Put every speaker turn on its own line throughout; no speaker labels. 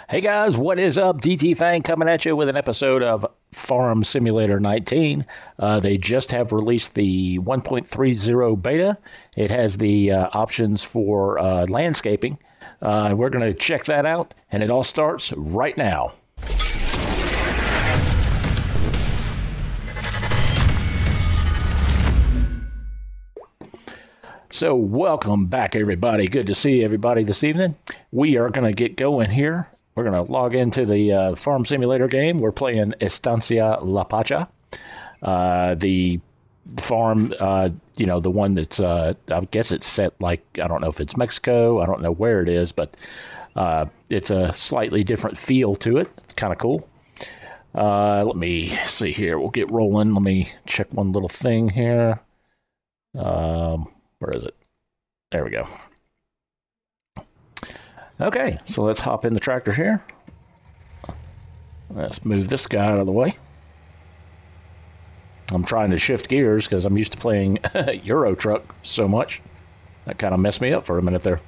Hey guys, what is up? DT Fang coming at you with an episode of Farm Simulator 19. They just have released the 1.30 beta. It has the options for landscaping. We're going to check that out, and it all starts right now. So, welcome back, everybody. Good to see everybody this evening. We are going to get going here. We're going to log into the Farm Simulator game. We're playing Estancia Lapacha. The farm, the one that's, I guess it's set like, I don't know if it's Mexico. I don't know where it is, but it's a slightly different feel to it. It's kind of cool. Let me see here. We'll get rolling. Let me check one little thing here. Where is it? There we go. Okay, so let's hop in the tractor here. Let's move this guy out of the way. I'm trying to shift gears because I'm used to playing Euro Truck so much. That kind of messed me up for a minute there.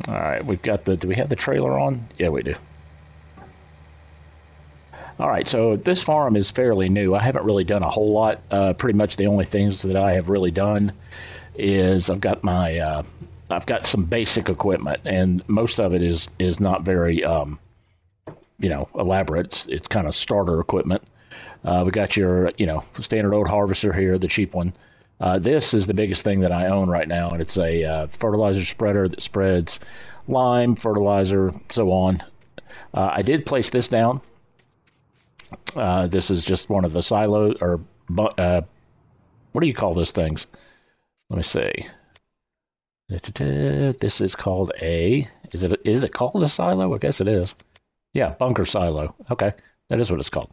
All right, we've got the... Do we have the trailer on? Yeah, we do. All right, so this farm is fairly new. I haven't really done a whole lot. Pretty much the only things that I have really done is I've got my I've got some basic equipment, and most of it is not very elaborate. It's kind of starter equipment. We got your standard old harvester here, the cheap one. This is the biggest thing that I own right now, and it's a fertilizer spreader that spreads lime, fertilizer, so on. I did place this down. This is just one of the silos, or what do you call those things? Let me see. This is called a... Is it called a silo? I guess it is. Yeah, bunker silo. Okay, that is what it's called.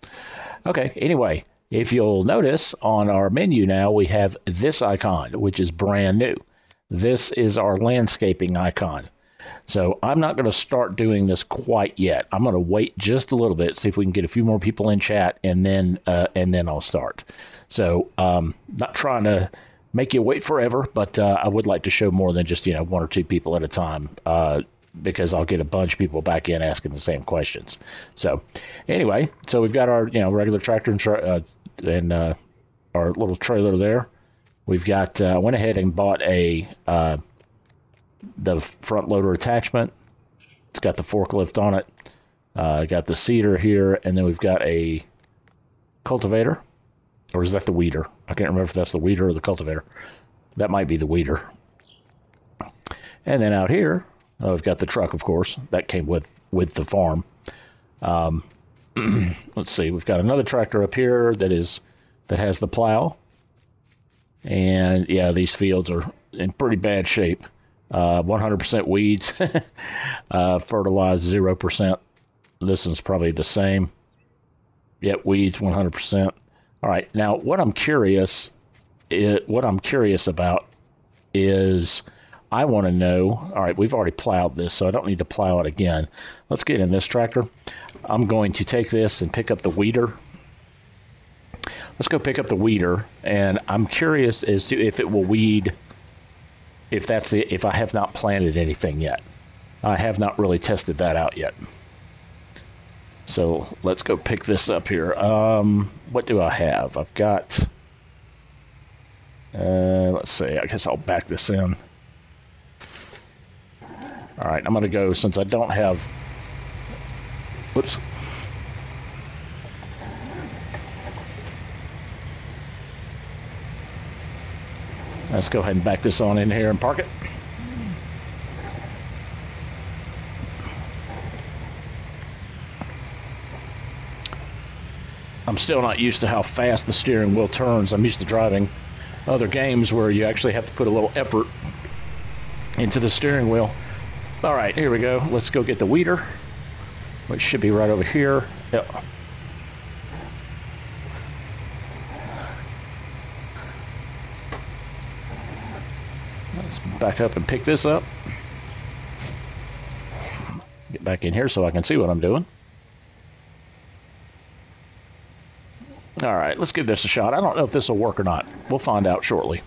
Okay, anyway, if you'll notice on our menu now, we have this icon, which is brand new. This is our landscaping icon. So I'm not going to start doing this quite yet. I'm going to wait just a little bit, see if we can get a few more people in chat, and then I'll start. So not trying to make you wait forever, but I would like to show more than just one or two people at a time, because I'll get a bunch of people back in asking the same questions. So anyway, so we've got our regular tractor and our little trailer there. We've got went ahead and bought the front loader attachment. It's got the forklift on it. Got the seeder here, and then we've got a cultivator. Or is that the weeder? I can't remember if that's the weeder or the cultivator. That might be the weeder. And then out here, we've got the truck, of course. That came with the farm. Let's see. We've got another tractor up here that has the plow. And yeah, these fields are in pretty bad shape. 100% weeds. Fertilized 0%. This one's probably the same. Yep, weeds 100%. All right, now what I'm curious about is I want to know. All right, we've already plowed this, so I don't need to plow it again. Let's get in this tractor. I'm going to take this and pick up the weeder. Let's go pick up the weeder, and I'm curious as to if it will weed. If I have not planted anything yet. I have not really tested that out yet. So let's go pick this up here. What do I have? I've got, let's see, I guess I'll back this in. All right, I'm going to go, since I don't have, whoops. Let's go ahead and back this on in here and park it. I'm still not used to how fast the steering wheel turns. I'm used to driving other games where you actually have to put a little effort into the steering wheel. All right, here we go. Let's go get the weeder, which should be right over here. Yep. Let's back up and pick this up. Get back in here so I can see what I'm doing. All right, let's give this a shot. I don't know if this will work or not. We'll find out shortly.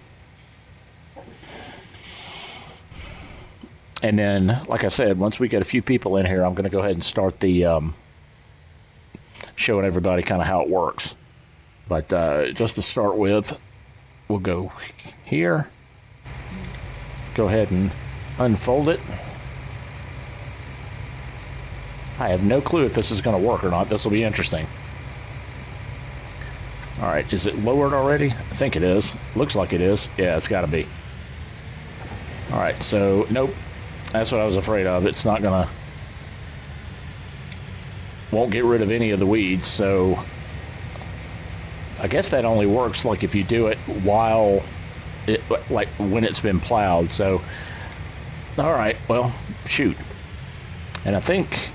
And then, like I said, once we get a few people in here, I'm going to go ahead and start the showing everybody kind of how it works. But just to start with, we'll go here. Go ahead and unfold it. I have no clue if this is going to work or not. This will be interesting. All right, is it lowered already? I think it is. Looks like it is. Yeah, it's got to be. All right, so nope. That's what I was afraid of. It's not gonna, won't get rid of any of the weeds. So I guess that only works like if you do it while it, like when it's been plowed. So all right, well, shoot. And I think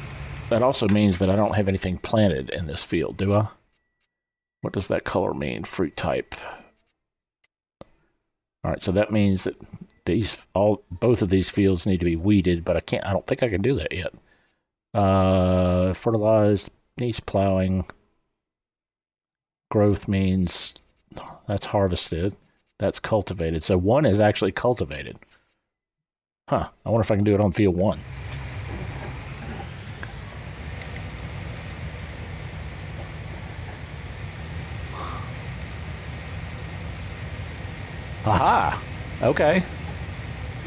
that also means that I don't have anything planted in this field, do I? What does that color mean? Fruit type. All right, so that means that both of these fields need to be weeded, but I don't think I can do that yet. Fertilized needs plowing. Growth means that's harvested. That's cultivated. So one is actually cultivated. Huh, I wonder if I can do it on field 1. Aha! Okay.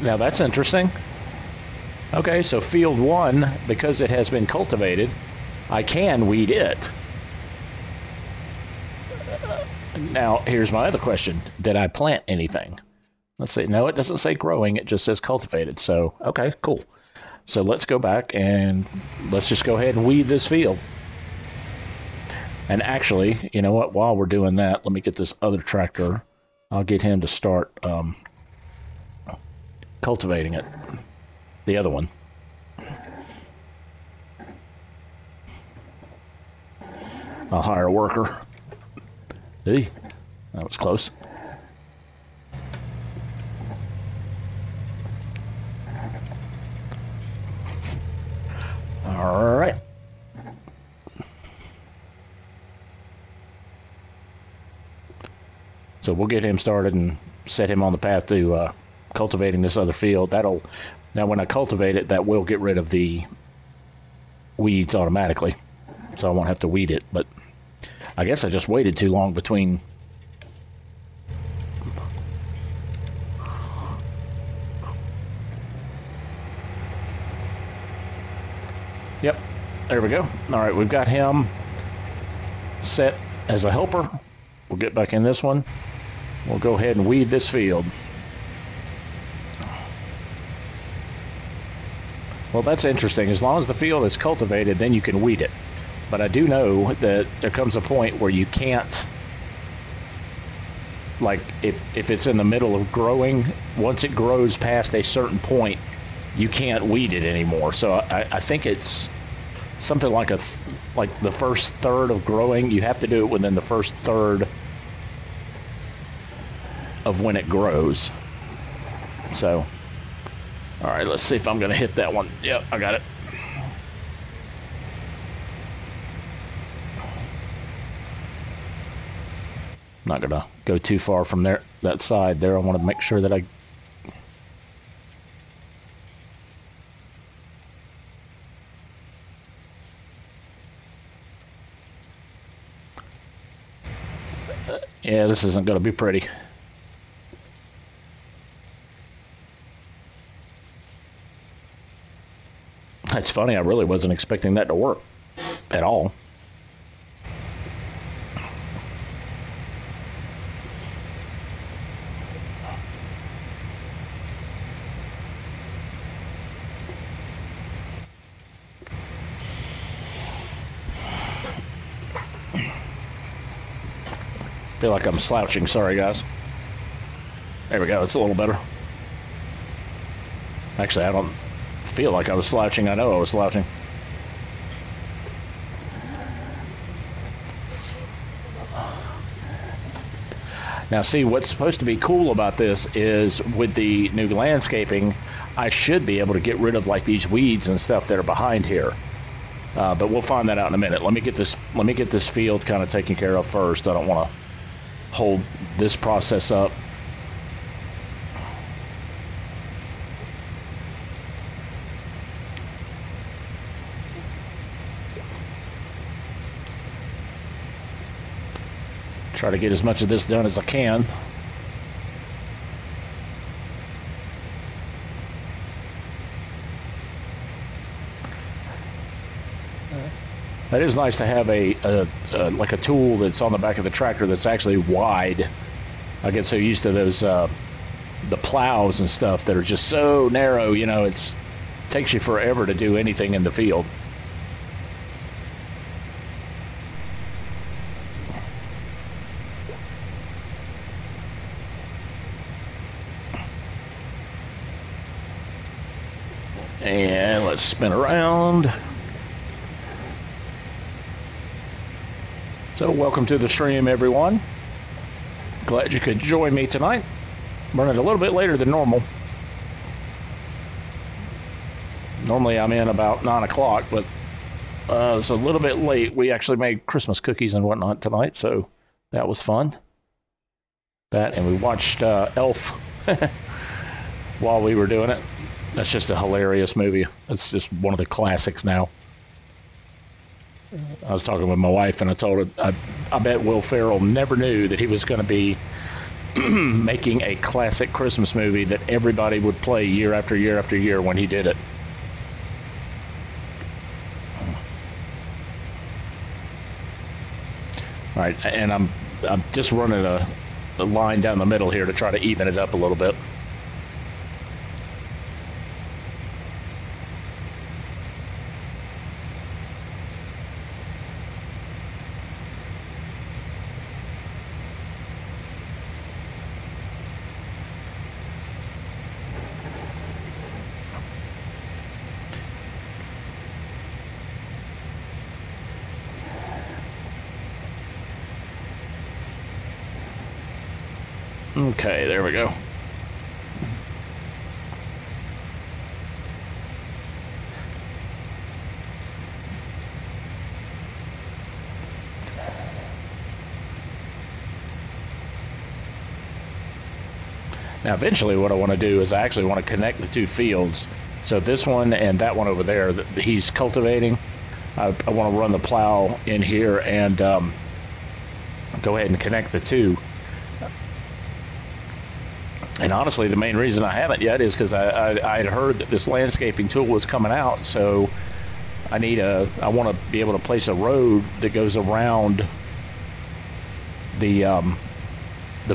Now that's interesting. Okay, so field 1, because it has been cultivated, I can weed it. Now, here's my other question. Did I plant anything? Let's see. No, it doesn't say growing. It just says cultivated. So, okay, cool. So let's go back and let's just go ahead and weed this field. And actually, you know what? While we're doing that, let me get this other tractor. I'll get him to start cultivating it. The other one. I'll hire a worker. Hey, that was close. All right. So we'll get him started and set him on the path to cultivating this other field. Now when I cultivate it, that will get rid of the weeds automatically. So I won't have to weed it, but I guess I just waited too long between. Yep, there we go. All right, we've got him set as a helper. We'll get back in this one. We'll go ahead and weed this field. Well, that's interesting. As long as the field is cultivated, then you can weed it. But I do know that there comes a point where you can't, like if it's in the middle of growing, once it grows past a certain point, you can't weed it anymore. So I think it's something like the first third of growing. You have to do it within the first third of when it grows. So, all right, let's see if I'm going to hit that one. Yep, I got it. Not going to go too far from there, that side there. I want to make sure that I... yeah, this isn't going to be pretty. It's funny, I really wasn't expecting that to work at all. Feel like I'm slouching, sorry guys. There we go, it's a little better. Actually, I don't feel like I was slouching, I know I was slouching. Now see, what's supposed to be cool about this is with the new landscaping, I should be able to get rid of like these weeds and stuff that are behind here. But we'll find that out in a minute. Let me get this field kind of taken care of first. I don't want to hold this process up. Try to get as much of this done as I can. It is nice to have like a tool that's on the back of the tractor that's actually wide. I get so used to those the plows and stuff that are just so narrow. You know, it takes you forever to do anything in the field. And let's spin around. So welcome to the stream, everyone. Glad you could join me tonight. Running a little bit later than normal. Normally I'm in about 9 o'clock, but it's a little bit late. We actually made Christmas cookies and whatnot tonight, so that was fun. That, and we watched Elf while we were doing it. That's just a hilarious movie. It's just one of the classics now. I was talking with my wife, and I told her, I bet Will Ferrell never knew that he was going to be making a classic Christmas movie that everybody would play year after year after year when he did it. All right, and I'm just running a line down the middle here to try to even it up a little bit. Okay, there we go. Now, eventually what I want to do is I actually want to connect the two fields. So this one and that one over there that he's cultivating, I want to run the plow in here and go ahead and connect the two. And honestly, the main reason I haven't yet is because I had heard that this landscaping tool was coming out, so I want to be able to place a road that goes around the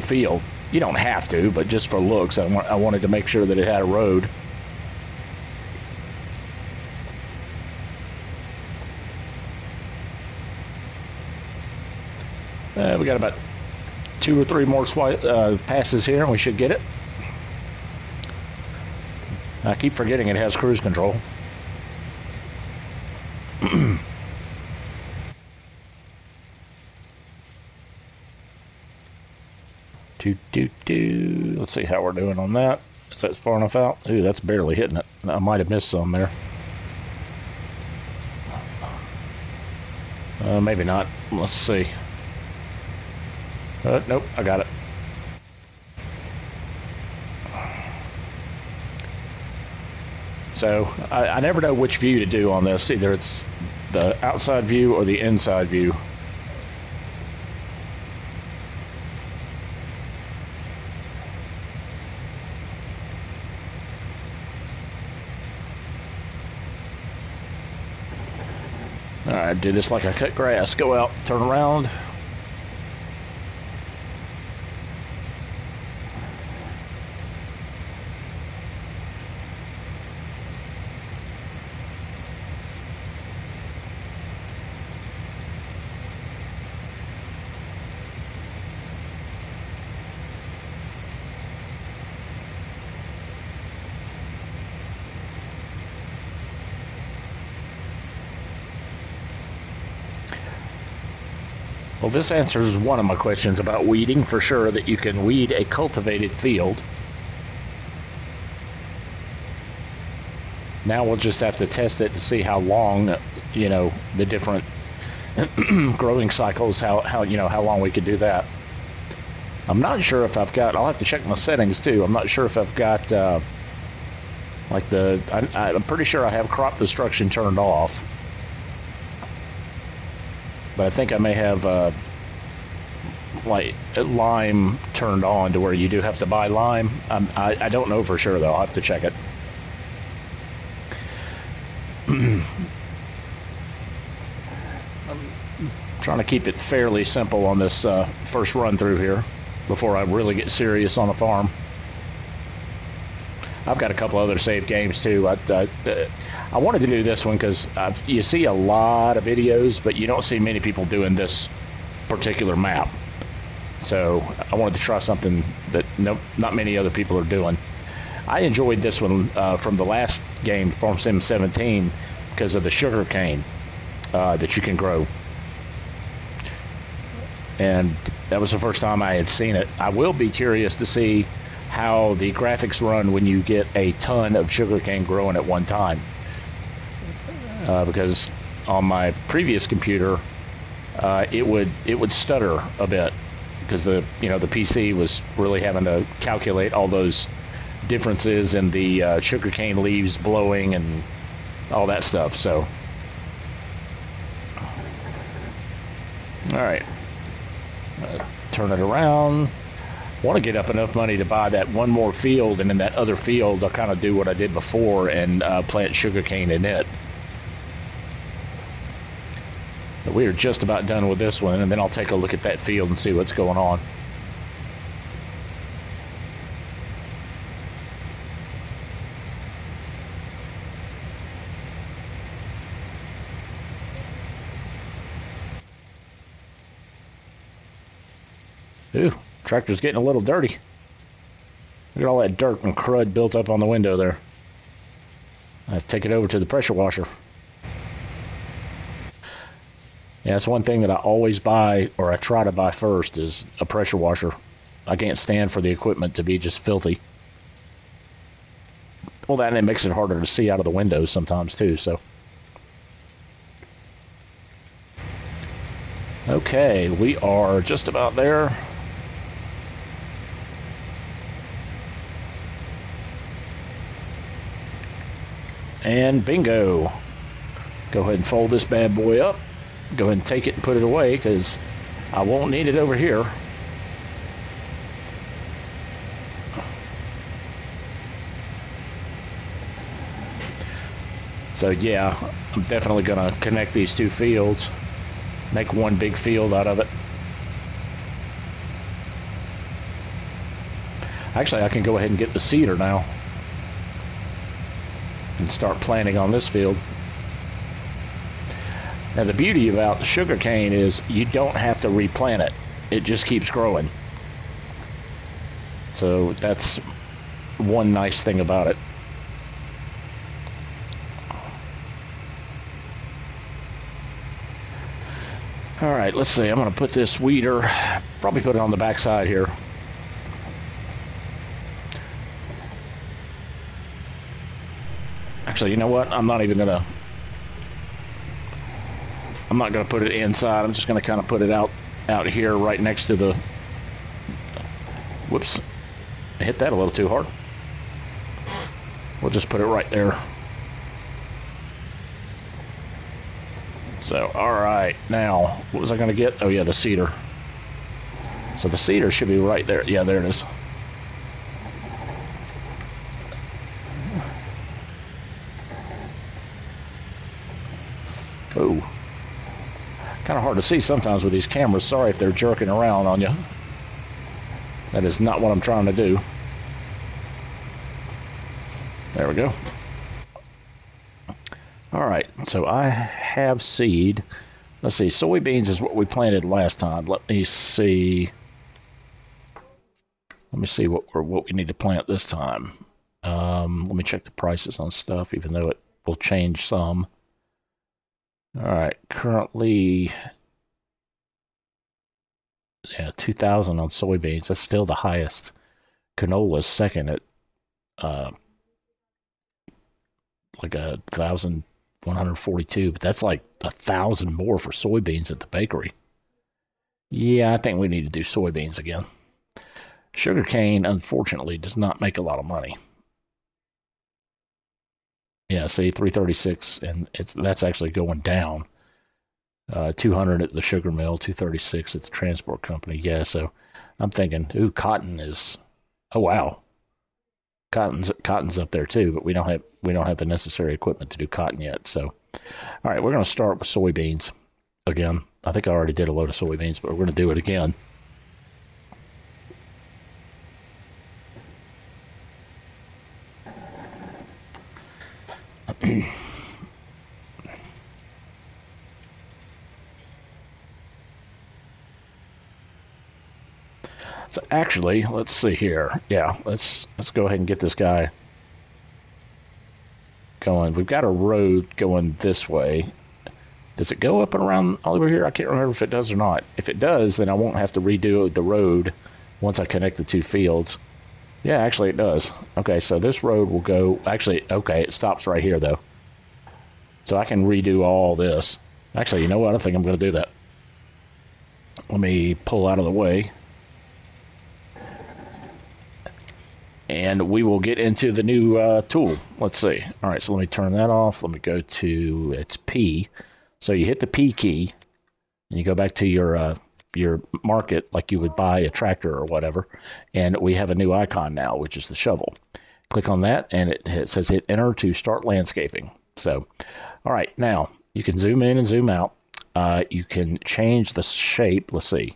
field. You don't have to, but just for looks, I wanted to make sure that it had a road. We got about 2 or 3 more passes here, and we should get it. I keep forgetting it has cruise control. Let's see how we're doing on that. Is that far enough out? Ooh, that's barely hitting it. I might have missed some there. Maybe not. Let's see. Nope, I got it. So I never know which view to do on this. Either it's the outside view or the inside view. All right, do this like I cut grass. Go out, turn around. Well, this answers one of my questions about weeding, for sure, that you can weed a cultivated field. Now we'll just have to test it to see how long, you know, the different growing cycles, how long we could do that. I'm not sure if I've got, I'll have to check my settings too. I'm not sure if I've got, like I'm pretty sure I have crop destruction turned off. But I think I may have like lime turned on to where you do have to buy lime. I don't know for sure though. I'll have to check it. I'm trying to keep it fairly simple on this first run through here before I really get serious on the farm. I've got a couple other save games too. I wanted to do this one because you see a lot of videos, but you don't see many people doing this particular map. So I wanted to try something that not many other people are doing. I enjoyed this one from the last game, Farm Sim 17, because of the sugar cane that you can grow. And that was the first time I had seen it. I will be curious to see how the graphics run when you get a ton of sugarcane growing at one time. Because on my previous computer, it would stutter a bit because the PC was really having to calculate all those differences in the sugarcane leaves blowing and all that stuff. So, all right, turn it around. Want to get up enough money to buy that one more field, and in that other field I'll kind of do what I did before and plant sugarcane in it. But we are just about done with this one, and then I'll take a look at that field and see what's going on. Ooh, tractor's getting a little dirty. Look at all that dirt and crud built up on the window there. I have to take it over to the pressure washer. Yeah, that's one thing that I always buy, or I try to buy first, is a pressure washer. I can't stand for the equipment to be just filthy. Well, that and it makes it harder to see out of the windows sometimes too, so. Okay, we are just about there. And bingo. Go ahead and fold this bad boy up. Go ahead and take it and put it away because I won't need it over here. So yeah, I'm definitely going to connect these two fields. Make one big field out of it. Actually, I can go ahead and get the seeder now and start planting on this field. Now the beauty about sugarcane is you don't have to replant it. It just keeps growing. So that's one nice thing about it. All right, let's see. I'm going to put this weeder, probably put it on the back side here. Actually, you know what? I'm not going to put it inside. I'm just going to kind of put it out here right next to the... Whoops. I hit that a little too hard. We'll just put it right there. So, alright, now, what was I going to get? Oh yeah, the cedar. So the cedar should be right there. Yeah, there it is. Oh. Kind of hard to see sometimes with these cameras. Sorry if they're jerking around on you. That is not what I'm trying to do. There we go. Alright, so I have seed. Let's see, soybeans is what we planted last time. Let me see what we need to plant this time. Let me check the prices on stuff, even though it will change some. Alright, currently, yeah, 2,000 on soybeans. That's still the highest. Canola is second at like 1,142, but that's like 1,000 more for soybeans at the bakery. Yeah, I think we need to do soybeans again. Sugarcane, unfortunately, does not make a lot of money. Yeah, see, 336, and that's actually going down. 200 at the sugar mill, 236 at the transport company. Yeah, so I'm thinking, ooh, cotton is, oh wow, cotton's up there too, but we don't have the necessary equipment to do cotton yet. So, all right, we're going to start with soybeans again. I think I already did a load of soybeans, but we're going to do it again. So actually, let's see here. Yeah, let's go ahead and get this guy going. We've got a road going this way. Does it go up and around all over here? I can't remember if it does or not. If it does, then I won't have to redo the road once I connect the two fields. Yeah, actually it does. Okay, so this road will go... Actually, okay, it stops right here, though. So I can redo all this. Actually, you know what? I think I'm going to do that. Let me pull out of the way. And we will get into the new tool. Let's see. All right, so let me turn that off. Let me go to... It's P. So you hit the P key, and you go back to your market like you would buy a tractor or whatever, and we have a new icon now, which is the shovel. Click on that, and it says hit enter to start landscaping. So, all right, now you can zoom in and zoom out. You can change the shape. Let's see.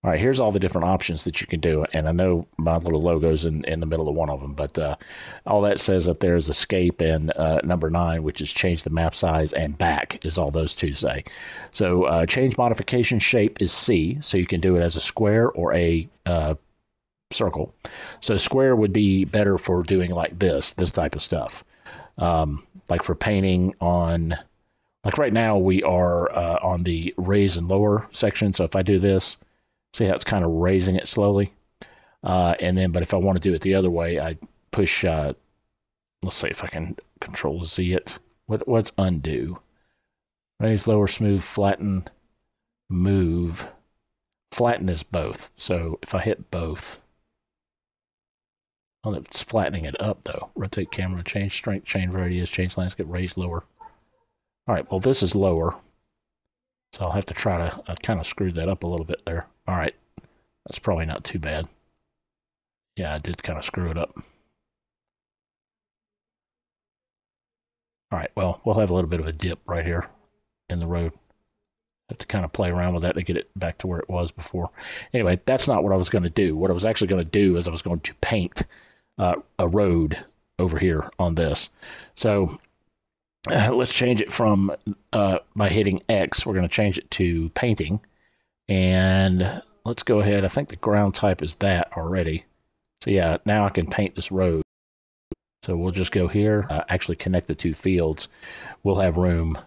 All right, here's all the different options that you can do, and I know my little logo's in the middle of one of them, but all that says up there is escape and number 9, which is change the map size, and back is all those two say. So change modification shape is C, so you can do it as a square or a circle. So square would be better for doing like this type of stuff, like for painting on. Like right now we are on the raise and lower section, so if I do this. See how it's kind of raising it slowly? And then, but if I want to do it the other way, I push, let's see if I can control Z it. What's undo? Raise, lower, smooth, flatten, move. Flatten is both. So if I hit both, well, it's flattening it up though. Rotate camera, change strength, change radius, change landscape, raise, lower. All right, well, this is lower. So I'll have to try to kind of screw that up a little bit there. All right, that's probably not too bad. Yeah, I did kind of screw it up. All right, well, we'll have a little bit of a dip right here in the road. Have to kind of play around with that to get it back to where it was before. Anyway, that's not what I was going to do. What I was actually going to do is I was going to paint a road over here on this. So let's change it from by hitting X. We're going to change it to painting. And let's go ahead. I think the ground type is that already. So yeah, now I can paint this road. So we'll just go here, actually connect the two fields. We'll have room.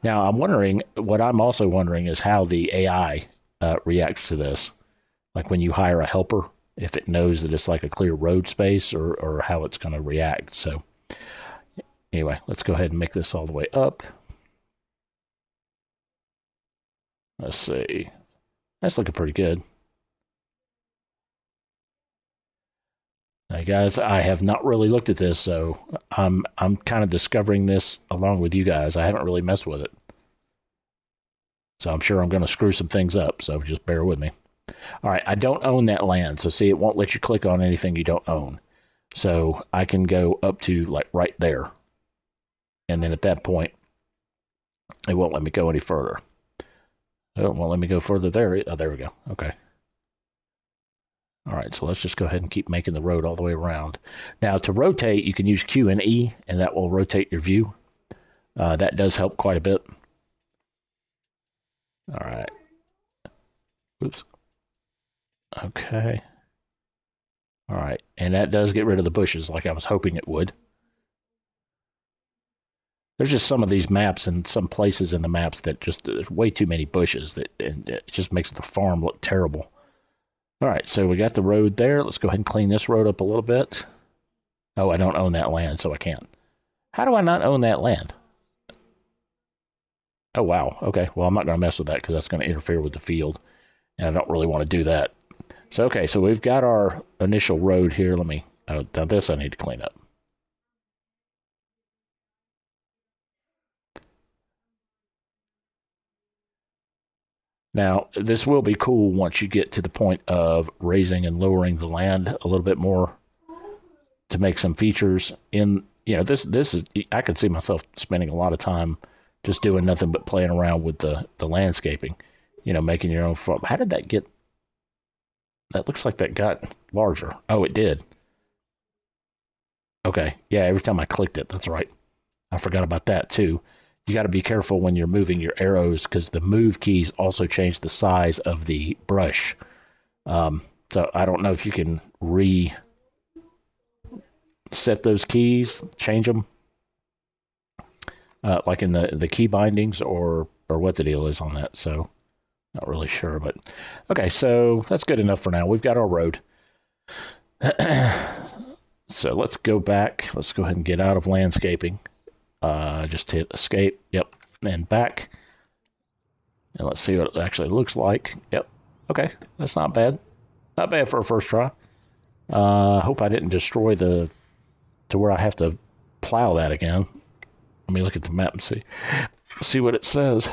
Now what I'm also wondering is how the AI reacts to this. Like when you hire a helper, if it knows that it's like a clear road space or how it's going to react. So anyway, let's go ahead and make this all the way up. Let's see. That's looking pretty good. Now, guys, I have not really looked at this, so I'm kind of discovering this along with you guys. I haven't really messed with it. So I'm sure I'm going to screw some things up, so just bear with me. All right, I don't own that land, so see, it won't let you click on anything you don't own. So I can go up to like right there. And then at that point, it won't let me go any further. It won't let me go further there. Oh, there we go. Okay. All right, so let's just go ahead and keep making the road all the way around. Now, to rotate, you can use Q and E, and that will rotate your view. That does help quite a bit. All right. Oops. Okay. All right, and that does get rid of the bushes like I was hoping it would. There's just some of these maps and some places in the maps that just, there's way too many bushes and it just makes the farm look terrible. All right, so we got the road there. Let's go ahead and clean this road up a little bit. Oh, I don't own that land, so I can't. How do I not own that land? Oh, wow. Okay, well, I'm not going to mess with that because that's going to interfere with the field, and I don't really want to do that. So, okay, so we've got our initial road here. Let me, now this I need to clean up. Now, this will be cool once you get to the point of raising and lowering the land a little bit more to make some features in, this is, I can see myself spending a lot of time just doing nothing but playing around with the landscaping, making your own farm. How did that get, that looks like that got larger. Oh, it did. Okay, yeah, every time I clicked it, that's right. I forgot about that too. You got to be careful when you're moving your arrows because the move keys also change the size of the brush. So I don't know if you can reset those keys, change them, like in the key bindings or what the deal is on that. So not really sure, but okay. So that's good enough for now. We've got our road. So let's go back. Let's go ahead and get out of landscaping. Just hit escape. Yep. And back. And let's see what it actually looks like. Yep. Okay. That's not bad. Not bad for a first try. Hope I didn't destroy to where I have to plow that again. Let me look at the map and see what it says.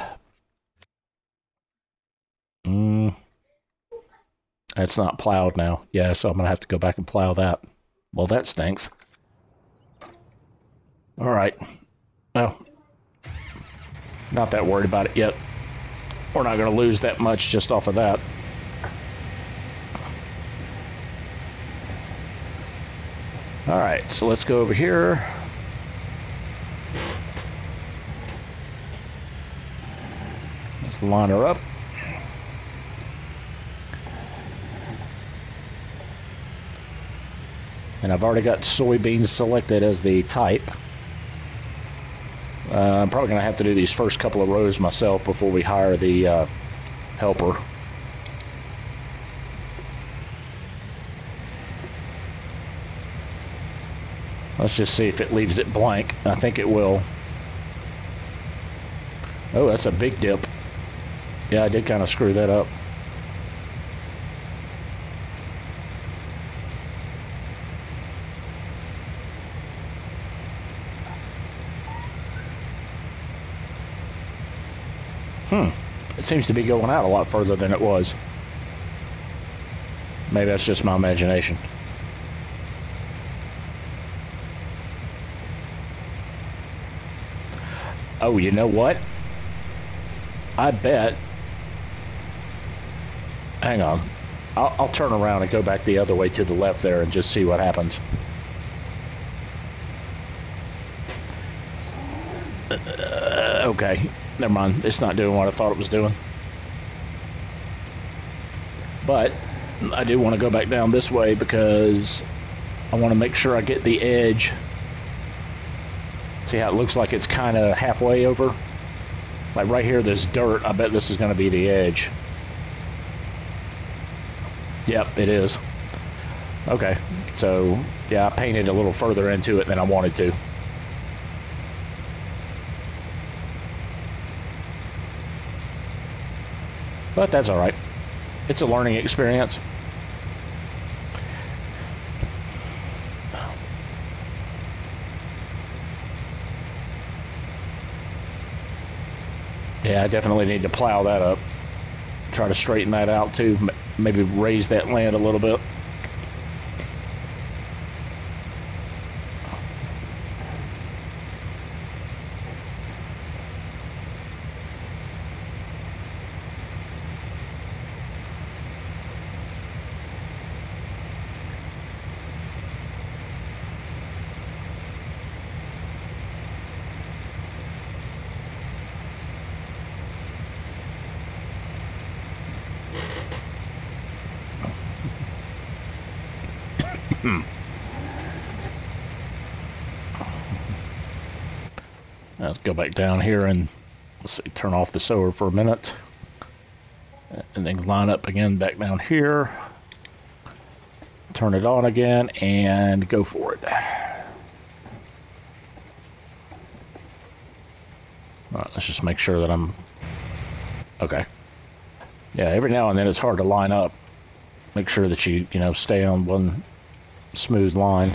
It's not plowed now. Yeah, so I'm going to have to go back and plow that. Well, that stinks. All right. Well, not that worried about it yet. We're not going to lose that much just off of that. All right, so let's go over here. Let's line her up. And I've already got soybeans selected as the type. I'm probably going to have to do these first couple of rows myself before we hire the helper. Let's just see if it leaves it blank. I think it will. Oh, that's a big dip. Yeah, I did kind of screw that up. It seems to be going out a lot further than it was. Maybe that's just my imagination. Oh, you know what? I bet. Hang on. I'll turn around and go back the other way to the left there and just see what happens. Okay. Never mind. It's not doing what I thought it was doing. But I do want to go back down this way because I want to make sure I get the edge. See how it looks like it's kind of halfway over? Like right here, this dirt, I bet this is going to be the edge. Yep, it is. Okay, so yeah, I painted a little further into it than I wanted to. But that's all right. It's a learning experience. Yeah, I definitely need to plow that up. Try to straighten that out too. Maybe raise that land a little bit. Let's go back down here and let's see, turn off the sower for a minute. And then line up again back down here. Turn it on again and go for it. All right, let's just make sure that I'm okay. Yeah, every now and then it's hard to line up. Make sure that you stay on one smooth line.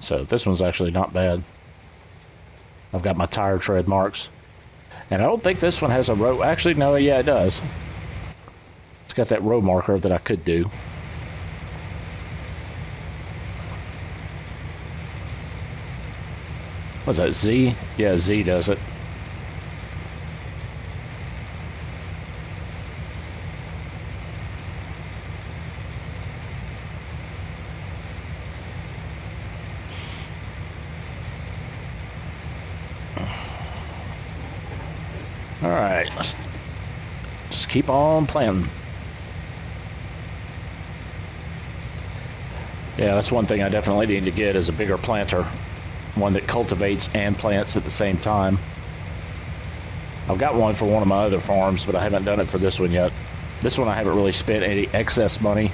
So this one's actually not bad. I've got my tire tread marks. And I don't think this one has a row. Actually, no, yeah, it does. It's got that row marker that I could do. What's that, Z? Yeah, Z does it. All right, let's just keep on planting. Yeah, that's one thing I definitely need to get is a bigger planter. One that cultivates and plants at the same time. I've got one for one of my other farms, but I haven't done it for this one yet. This one I haven't really spent any excess money.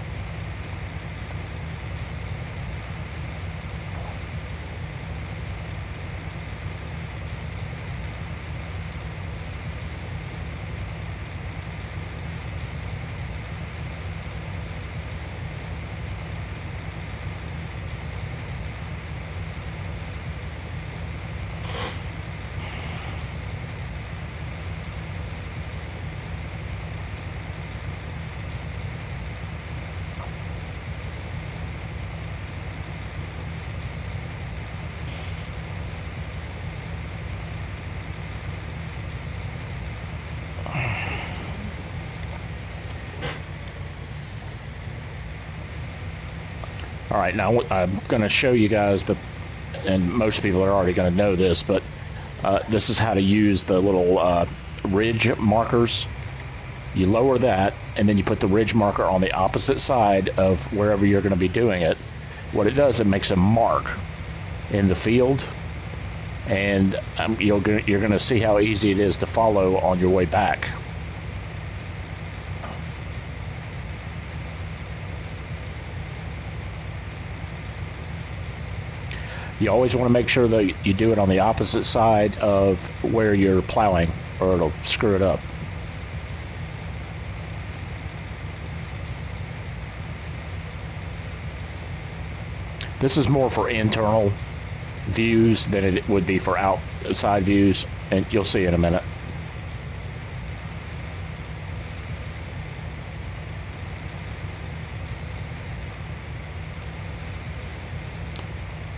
All right, now I'm going to show you guys and most people are already going to know this, but this is how to use the little ridge markers. You lower that, and then you put the ridge marker on the opposite side of wherever you're going to be doing it. What it does, it makes a mark in the field, and you're going to see how easy it is to follow on your way back. You always want to make sure that you do it on the opposite side of where you're plowing, or it'll screw it up. This is more for internal views than it would be for outside views, and you'll see in a minute.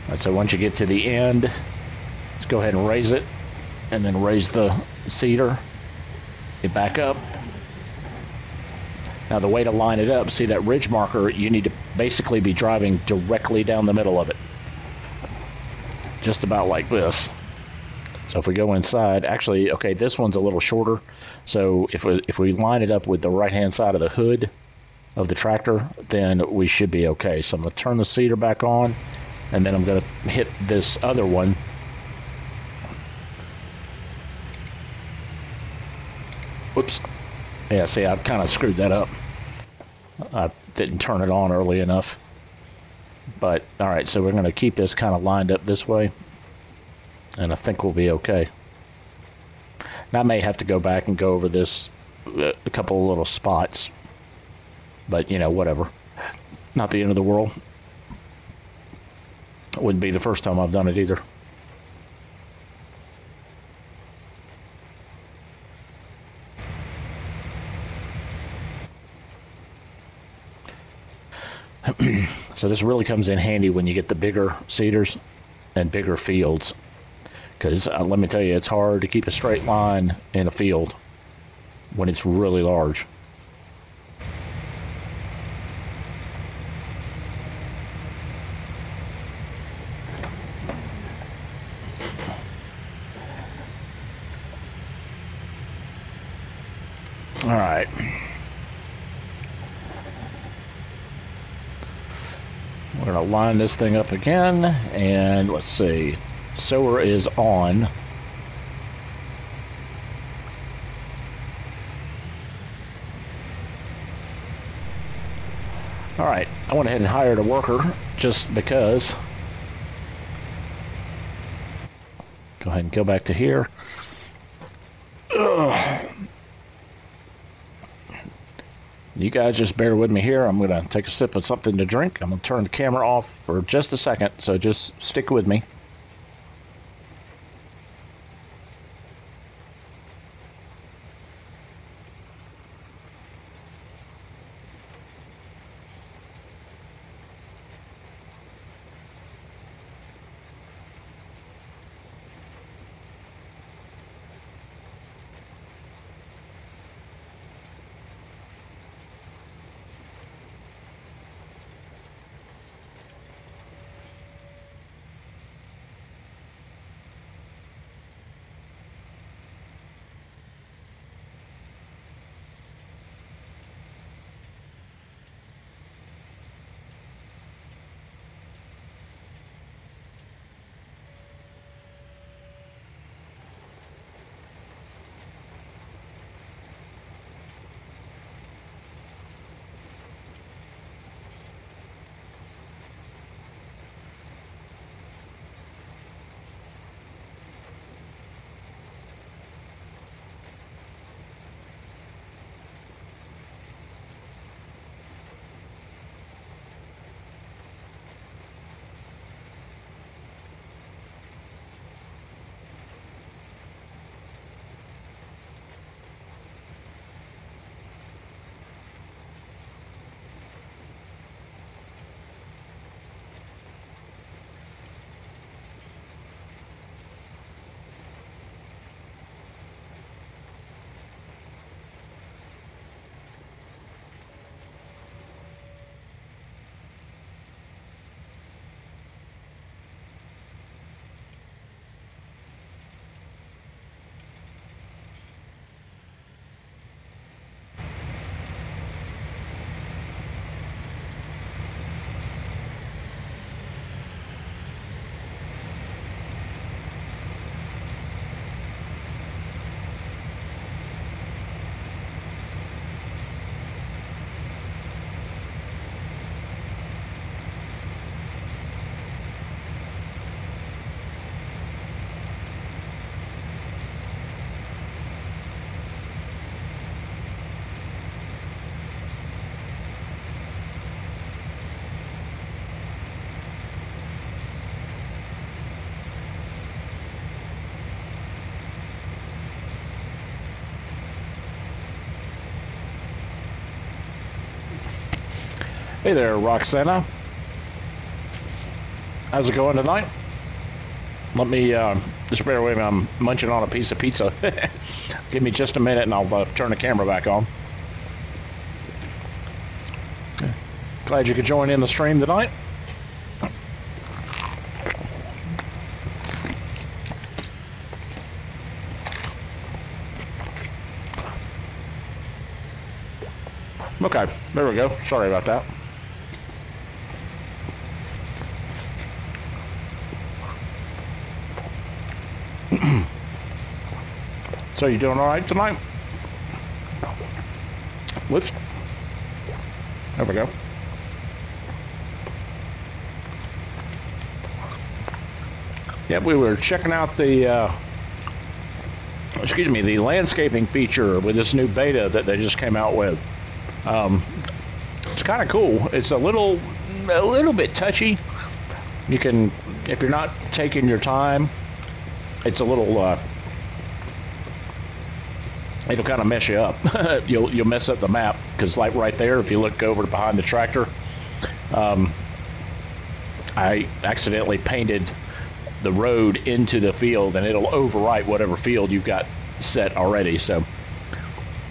All right, so once you get to the end, let's go ahead and raise it, and then raise the seeder. Get back up. Now the way to line it up, see that ridge marker, you need to basically be driving directly down the middle of it. Just about like this. So if we go inside, actually, okay, this one's a little shorter. So if we line it up with the right-hand side of the hood of the tractor, then we should be okay. So I'm going to turn the seeder back on, and then I'm going to hit this other one. Whoops. Yeah, see, I kind of screwed that up. I didn't turn it on early enough. But, alright, so we're going to keep this kind of lined up this way. And I think we'll be okay. Now, I may have to go back and go over this, a couple of little spots. But, you know, whatever. Not the end of the world. It wouldn't be the first time I've done it either. So this really comes in handy when you get the bigger seeders and bigger fields, because let me tell you, it's hard to keep a straight line in a field when it's really large. All right. We're going to line this thing up again, and let's see. Sower is on. All right, I went ahead and hired a worker just because. Go ahead and go back to here. Ugh. You guys just bear with me here. I'm going to take a sip of something to drink. I'm going to turn the camera off for just a second, so just stick with me. Hey there, Roxana. How's it going tonight? Let me, just bear with me, I'm munching on a piece of pizza. Give me just a minute and I'll turn the camera back on. Glad you could join in the stream tonight. Okay, there we go. Sorry about that. So you doing all right tonight? Whoops. There we go. Yeah, we were checking out the, the landscaping feature with this new beta that they just came out with. It's kind of cool. It's a little bit touchy. You can, if you're not taking your time, it's a little, it'll kind of mess you up. You'll mess up the map, because like right there, if you look over behind the tractor, I accidentally painted the road into the field, and it'll overwrite whatever field you've got set already. So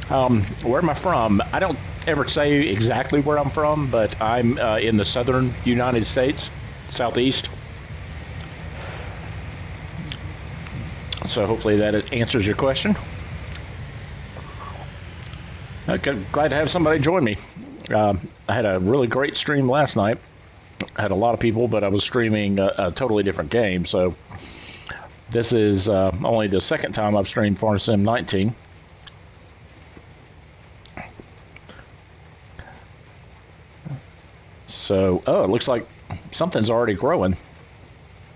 where am I from? I don't ever say exactly where I'm from, but I'm in the southern United States, southeast. So hopefully that answers your question. Okay, glad to have somebody join me. I had a really great stream last night. I had a lot of people, but I was streaming a totally different game. So this is only the second time I've streamed Farm Sim 19. So, oh, it looks like something's already growing.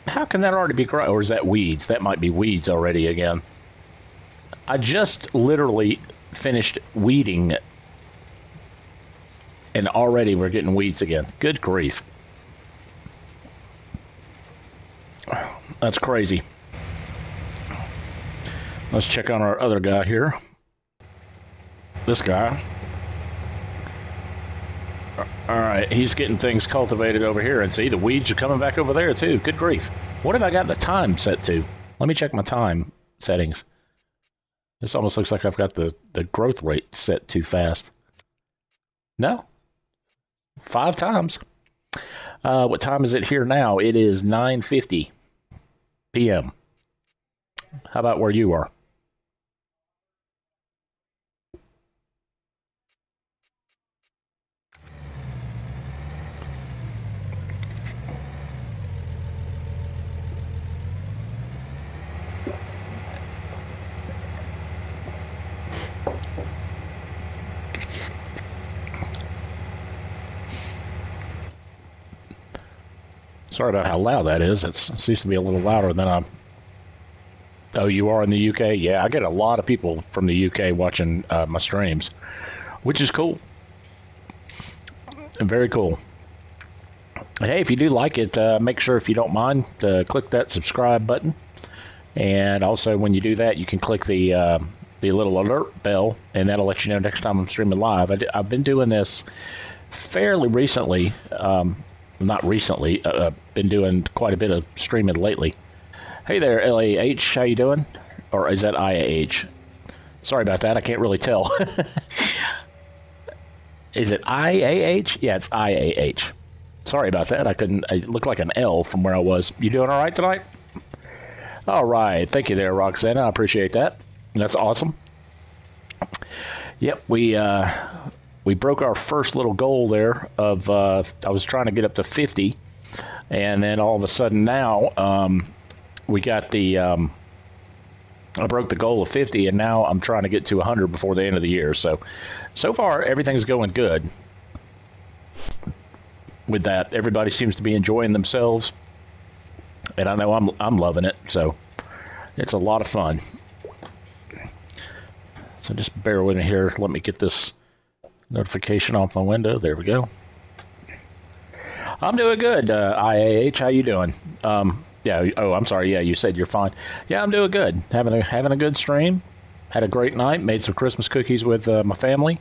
How can that already be growing? Or is that weeds? That might be weeds already again. I just literally finished weeding, and already we're getting weeds again. Good grief. That's crazy. Let's check on our other guy here. This guy. All right, he's getting things cultivated over here, and see, the weeds are coming back over there too. Good grief. What have I got the time set to? Let me check my time settings. This almost looks like I've got the growth rate set too fast. No. 5 times. What time is it here now? It is 9:50 p.m. How about where you are? Sorry about how loud that is. It seems to be a little louder than I'm... Oh, you are in the UK? Yeah, I get a lot of people from the UK watching my streams, which is cool. And very cool. And hey, if you do like it, make sure, if you don't mind, to click that subscribe button. And also, when you do that, you can click the little alert bell, and that'll let you know next time I'm streaming live. I've been doing this fairly recently. Not recently, been doing quite a bit of streaming lately. Hey there, LAH, how you doing? Or is that IAH? Sorry about that, I can't really tell. Is it IAH? Yeah, it's IAH. Sorry about that, it looked like an L from where I was. You doing all right tonight? All right, thank you there, Roxana, I appreciate that. That's awesome. Yep, we broke our first little goal there of, I was trying to get up to 50, and then all of a sudden now, we got the, I broke the goal of 50, and now I'm trying to get to 100 before the end of the year. So far, everything's going good with that. Everybody seems to be enjoying themselves, and I know I'm loving it, so it's a lot of fun. So just bear with me here. Let me get this notification off my window. There we go. I'm doing good, IAH. How you doing? Yeah. Oh, I'm sorry. Yeah, you said you're fine. Yeah, I'm doing good. Having a good stream. Had a great night. Made some Christmas cookies with my family.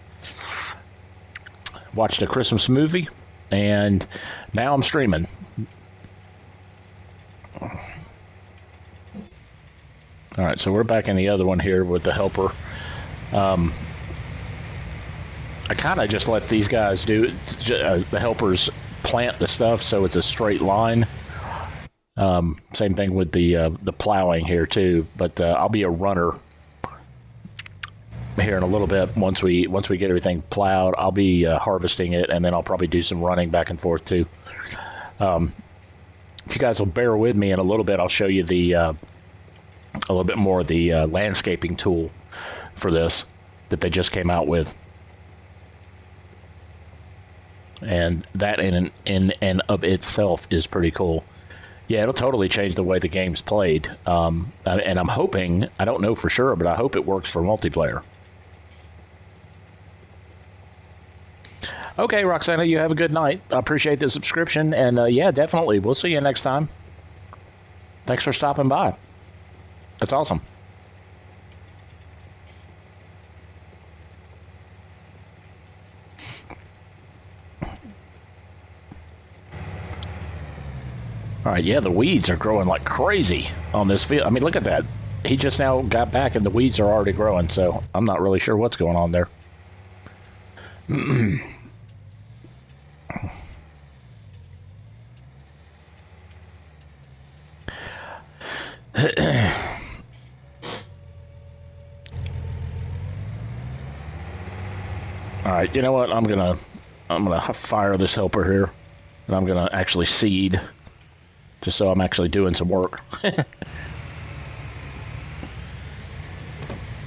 Watched a Christmas movie, and now I'm streaming. All right, so we're back in the other one here with the helper. I kind of just let these guys do the helpers plant the stuff so it's a straight line. Same thing with the plowing here too, but I'll be a runner here in a little bit. Once we get everything plowed, I'll be harvesting it, and then I'll probably do some running back and forth too. If you guys will bear with me in a little bit, I'll show you a little bit more of the landscaping tool for this that they just came out with, and that in and of itself is pretty cool. Yeah, it'll totally change the way the game's played, and I'm hoping, I don't know for sure, but I hope it works for multiplayer. Okay, Roxana, you have a good night. I appreciate the subscription, and yeah, definitely, we'll see you next time. Thanks for stopping by. That's awesome. All right, yeah, the weeds are growing like crazy on this field. I mean, look at that. He just now got back and the weeds are already growing, so I'm not really sure what's going on there. All right, you know what? I'm gonna fire this helper here, and I'm gonna actually seed, just so I'm actually doing some work.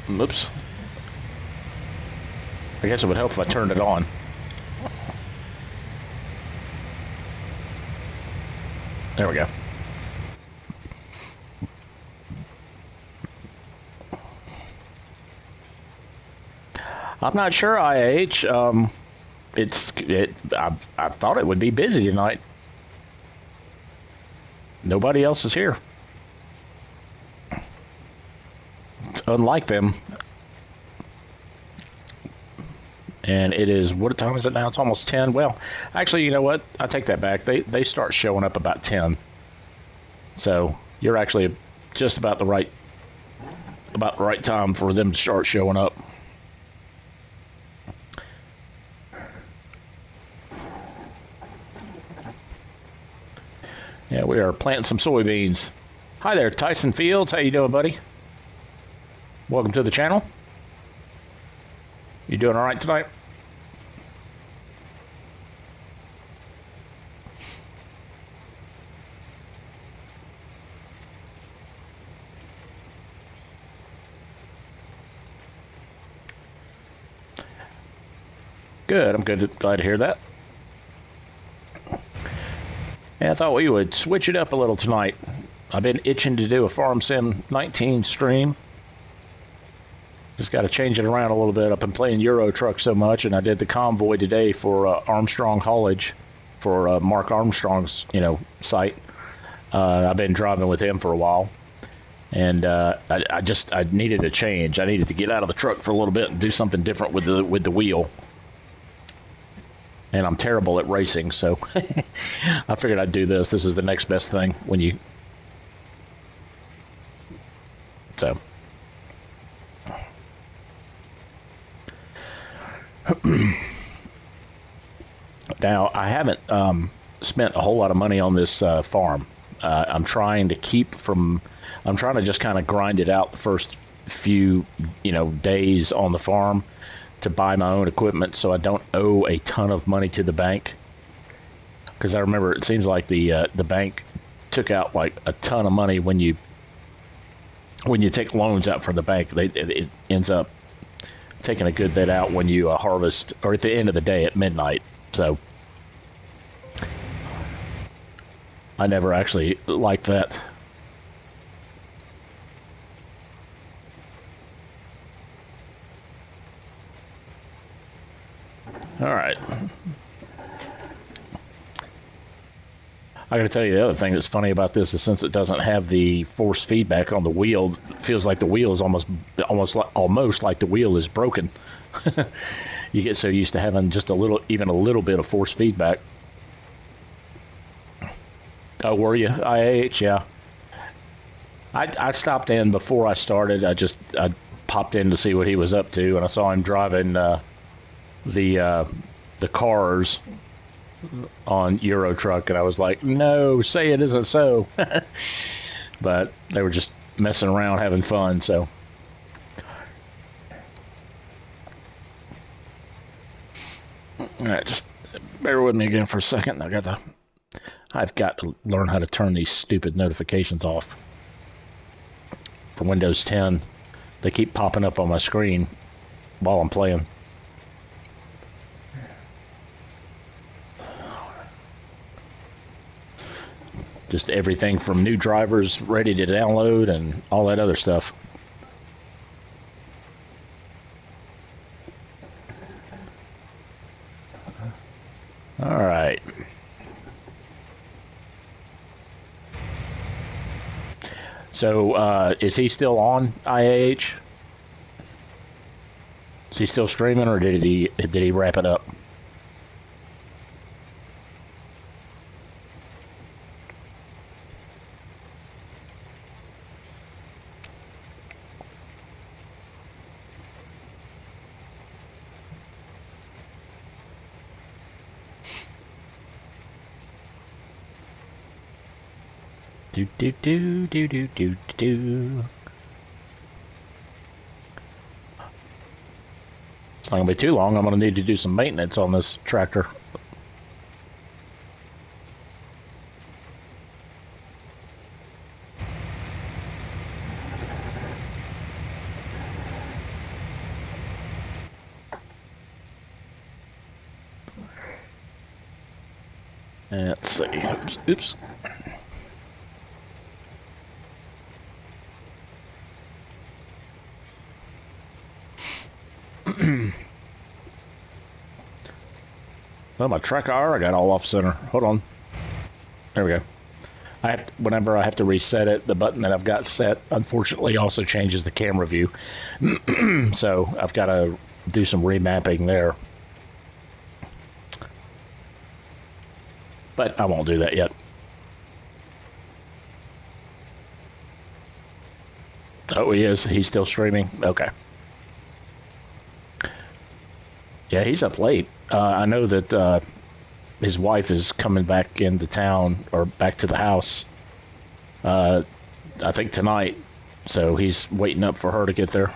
Oops. I guess it would help if I turned it on. There we go. I'm not sure, IH. I thought it would be busy tonight. Nobody else is here. It's unlike them. And it is, what time is it now? It's almost 10. Well, actually, you know what? I take that back. They start showing up about 10. So you're actually just about the right time for them to start showing up. Yeah, we are planting some soybeans. Hi there, Tyson Fields. How you doing, buddy? Welcome to the channel. You doing all right tonight? Good. I'm good. Glad to hear that. Yeah, I thought we would switch it up a little tonight. I've been itching to do a Farm Sim 19 stream. Just got to change it around a little bit. I've been playing Euro Truck so much, and I did the convoy today for Armstrong Haulage for Mark Armstrong's, site. I've been driving with him for a while, and I needed a change. I needed to get out of the truck for a little bit and do something different with the wheel. And I'm terrible at racing, so I figured I'd do this. This is the next best thing when you... So... Now, I haven't spent a whole lot of money on this farm. I'm trying to just kind of grind it out the first few, days on the farm to buy my own equipment so I don't owe a ton of money to the bank. Because I remember it seems like the bank took out like a ton of money when you take loans out from the bank. It ends up taking a good bit out when you harvest, or at the end of the day at midnight. So I never actually liked that. All right. I got to tell you, the other thing that's funny about this is since it doesn't have the force feedback on the wheel, it feels like the wheel is almost like the wheel is broken. You get so used to having just even a little bit of force feedback. Oh, were you? IAH, yeah. I stopped in before I started. I popped in to see what he was up to, and I saw him driving the cars on Euro Truck, and I was like, no, say it isn't so. But they were just messing around, having fun. So. All right, just bear with me again for a second. I've got to learn how to turn these stupid notifications off for Windows 10. They keep popping up on my screen while I'm playing. Just everything from new drivers ready to download and all that other stuff. All right. So, is he still on IAH? Is he still streaming, or did he wrap it up? Do do do do do do do. It's not gonna be too long. I'm gonna need to do some maintenance on this tractor. Let's see. Oops. Well, my track hour, I got all off center. Hold on. There we go. Whenever I have to reset it, the button that I've got set, unfortunately, also changes the camera view. So I've got to do some remapping there. But I won't do that yet. Oh, he is. He's still streaming. Okay. Yeah, he's up late. I know that his wife is coming back into town, or back to the house, I think tonight. So he's waiting up for her to get there.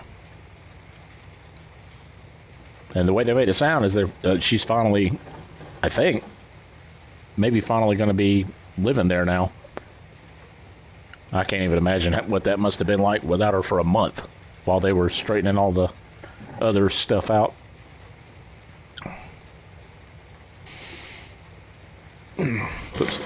And the way they made it sound is she's finally, I think, maybe finally going to be living there now. I can't even imagine what that must have been like without her for a month while they were straightening all the other stuff out. Oops.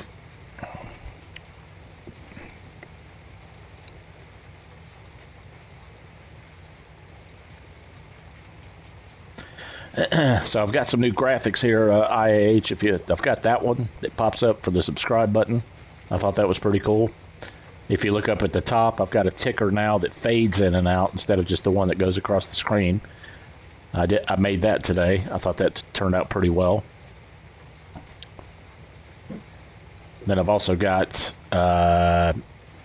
So I've got some new graphics here, IAH. I've got that one that pops up for the subscribe button. I thought that was pretty cool. If you look up at the top, I've got a ticker now that fades in and out instead of just the one that goes across the screen. I made that today. I thought that turned out pretty well. Then I've also got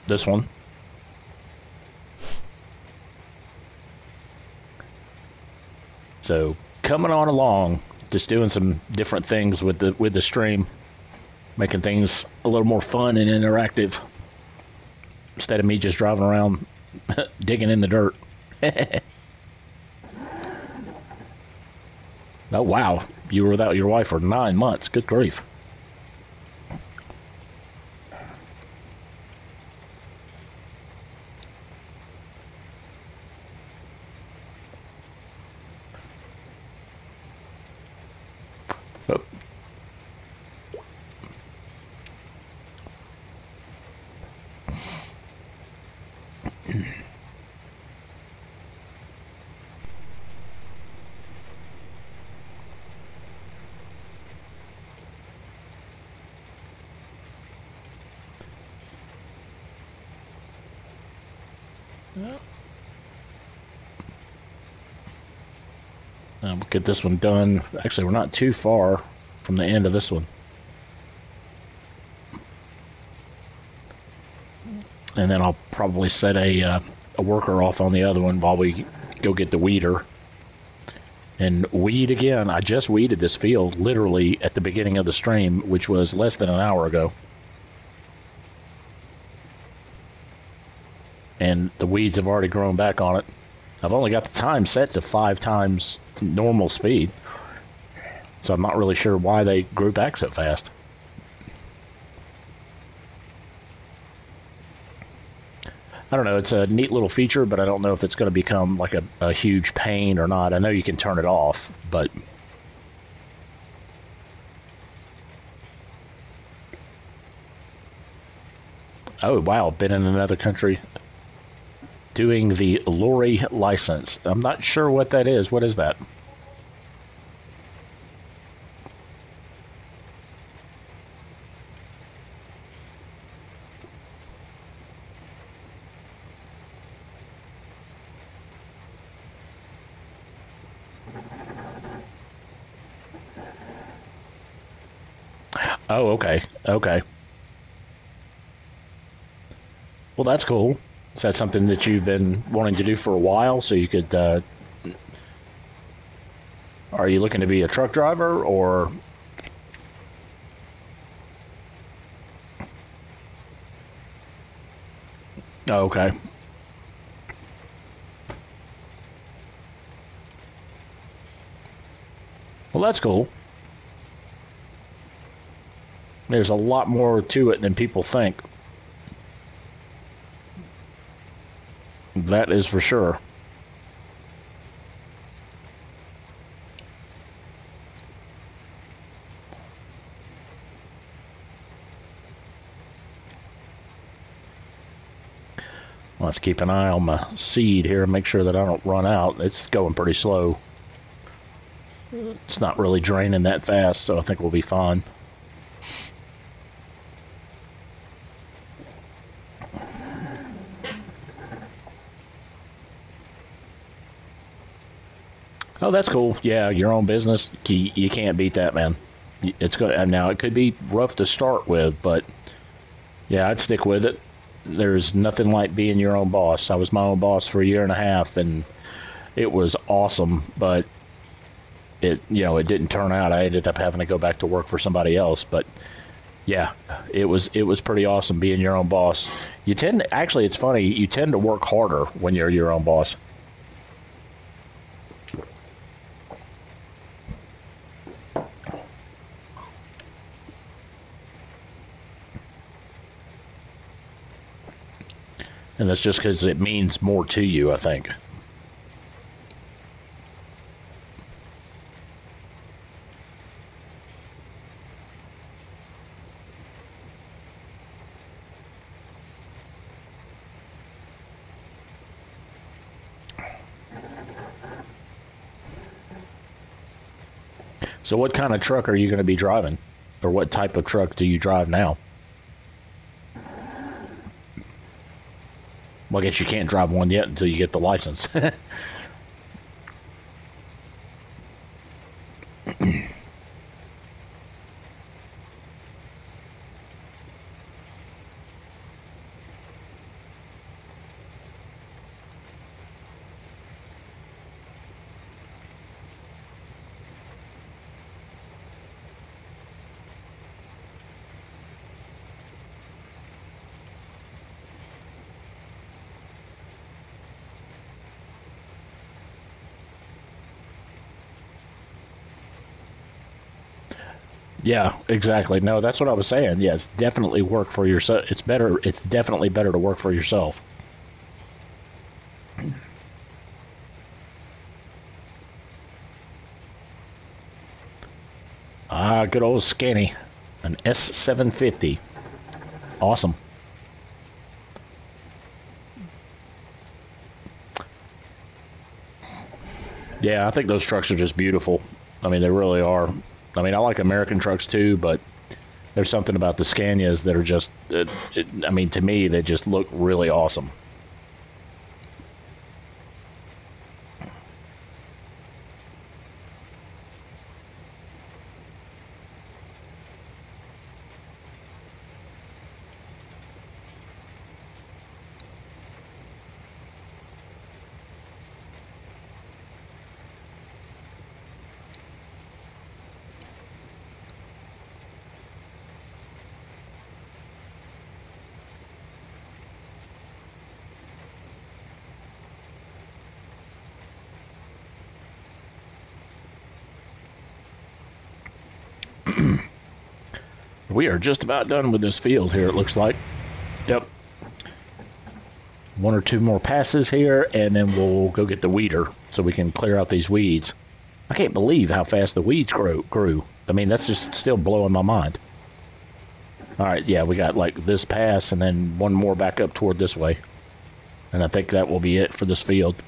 this one. So coming on along, just doing some different things with the stream, making things a little more fun and interactive instead of me just driving around digging in the dirt. Oh wow, you were without your wife for 9 months. Good grief. Oh. We'll get this one done. Actually, we're not too far from the end of this one. and then I'll probably set a worker off on the other one while we go get the weeder. And weed again. I just weeded this field literally at the beginning of the stream, which was less than an hour ago. And the weeds have already grown back on it. I've only got the time set to 5 times normal speed, so I'm not really sure why they grew back so fast. I don't know, it's a neat little feature, but I don't know if it's going to become like a huge pain or not. I know you can turn it off, but... Oh, wow, been in another country doing the lorry license. I'm not sure what that is. What is that? Oh, okay. Okay. Well, that's cool. Is that something that you've been wanting to do for a while so you could, are you looking to be a truck driver or? Oh, okay. Well, that's cool. There's a lot more to it than people think. That is for sure. I'll have to keep an eye on my seed here and make sure that I don't run out. It's going pretty slow. It's not really draining that fast, so I think we'll be fine. Oh, that's cool. Yeah, your own business. You can't beat that, man. It's good. Now, it could be rough to start with, but yeah, I'd stick with it. There's nothing like being your own boss. I was my own boss for a year and a half, and it was awesome, but it didn't turn out. I ended up having to go back to work for somebody else, but yeah, it was pretty awesome being your own boss. Actually, it's funny, you tend to work harder when you're your own boss. And that's just because it means more to you, I think. So what kind of truck are you going to be driving? Or what type of truck do you drive now? Well, I guess you can't drive one yet until you get the license. Yeah, exactly. No, that's what I was saying. Yeah, it's definitely work for yourself. It's better. It's definitely better to work for yourself. Ah, good old Scanny, an S750. Awesome. Yeah, I think those trucks are just beautiful. I mean, they really are. I mean, I like American trucks too, but there's something about the Scanias that are just, I mean, to me, they just look really awesome. We are just about done with this field here, it looks like. Yep. One or two more passes here, and then we'll go get the weeder so we can clear out these weeds. I can't believe how fast the weeds grew. I mean, that's just still blowing my mind. All right, yeah, we got like this pass and then one more back up toward this way. And I think that will be it for this field.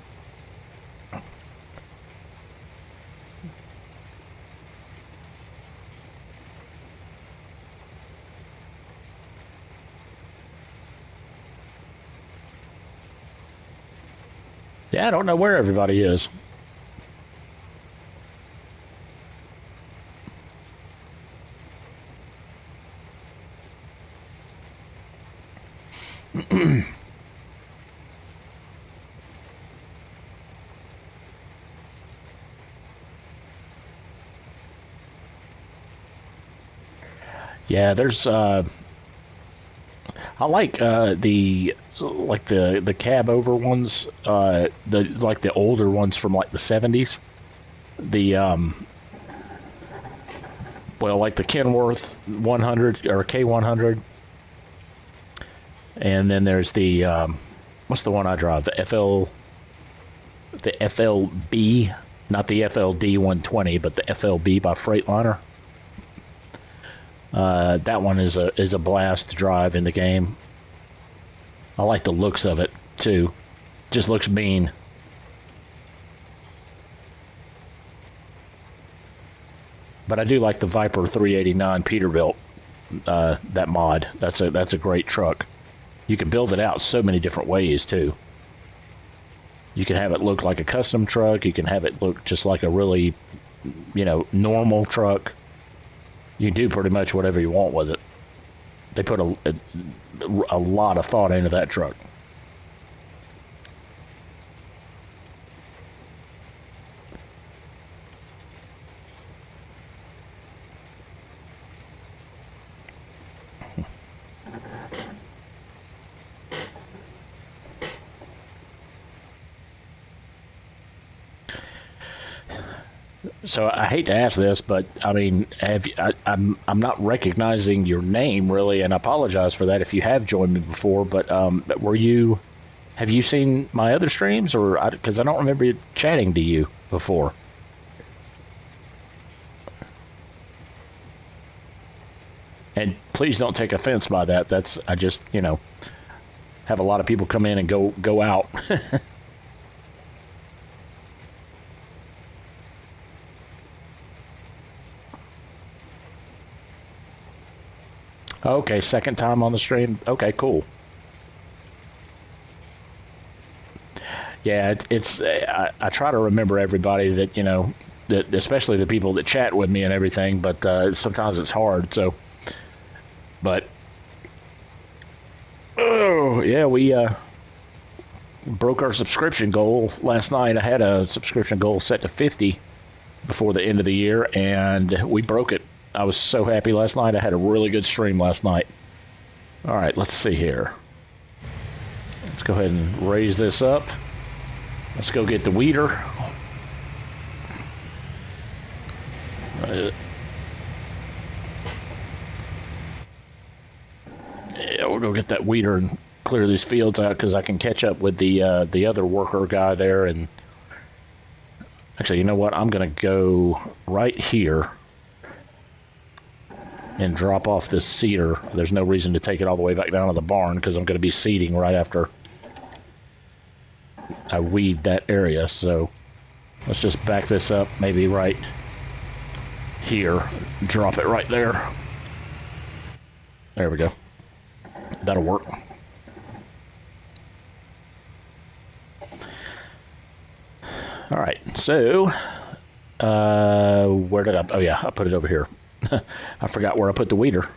Yeah, I don't know where everybody is. Yeah, there's I like the cab over ones, the older ones from like the 70s. The well, like the Kenworth 100 or K100, and then there's the what's the one I drive? The FLB, not the FLD 120, but the FLB by Freightliner. That one is a blast to drive in the game. I like the looks of it too. Just looks mean. But I do like the Viper 389 Peterbilt. That mod. That's a great truck. You can build it out so many different ways too. You can have it look like a custom truck. You can have it look just like a really, normal truck. You can do pretty much whatever you want with it. They put a lot of thought into that truck. So I hate to ask this, but I mean, I'm not recognizing your name really, and I apologize for that if you have joined me before. But have you seen my other streams, or because I don't remember chatting to you before? And please don't take offense by that. I just have a lot of people come in and go out. Okay, second time on the stream. Okay, cool. Yeah, I try to remember everybody that that especially the people that chat with me and everything. But sometimes it's hard. So, but oh yeah, we broke our subscription goal last night. I had a subscription goal set to 50 before the end of the year, and we broke it. I was so happy last night. I had a really good stream last night. All right, let's see here. Let's go ahead and raise this up. Let's go get the weeder. Yeah, we'll go get that weeder and clear these fields out because I can catch up with the other worker guy there. And actually, you know what? I'm going to go right here and drop off this cedar. There's no reason to take it all the way back down to the barn because I'm going to be seeding right after I weed that area. So let's just back this up, maybe right here. Drop it right there. There we go. That'll work. All right, so where did oh yeah, I put it over here. I forgot where I put the weeder.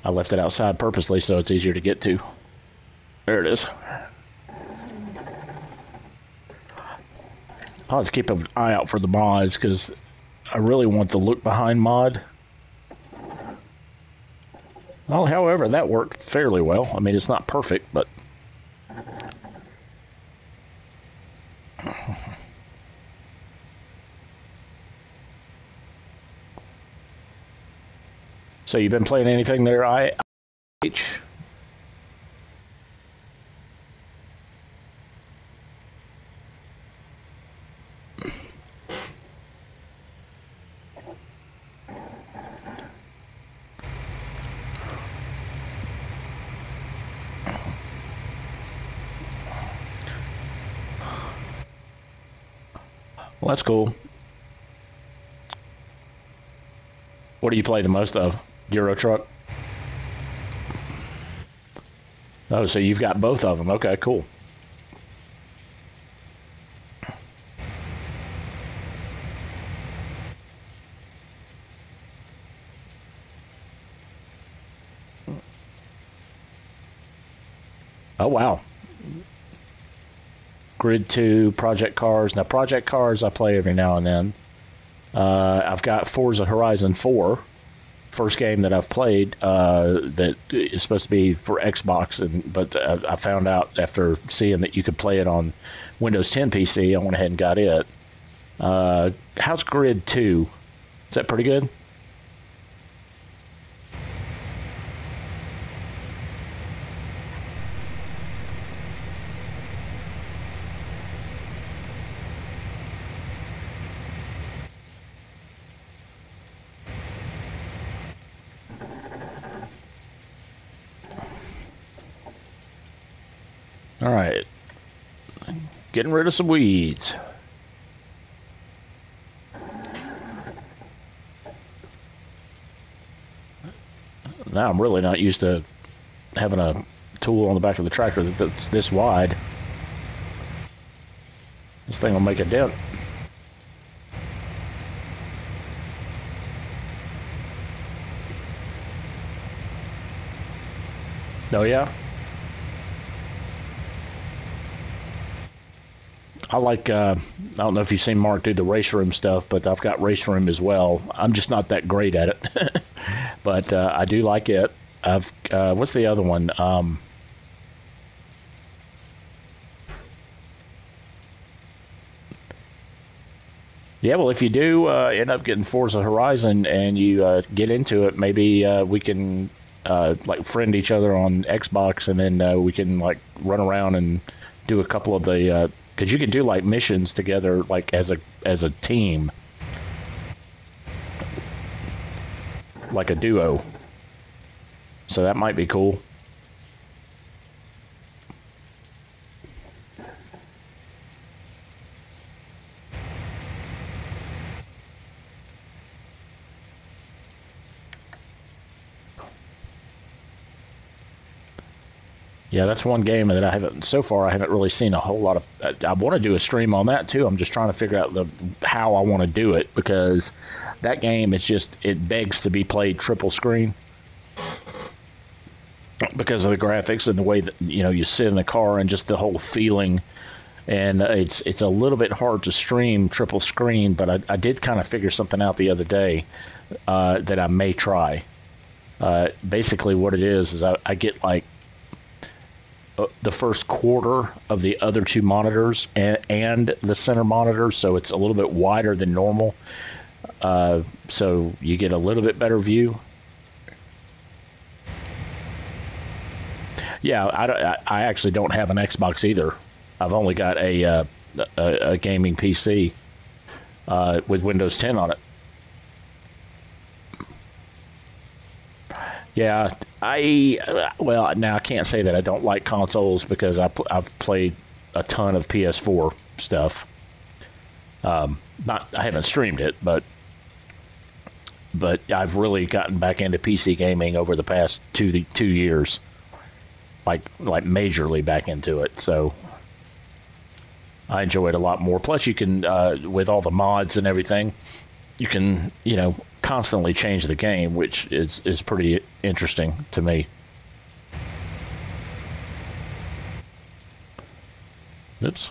I left it outside purposely so it's easier to get to. There it is. I'll just keep an eye out for the mods because I really want the look behind mod. Well, however, that worked fairly well. I mean, it's not perfect, but So you've been playing anything there, IH? Well, that's cool. What do you play the most of? Euro Truck? Oh, so you've got both of them. Okay, cool. Oh, wow. Grid 2, Project Cars. Now, Project Cars I play every now and then. I've got Forza Horizon 4, first game that I've played that is supposed to be for Xbox, but I found out after seeing that you could play it on Windows 10 PC, I went ahead and got it. How's Grid 2? Is that pretty good? All right. Getting rid of some weeds. Now I'm really not used to having a tool on the back of the tractor that's this wide. This thing will make a dent. Oh yeah? I like, I don't know if you've seen Mark do the race room stuff, but I've got race room as well. I'm just not that great at it. But I do like it. What's the other one? Yeah, well, if you do end up getting Forza Horizon and you get into it, maybe we can like friend each other on Xbox, and then we can like run around and do a couple of the because you can do like missions together, like as a team, like a duo. So that might be cool. Yeah, that's one game that I haven't so far. I haven't really seen a whole lot of. I want to do a stream on that too. I'm just trying to figure out the how I want to do it, because that game is just, it begs to be played triple screen because of the graphics and the way that you sit in the car and just the whole feeling. And it's a little bit hard to stream triple screen, but I did kind of figure something out the other day that I may try. Basically, what it is I get like the first quarter of the other two monitors and the center monitor, so it's a little bit wider than normal, so you get a little bit better view. Yeah, I actually don't have an Xbox either. I've only got a gaming PC with Windows 10 on it. Yeah, well, now I can't say that I don't like consoles, because I've played a ton of PS4 stuff. Not I haven't streamed it, but I've really gotten back into PC gaming over the past 2 years, like majorly back into it. So I enjoy it a lot more. Plus, you can with all the mods and everything, you can constantly change the game, which is pretty interesting to me. Oops.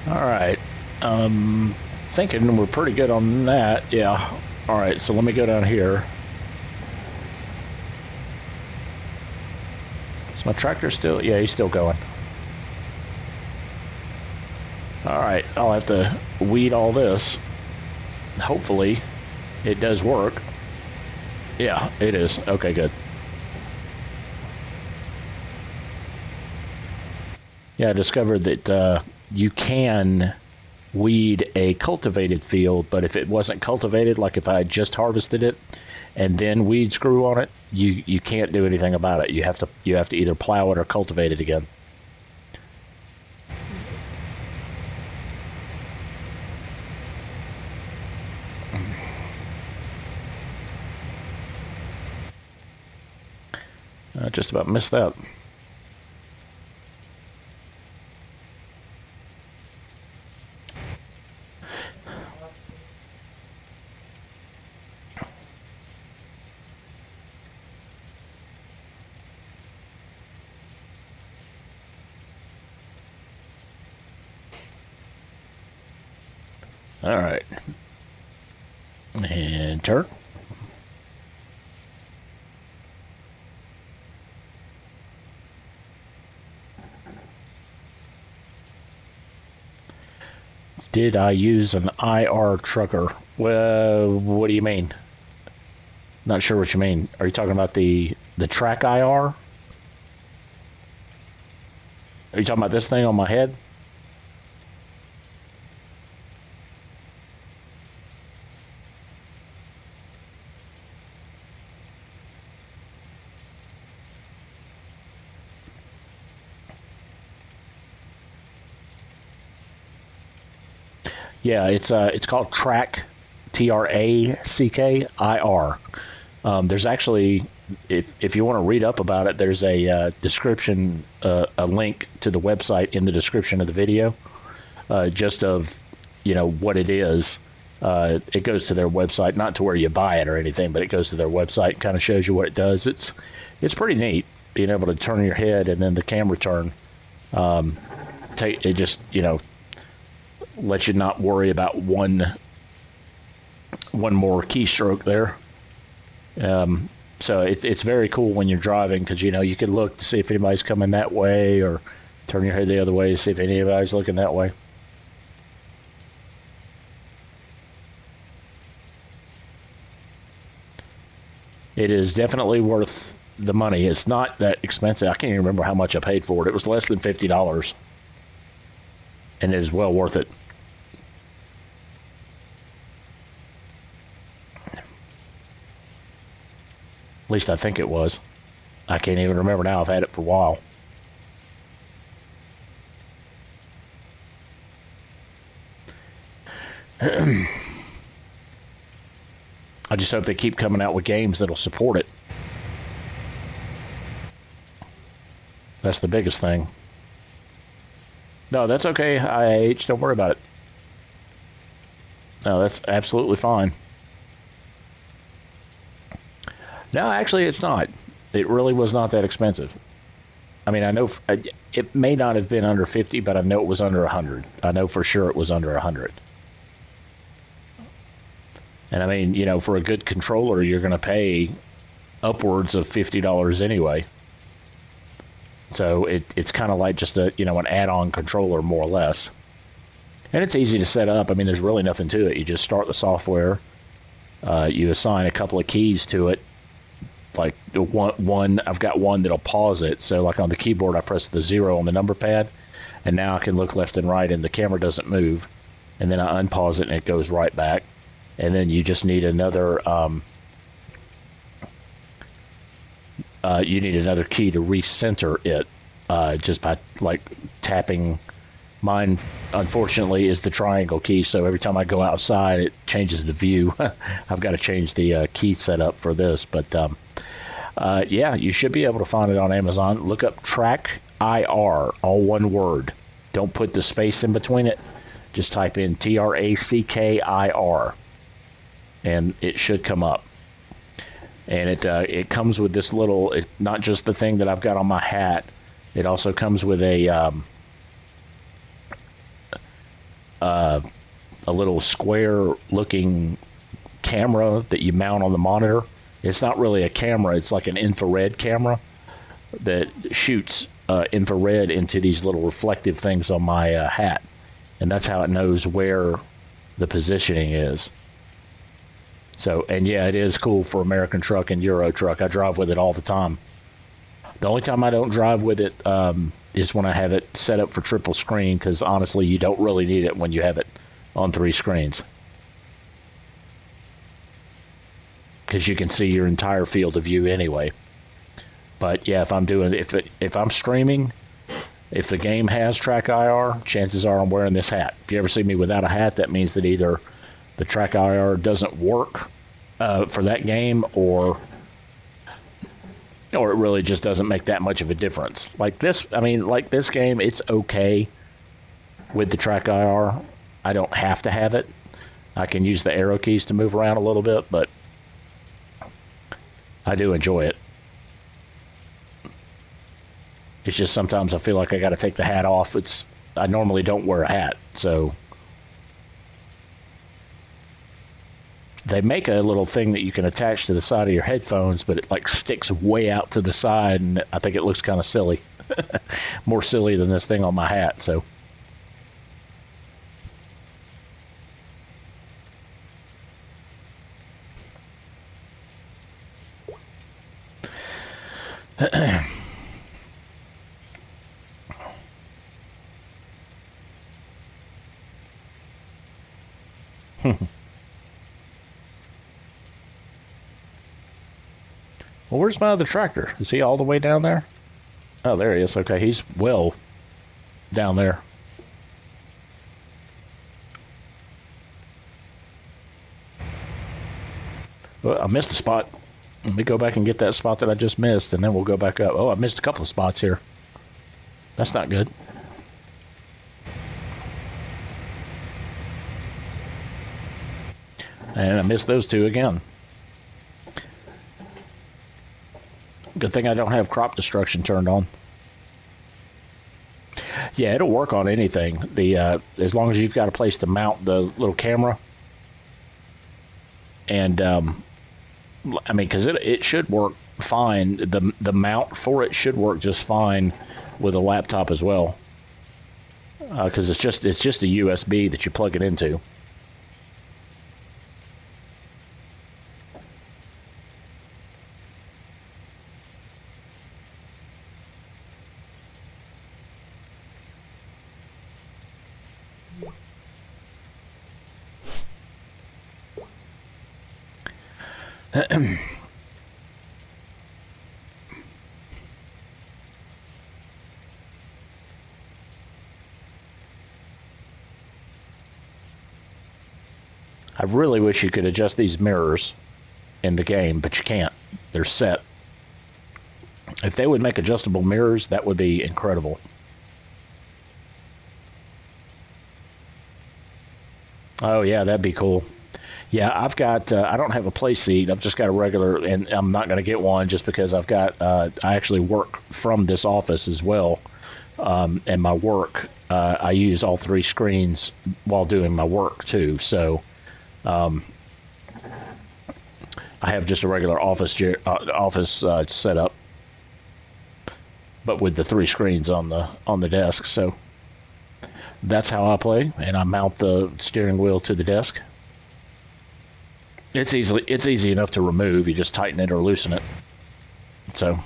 All right. thinking we're pretty good on that. Yeah. All right, so let me go down here. Is my tractor still? Yeah, he's still going. All right, I'll have to weed all this. Hopefully, it does work. Yeah, it is. Okay, good. Yeah, I discovered that you can weed a cultivated field, but if it wasn't cultivated, like if I had just harvested it and then weeds grew on it, you can't do anything about it. You have to either plow it or cultivate it again. I just about missed that. All right. And turn. Did I use an IR trucker? Well, what do you mean? Not sure what you mean. Are you talking about the track IR? Are you talking about this thing on my head? Yeah, it's called Track, TRACKIR. There's actually, if you want to read up about it, there's a description, a link to the website in the description of the video, just of what it is. It goes to their website, not to where you buy it or anything, but it goes to their website and kind of shows you what it does. It's pretty neat being able to turn your head and then the camera turn. It just let you not worry about one more keystroke there. So it's very cool when you're driving, because you can look to see if anybody's coming that way, or turn your head the other way to see if anybody's looking that way. It is definitely worth the money. It's not that expensive. I can't even remember how much I paid for it. It was less than $50, and it is well worth it. At least I think it was. I can't even remember now. I've had it for a while. I just hope they keep coming out with games that'll support it. That's the biggest thing. No, that's okay, IH. Don't worry about it. No, that's absolutely fine. No, actually, it's not. It really was not that expensive. I mean, I know it may not have been under 50, but I know it was under 100. I know for sure it was under 100. And I mean, for a good controller, you're going to pay upwards of $50 anyway. So it's kind of like just an add-on controller, more or less. And it's easy to set up. I mean, there's really nothing to it. You just start the software. You assign a couple of keys to it. Like one, I've got one that'll pause it. So like on the keyboard, I press the 0 on the number pad, and now I can look left and right, and the camera doesn't move. And then I unpause it, and it goes right back. And then you just need another. You need another key to recenter it, just by like tapping. Mine, unfortunately, is the triangle key. So every time I go outside, it changes the view. I've got to change the key setup for this, but. Yeah, you should be able to find it on Amazon. Look up Track IR, all one word. Don't put the space in between it. Just type in TRACKIR, and it should come up. And it comes with this little. It's not just the thing that I've got on my hat. It also comes with a a little square looking camera that you mount on the monitor. It's not really a camera, it's like an infrared camera that shoots infrared into these little reflective things on my hat, and that's how it knows where the positioning is. So, and yeah, it is cool for American truck and Euro truck. I drive with it all the time. The only time I don't drive with it is when I have it set up for triple screen, because honestly, you don't really need it when you have it on 3 screens, because you can see your entire field of view anyway. But yeah, if I'm streaming, if the game has track IR, chances are I'm wearing this hat. If you ever see me without a hat, that means that either the track IR doesn't work for that game, or it really just doesn't make that much of a difference. Like this, I mean, like this game, it's okay with the track IR. I don't have to have it. I can use the arrow keys to move around a little bit, but I do enjoy it. It's just sometimes I feel like I got to take the hat off. I normally don't wear a hat, so they make a little thing that you can attach to the side of your headphones, but it like sticks way out to the side, and I think it looks kind of silly. More silly than this thing on my hat, so. Well, where's my other tractor? Is he all the way down there? Oh, there he is. Okay, he's well down there. Well, I missed a spot. Let me go back and get that spot that I just missed, and then we'll go back up. Oh, I missed a couple of spots here. That's not good. And I missed those 2 again. Good thing I don't have crop destruction turned on. Yeah, it'll work on anything. As long as you've got a place to mount the little camera. And I mean, because it should work fine. The mount for it should work just fine with a laptop as well. Because it's just a USB that you plug it into. I really wish you could adjust these mirrors in the game, but you can't. They're set. If they would make adjustable mirrors, that would be incredible. Oh yeah, that'd be cool. Yeah, I've got, I don't have a play seat. I've just got a regular, and I'm not going to get one just because I've got, I actually work from this office as well. And my work, I use all 3 screens while doing my work too. So, I have just a regular office setup, but with the 3 screens on the desk. So that's how I play, and I mount the steering wheel to the desk. It's easy enough to remove. You just tighten it or loosen it. So.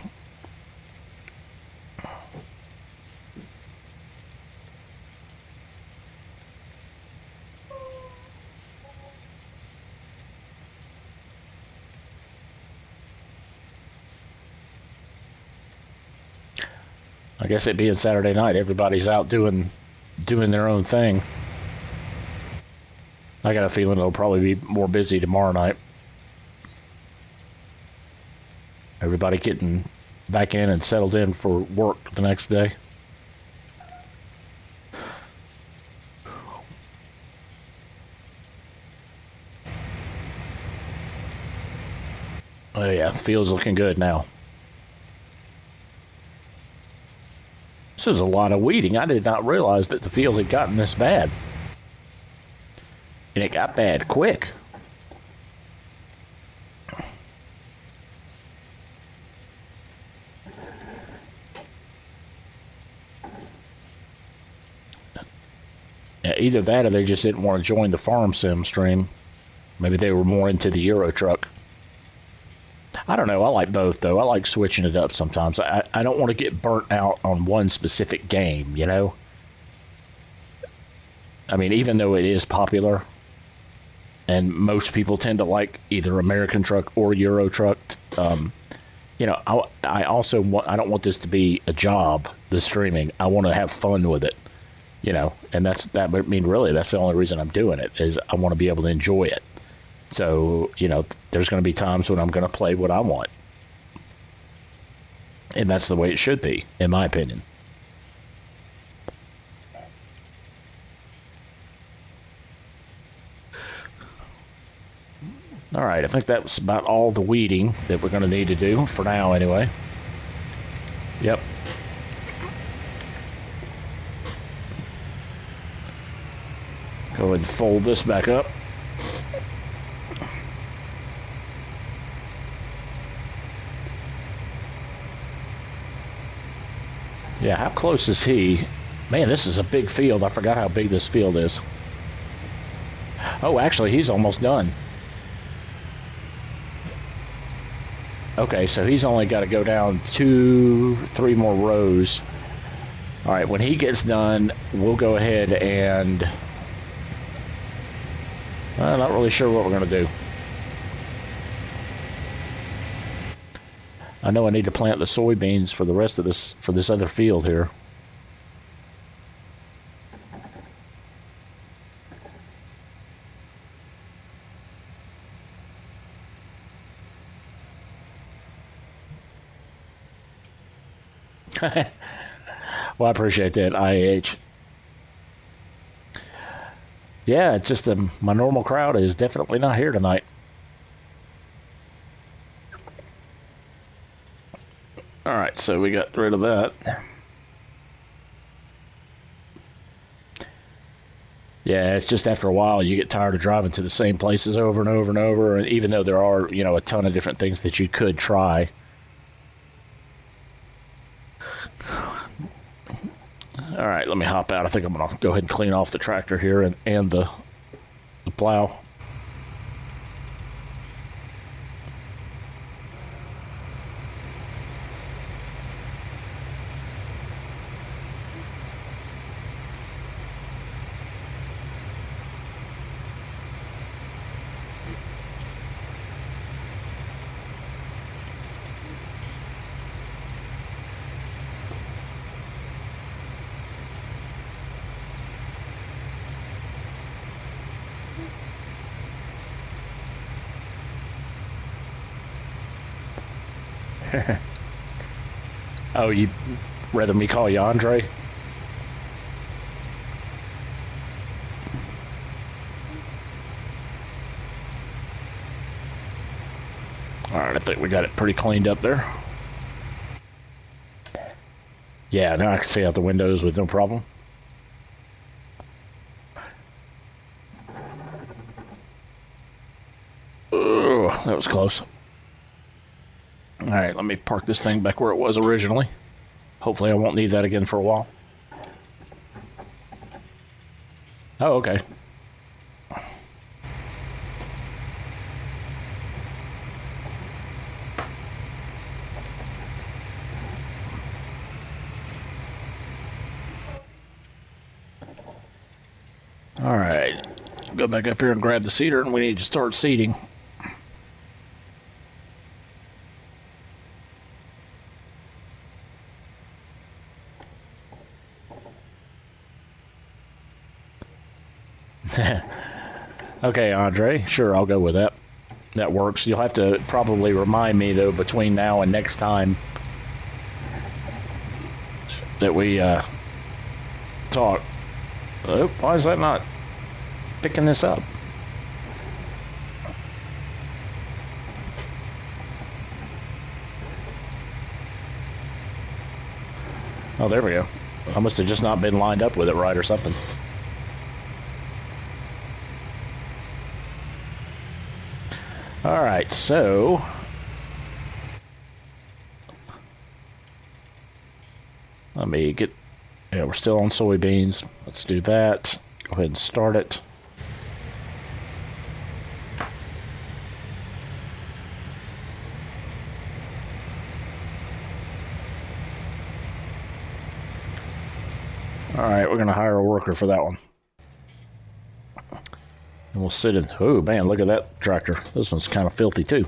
I guess it being Saturday night, everybody's out doing their own thing. I got a feeling it'll probably be more busy tomorrow night. Everybody getting back in and settled in for work the next day. Oh yeah, field's looking good now. This is a lot of weeding. I did not realize that the field had gotten this bad. And it got bad quick. Yeah, either that or they just didn't want to join the farm sim stream. Maybe they were more into the Euro truck. I don't know. I like both, though. I like switching it up sometimes. I don't want to get burnt out on one specific game, you know? I mean, even though it is popular, and most people tend to like either American truck or Euro truck, you know, I also want, I don't want this to be a job, the streaming. I want to have fun with it, you know? And that, I mean, really, that's the only reason I'm doing it, is I want to be able to enjoy it. So, you know, there's going to be times when I'm going to play what I want. And that's the way it should be, in my opinion. All right, I think that's about all the weeding that we're going to need to do, for now anyway. Yep. Go ahead and fold this back up. Yeah, how close is he? Man, this is a big field. I forgot how big this field is. Oh, actually, he's almost done. Okay, so he's only got to go down 2-3 more rows. All right, when he gets done, we'll go ahead and... I'm not really sure what we're going to do. I know I need to plant the soybeans for the rest of this, for this other field here. Well, I appreciate that, IH. Yeah, it's just my normal crowd is definitely not here tonight. All right, so we got rid of that. Yeah, it's just after a while you get tired of driving to the same places over and over and over, and even though there are, you know, a ton of different things that you could try. All right, let me hop out. I think I'm going to go ahead and clean off the tractor here and the plow. Oh, you'd rather me call you Andre? Alright, I think we got it pretty cleaned up there. Yeah, now I can see out the windows with no problem. Oh, that was close. Alright, let me park this thing back where it was originally. Hopefully I won't need that again for a while. Oh, okay. Alright, go back up here and grab the seeder, and we need to start seeding. Okay, Andre, sure, I'll go with that. That works. You'll have to probably remind me, though, between now and next time that we talk. Oh, why is that not picking this up? Oh, there we go. I must have just not been lined up with it right or something. All right, so let me get. Yeah, we're still on soybeans. Let's do that. Go ahead and start it. All right, we're going to hire a worker for that one. And we'll sit in. Oh, man, look at that tractor. This one's kind of filthy, too.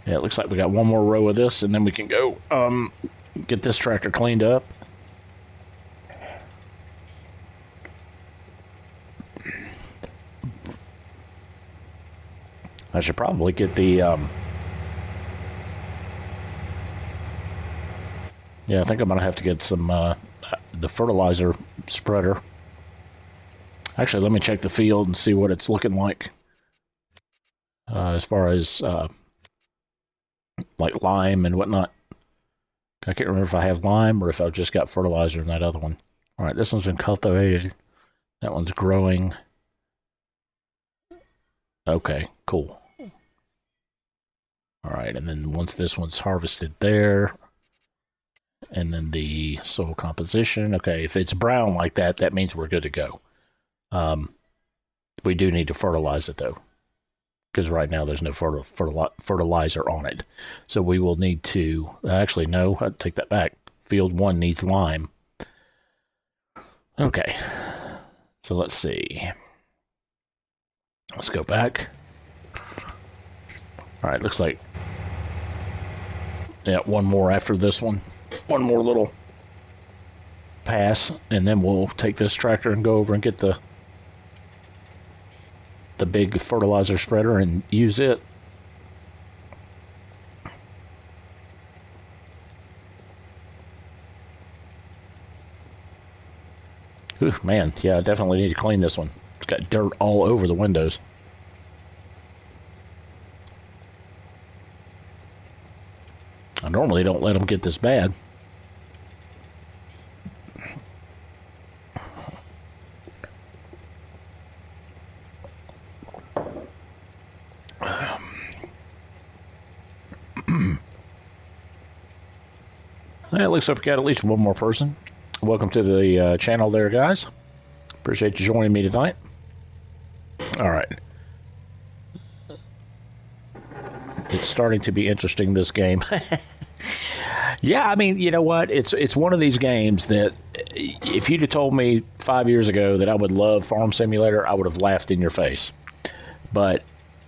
Yeah, it looks like we got one more row of this, and then we can go get this tractor cleaned up. I should probably get the yeah, I think I'm gonna have to get some the fertilizer spreader. Actually, let me check the field and see what it's looking like as far as like lime and whatnot. I can't remember if I have lime or if I've just got fertilizer in that other one. All right, this one's been cultivated. That one's growing. Okay, cool. All right, and then once this one's harvested there, and then the soil composition. Okay, if it's brown like that, that means we're good to go. We do need to fertilize it though, because right now there's no fertilizer on it. So we will need to, actually no, I'll take that back. Field 1 needs lime. Okay, so let's see. Let's go back. All right, looks like, yeah, one more after this one. One more little pass, and then we'll take this tractor and go over and get the big fertilizer spreader and use it. Ooh, man, yeah, I definitely need to clean this one. It's got dirt all over the windows. I normally don't let them get this bad. It looks like we got at least one more person. Welcome to the channel there, guys. Appreciate you joining me tonight. All right. It's starting to be interesting, this game. Yeah, I mean, you know what? It's one of these games that if you'd have told me 5 years ago that I would love Farm Simulator, I would have laughed in your face. But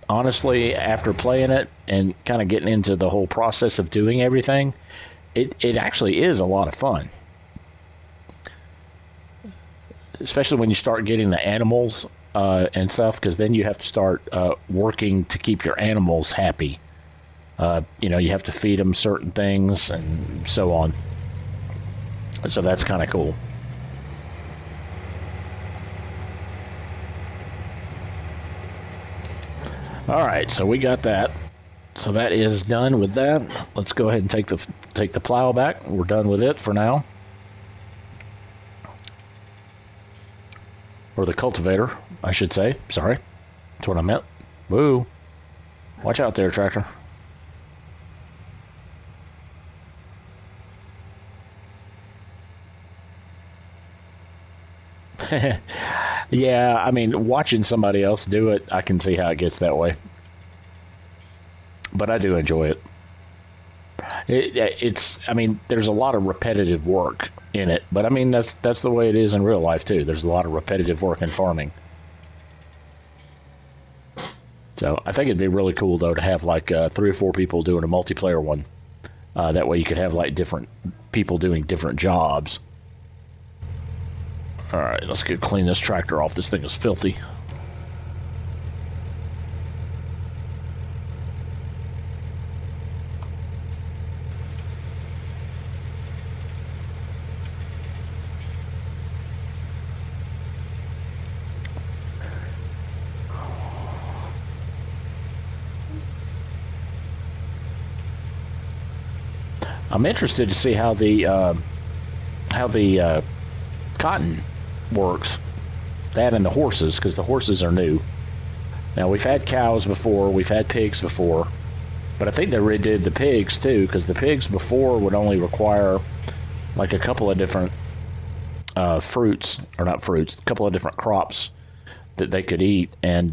honestly, after playing it and kind of getting into the whole process of doing everything, it actually is a lot of fun. Especially when you start getting the animals and stuff, because then you have to start working to keep your animals happy. You know, you have to feed them certain things and so on. So that's kind of cool. All right, so we got that. So that is done with that. Let's go ahead and take the plow back. We're done with it for now. Or the cultivator, I should say. Sorry. That's what I meant. Woo. Watch out there, tractor. Yeah, I mean, watching somebody else do it, I can see how it gets that way. But I do enjoy it. It's, I mean, there's a lot of repetitive work in it, but I mean, that's the way it is in real life too. There's a lot of repetitive work in farming. So I think it'd be really cool though to have like 3 or 4 people doing a multiplayer one. That way you could have like different people doing different jobs. All right, let's go clean this tractor off. This thing is filthy. I'm interested to see how the cotton works, That and the horses, because the horses are new. Now, we've had cows before, we've had pigs before, but I think they redid the pigs too, because the pigs before would only require like a couple of different fruits, or not fruits, a couple of different crops that they could eat, and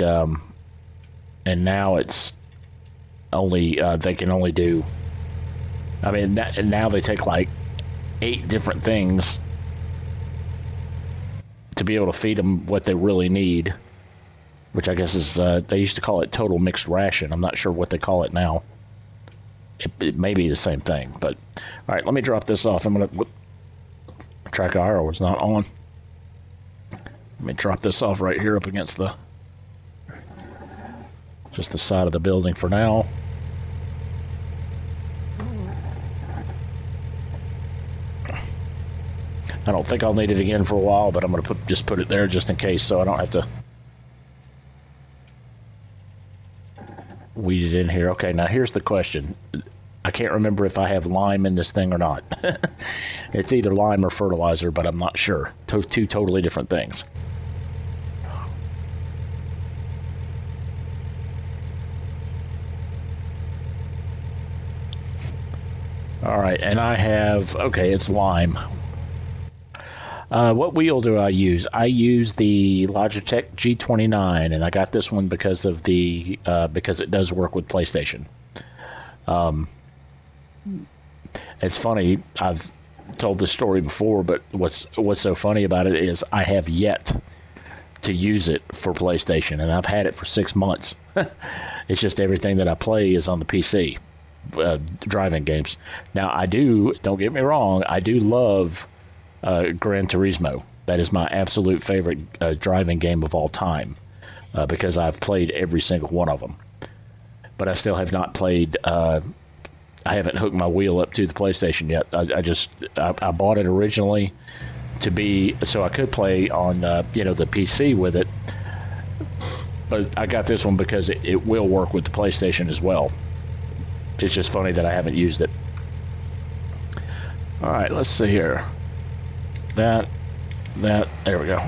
now it's only they can only do. I mean, now they take like 8 different things to be able to feed them what they really need, which I guess is they used to call it total mixed ration. I'm not sure what they call it now. It may be the same thing, but all right, let me drop this off. I'm gonna track IR was not on. Let me drop this off right here up against the just the side of the building for now. I don't think I'll need it again for a while, but I'm gonna just put it there just in case, so I don't have to weed it in here. Okay, now here's the question. I can't remember if I have lime in this thing or not. It's either lime or fertilizer, but I'm not sure. Two totally different things. Alright, and I have, okay, it's lime. What wheel do I use? I use the Logitech G29, and I got this one because of the because it does work with PlayStation. It's funny, I've told this story before, but what's so funny about it is I have yet to use it for PlayStation, and I've had it for 6 months. It's just everything that I play is on the PC, driving games. Now, don't get me wrong, I do love Gran Turismo. That is my absolute favorite driving game of all time, because I've played every single one of them. But I still have not played. I haven't hooked my wheel up to the PlayStation yet. I bought it originally to be so I could play on the PC with it. But I got this one because it will work with the PlayStation as well. It's just funny that I haven't used it. All right, let's see here. There we go.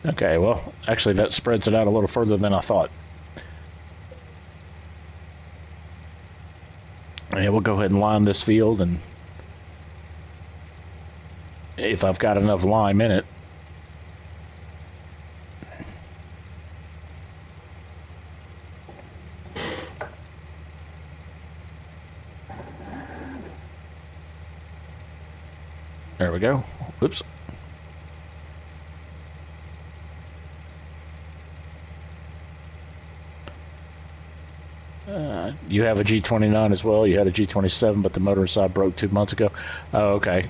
Okay, well, actually that spreads it out a little further than I thought. And we'll go ahead and lime this field, and if I've got enough lime in it. There we go. Whoops. You have a G29 as well. You had a G27, but the motor inside broke 2 months ago. Oh, okay.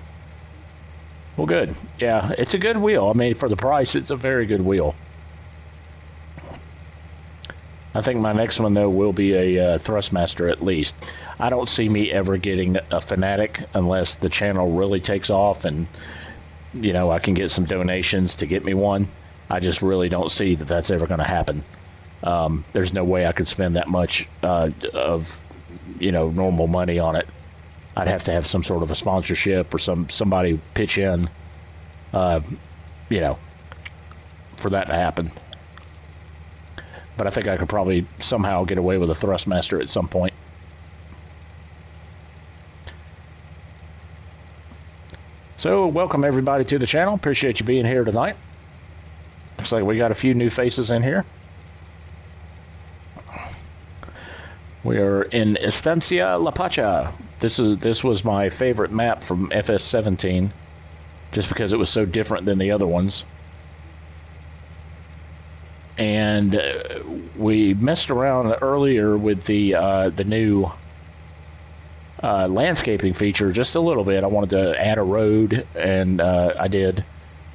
Well, good. Yeah, it's a good wheel. I mean, for the price, it's a very good wheel. I think my next one, though, will be a Thrustmaster at least. I don't see me ever getting a Fanatic unless the channel really takes off and, I can get some donations to get me one. I just really don't see that that's ever going to happen. There's no way I could spend that much of normal money on it. I'd have to have some sort of a sponsorship or somebody pitch in, for that to happen. But I think I could probably somehow get away with a Thrustmaster at some point. So, welcome everybody to the channel. Appreciate you being here tonight. Looks like we got a few new faces in here. We are in Estancia, Lapacha. This was my favorite map from FS17, just because it was so different than the other ones. And we messed around earlier with the new landscaping feature just a little bit. I wanted to add a road, and I did.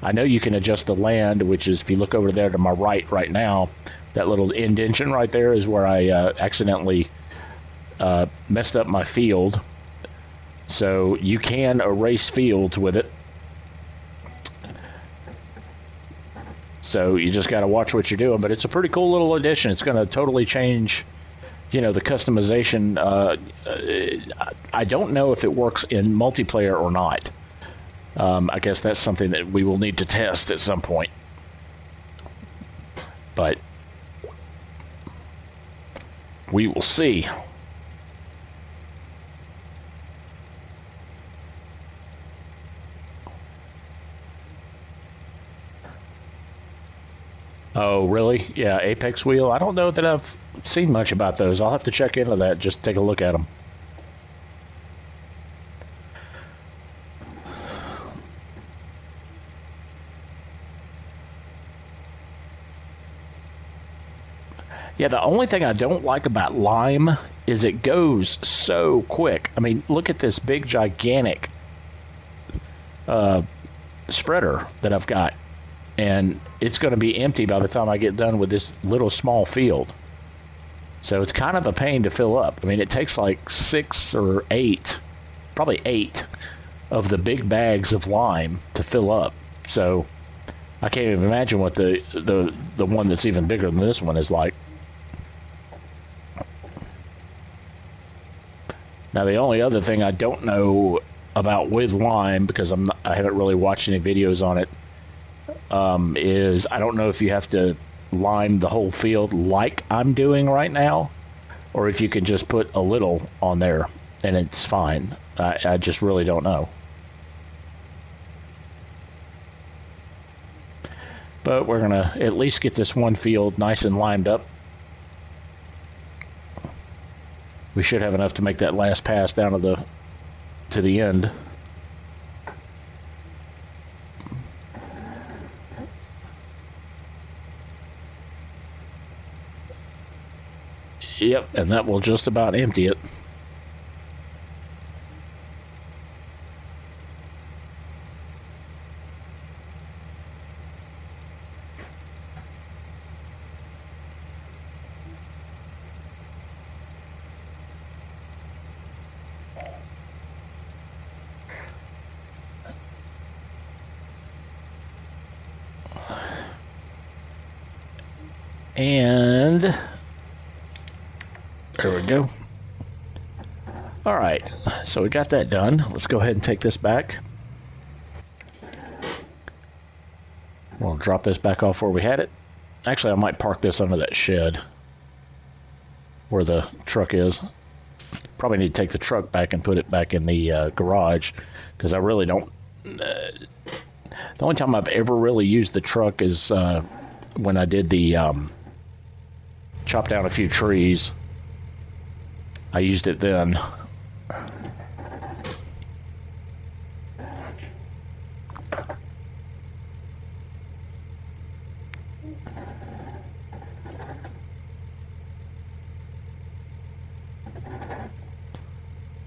I know you can adjust the land, which is, if you look over there to my right now, that little indentation right there is where I accidentally messed up my field. So you can erase fields with it. So you just got to watch what you're doing. But it's a pretty cool little addition. It's going to totally change, you know, the customization. I don't know if it works in multiplayer or not. I guess that's something that we will need to test at some point. But we will see. Oh, really? Yeah, Apex Wheel. I don't know that I've seen much about those. I'll have to check into that, just take a look at them. Yeah, the only thing I don't like about Lime is it goes so quick. I mean, look at this big, gigantic spreader that I've got. And it's going to be empty by the time I get done with this little small field. So it's kind of a pain to fill up. I mean, it takes like 6 or 8, probably 8 of the big bags of lime to fill up. So I can't even imagine what the one that's even bigger than this one is like. Now, the only other thing I don't know about with lime, because I haven't really watched any videos on it, is I don't know if you have to lime the whole field like I'm doing right now, or if you can just put a little on there and it's fine. I just really don't know. But we're gonna at least get this one field nice and limed up. We should have enough to make that last pass down to the end. Yep, and that will just about empty it. And there we go. All right, so we got that done. Let's go ahead and take this back. We'll drop this back off where we had it. Actually, I might park this under that shed where the truck is. Probably need to take the truck back and put it back in the garage, because I really don't... the only time I've ever really used the truck is when I did the... chop down a few trees. I used it then.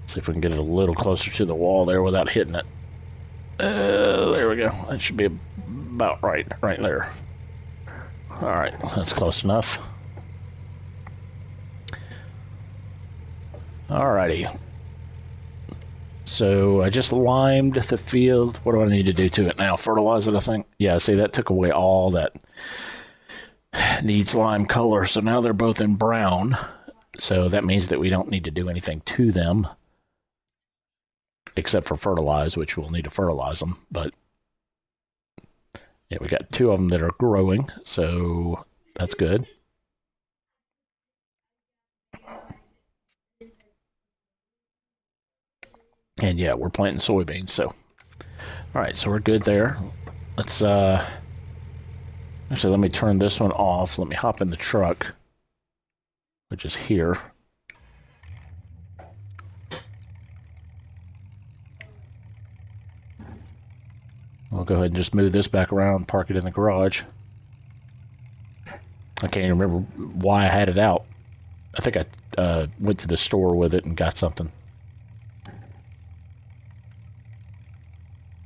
See if we can get it a little closer to the wall there without hitting it. There we go. That should be about right there. All right, that's close enough. Alrighty. So I just limed the field. What do I need to do to it now? Fertilize it, I think. Yeah, see, that took away all that needs lime color. So now they're both in brown. So that means that we don't need to do anything to them, except for fertilize, which we'll need to fertilize them. But yeah, we got 2 of them that are growing, so that's good. And yeah, we're planting soybeans, so. Alright, so we're good there. Let's, actually, let me turn this one off. Let me hop in the truck, which is here. I'll go ahead and just move this back around, park it in the garage. I can't even remember why I had it out. I think I went to the store with it and got something.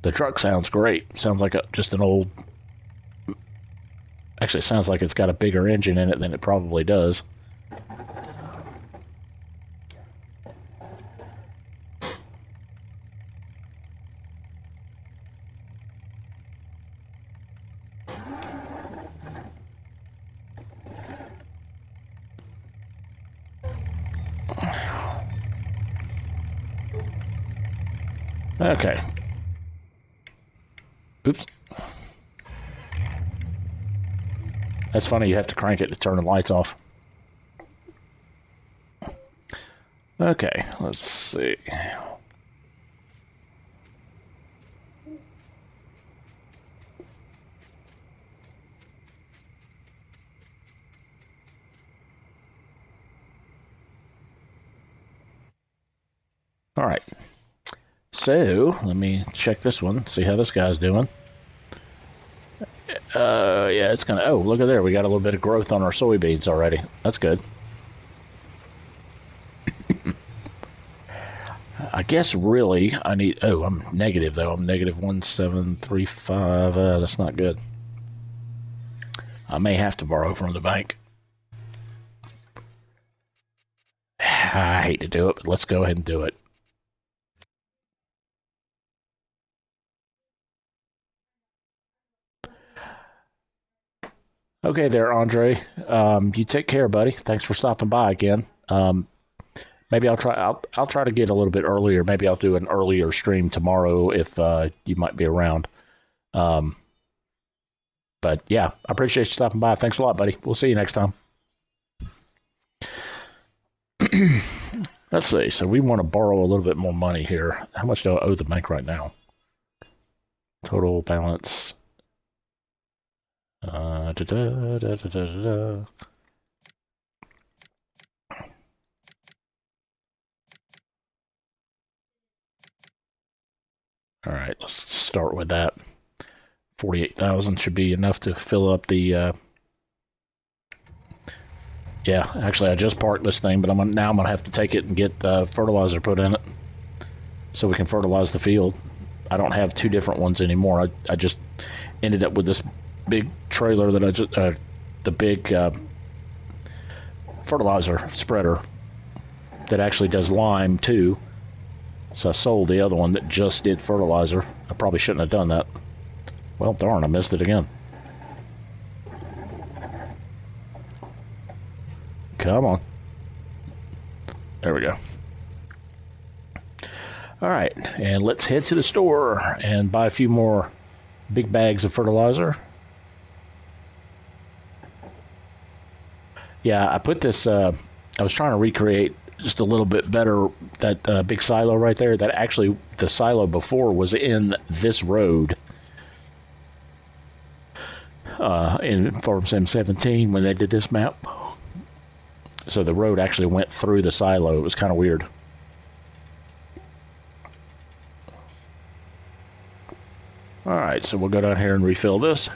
The truck sounds great. Sounds like just an old... Actually, it sounds like it's got a bigger engine in it than it probably does. Okay. Oops. That's funny, you have to crank it to turn the lights off. Okay, let's see. All right. So, let me check this one, see how this guy's doing. Yeah, it's gonna, oh, look at there, we got a little bit of growth on our soybeans already. That's good. I guess really I need, oh, I'm negative though. I'm negative 1735. That's not good. I may have to borrow from the bank. I hate to do it, but let's go ahead and do it. Okay there, Andre. You take care, buddy. Thanks for stopping by again. Maybe I'll try. I'll try to get a little bit earlier. Maybe I'll do an earlier stream tomorrow if you might be around. Um, but yeah, I appreciate you stopping by. Thanks a lot, buddy. We'll see you next time. Let's see. So we want to borrow a little bit more money here. How much do I owe the bank right now? Total balance. Da, da, da, da, da, da. All right, let's start with that. 48,000 should be enough to fill up the. Yeah, actually, I just parked this thing, but now I'm gonna have to take it and get fertilizer put in it, so we can fertilize the field. I don't have two different ones anymore. I just ended up with this big trailer that I just the big fertilizer spreader that actually does lime too. So I sold the other one that just did fertilizer. I probably shouldn't have done that. Well, darn, I missed it again. Come on. There we go. All right, and let's head to the store and buy a few more big bags of fertilizer. Yeah, I put this, I was trying to recreate just a little bit better that big silo right there. That actually, the silo before was in this road in Farm Sim 17 when they did this map. So the road actually went through the silo. It was kind of weird. Alright, so we'll go down here and refill this.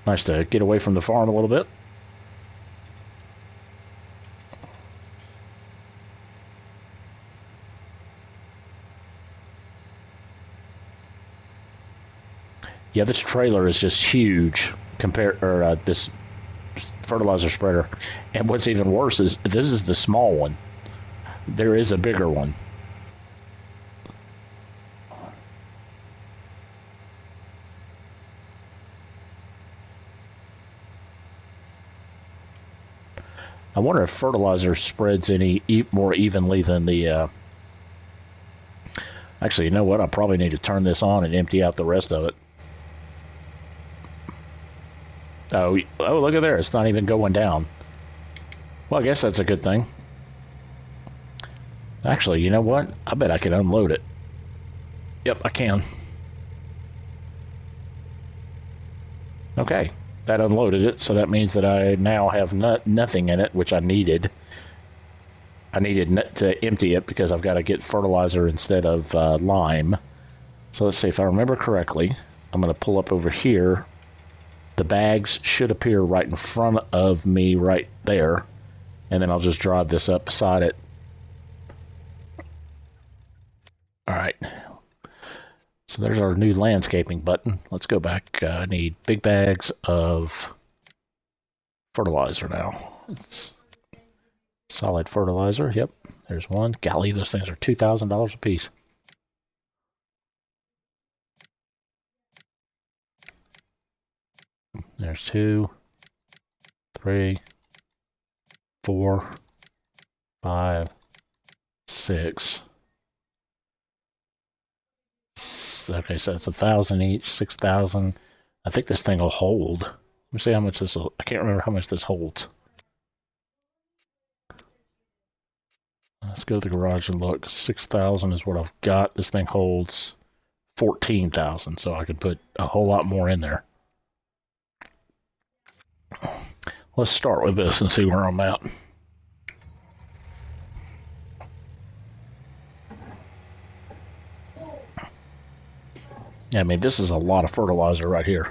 Nice to get away from the farm a little bit. Yeah, this trailer is just huge compared, or this fertilizer spreader. And what's even worse is this is the small one. There is a bigger one. I wonder if fertilizer spreads any more evenly than the. Actually, you know what? I probably need to turn this on and empty out the rest of it. Oh, look at there. It's not even going down. Well, I guess that's a good thing. Actually, you know what? I bet I can unload it. Yep, I can. Okay, that unloaded it, so that means that I now have nothing in it, which I needed. I needed to empty it because I've got to get fertilizer instead of lime. So let's see, if I remember correctly, I'm going to pull up over here. The bags should appear right in front of me right there, and then I'll just drive this up beside it. All right. So there's our new landscaping button. Let's go back. I need big bags of fertilizer now. It's solid fertilizer. Yep, there's one. Golly, those things are $2,000 a piece. There's 2, 3, 4. 5, 6. Okay, so it's 1,000 each, 6,000. I think this thing will hold. Let me see how much this will. I can't remember how much this holds. Let's go to the garage and look. 6,000 is what I've got. This thing holds 14,000, so I can put a whole lot more in there. Let's start with this and see where I'm at. Yeah, I mean, this is a lot of fertilizer right here.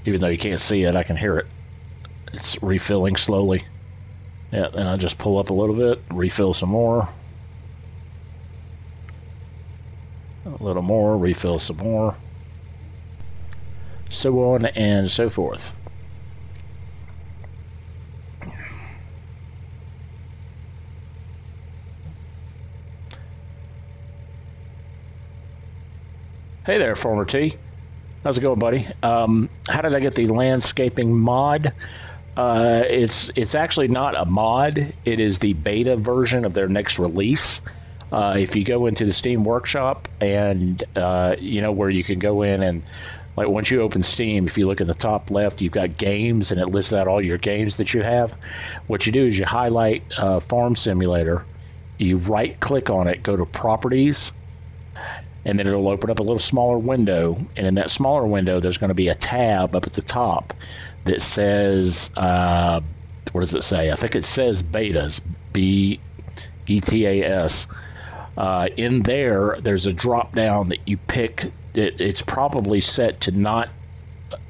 Even though you can't see it, I can hear it. It's refilling slowly. Yeah, and I just pull up a little bit, refill some more. A little more, refill some more. So on and so forth. Hey there, Farmer T. How's it going, buddy? How did I get the landscaping mod? It's actually not a mod. It is the beta version of their next release. If you go into the Steam Workshop and you know where you can go in and like once you open Steam, if you look in the top left, you've got games and it lists out all your games that you have. What you do is you highlight Farm Simulator, you right click on it, go to Properties, and then it'll open up a little smaller window, and in that smaller window there's going to be a tab up at the top that says what does it say? I think it says betas, BETAS. In there's a drop down that you pick. It's probably set to not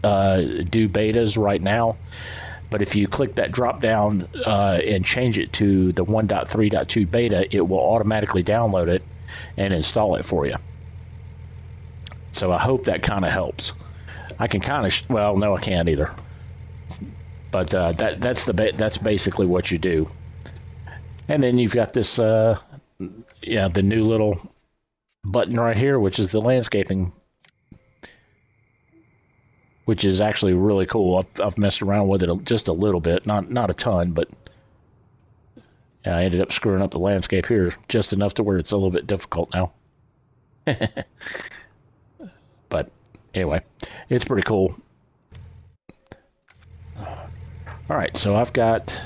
do betas right now, but if you click that drop down and change it to the 1.3.2 beta, it will automatically download it and install it for you. So I hope that kind of helps. I can kind of well, no, I can't either. But that's basically what you do. And then you've got this yeah, the new little button right here, which is the landscaping, which is actually really cool. I've messed around with it just a little bit, not a ton, but yeah, I ended up screwing up the landscape here just enough to where it's a little bit difficult now. But anyway, it's pretty cool. All right, so I got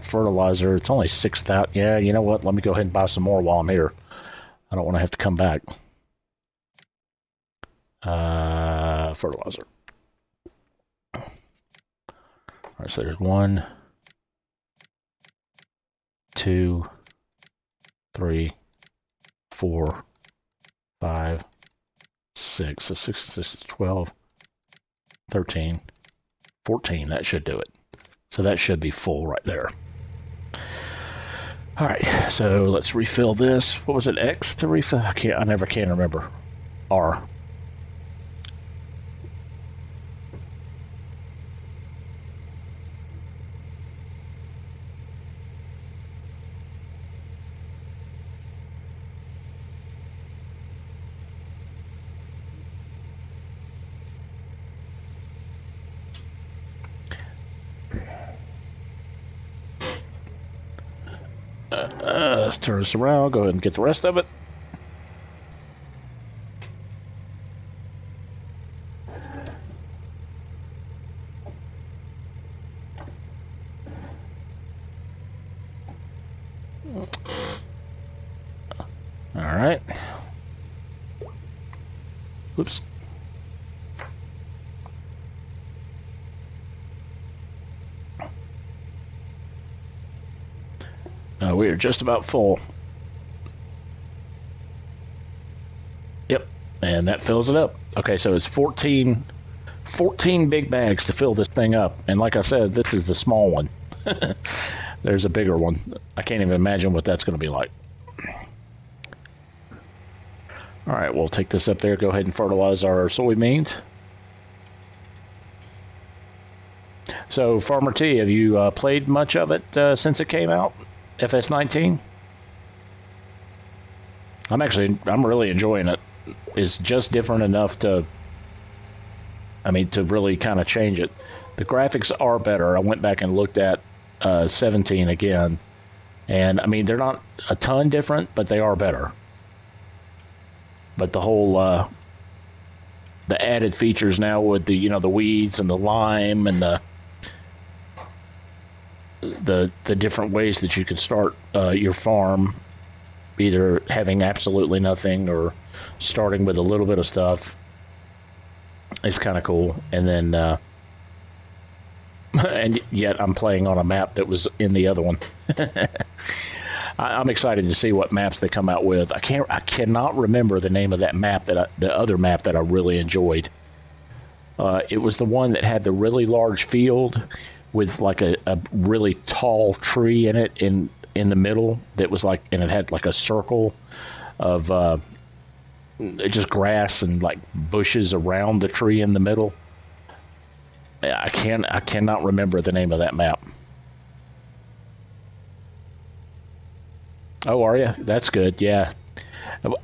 fertilizer. It's only 6,000. Yeah, you know what? Let me go ahead and buy some more while I'm here. I don't want to have to come back. Fertilizer. All right, so there's 1, 2, 3, 4, 5, 6. So 6 and 6 is 12, 13, 14. That should do it. So that should be full right there. All right, so let's refill this. What was it, X to refill? I never can remember. R. Let's turn this around, go ahead and get the rest of it. All right. Whoops. We are just about full. Yep, and that fills it up. Okay, so it's 14 big bags to fill this thing up. And like I said, this is the small one. There's a bigger one. I can't even imagine what that's going to be like. All right, we'll take this up there, go ahead and fertilize our soybeans. So, Farmer T, have you played much of it since it came out? FS19? I'm really enjoying it. It's just different enough to, I mean, to really kind of change it. The graphics are better. I went back and looked at 17 again, and I mean, they're not a ton different, but they are better. But the whole the added features now with the, you know, the weeds and the lime and the different ways that you can start your farm, either having absolutely nothing or starting with a little bit of stuff, is kind of cool. And then and yet I'm playing on a map that was in the other one. I'm excited to see what maps they come out with. I cannot remember the name of that map, the other map that I really enjoyed. It was the one that had the really large field with like a really tall tree in it in the middle, that was like, and it had like a circle of just grass and like bushes around the tree in the middle. I cannot remember the name of that map. Oh, are you? That's good. Yeah,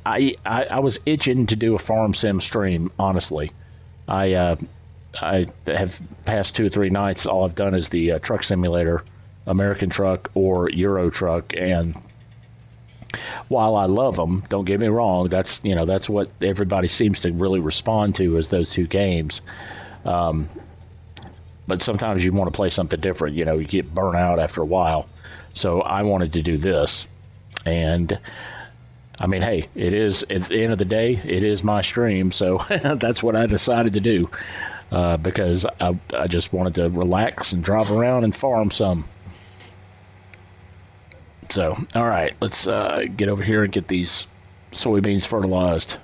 I was itching to do a farm sim stream. Honestly, I have past 2 or 3 nights. All I've done is the truck simulator, American Truck or Euro Truck, and while I love them, don't get me wrong, that's, you know, that's what everybody seems to really respond to, is those two games. But sometimes you want to play something different. You know, you get burnt out after a while. So I wanted to do this. And I mean, hey, it is, at the end of the day, it is my stream. So that's what I decided to do, because I just wanted to relax and drive around and farm some. So, all right, let's get over here and get these soybeans fertilized.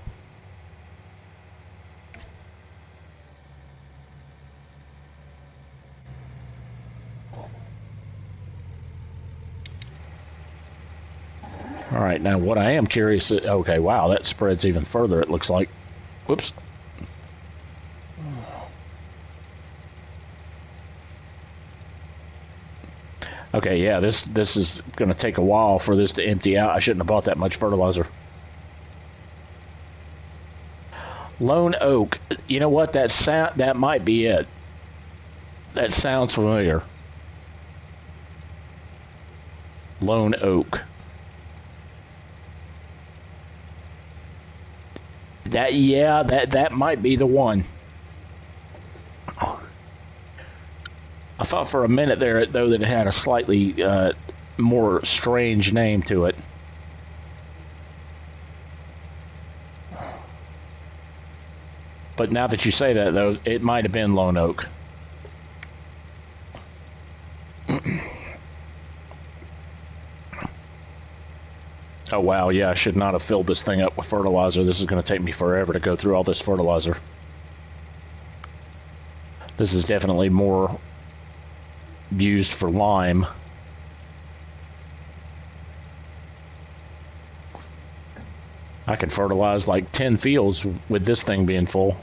All right, now what I am curious, okay, wow, that spreads even further, it looks like. Whoops. Okay, yeah, this is going to take a while for this to empty out. I shouldn't have bought that much fertilizer. Lone Oak. You know what? That might be it. That sounds familiar. Lone Oak. That might be the one. I thought for a minute there, though, that it had a slightly more strange name to it. But now that you say that, though, it might have been Lone Oak. Oh, wow, yeah, I should not have filled this thing up with fertilizer. This is going to take me forever to go through all this fertilizer. This is definitely more used for lime. I could fertilize like 10 fields with this thing being full.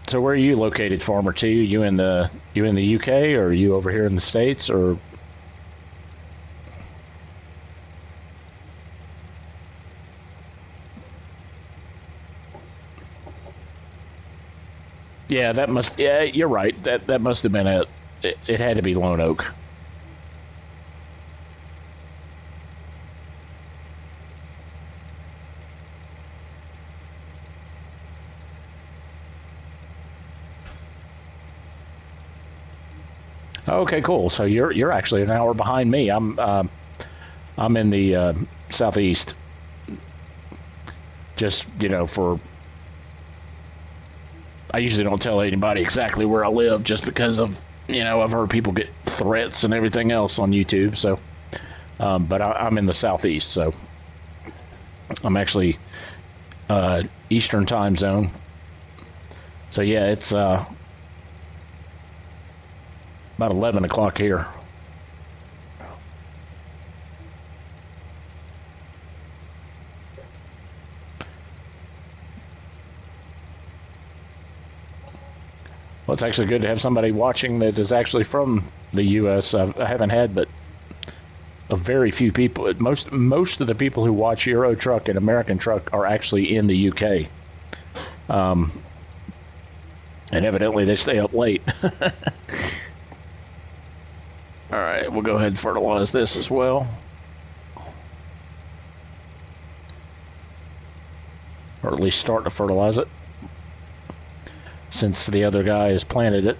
So where are you located, Farmer T? You in the UK, or are you over here in the States, or? Yeah, that must. Yeah, you're right. That must have been it. It had to be Lone Oak. Okay, cool. So you're actually an hour behind me. I'm in the southeast. Just, you know, for, I usually don't tell anybody exactly where I live, just because of, you know, I've heard people get threats and everything else on YouTube. So, but I'm in the southeast, so I'm actually Eastern time zone. So yeah, it's about 11 o'clock here. Well, it's actually good to have somebody watching that is actually from the U.S. I haven't had but a very few people. Most of the people who watch Euro Truck and American Truck are actually in the U.K. And evidently they stay up late. All right, we'll go ahead and fertilize this as well. Or at least start to fertilize it, since the other guy has planted it.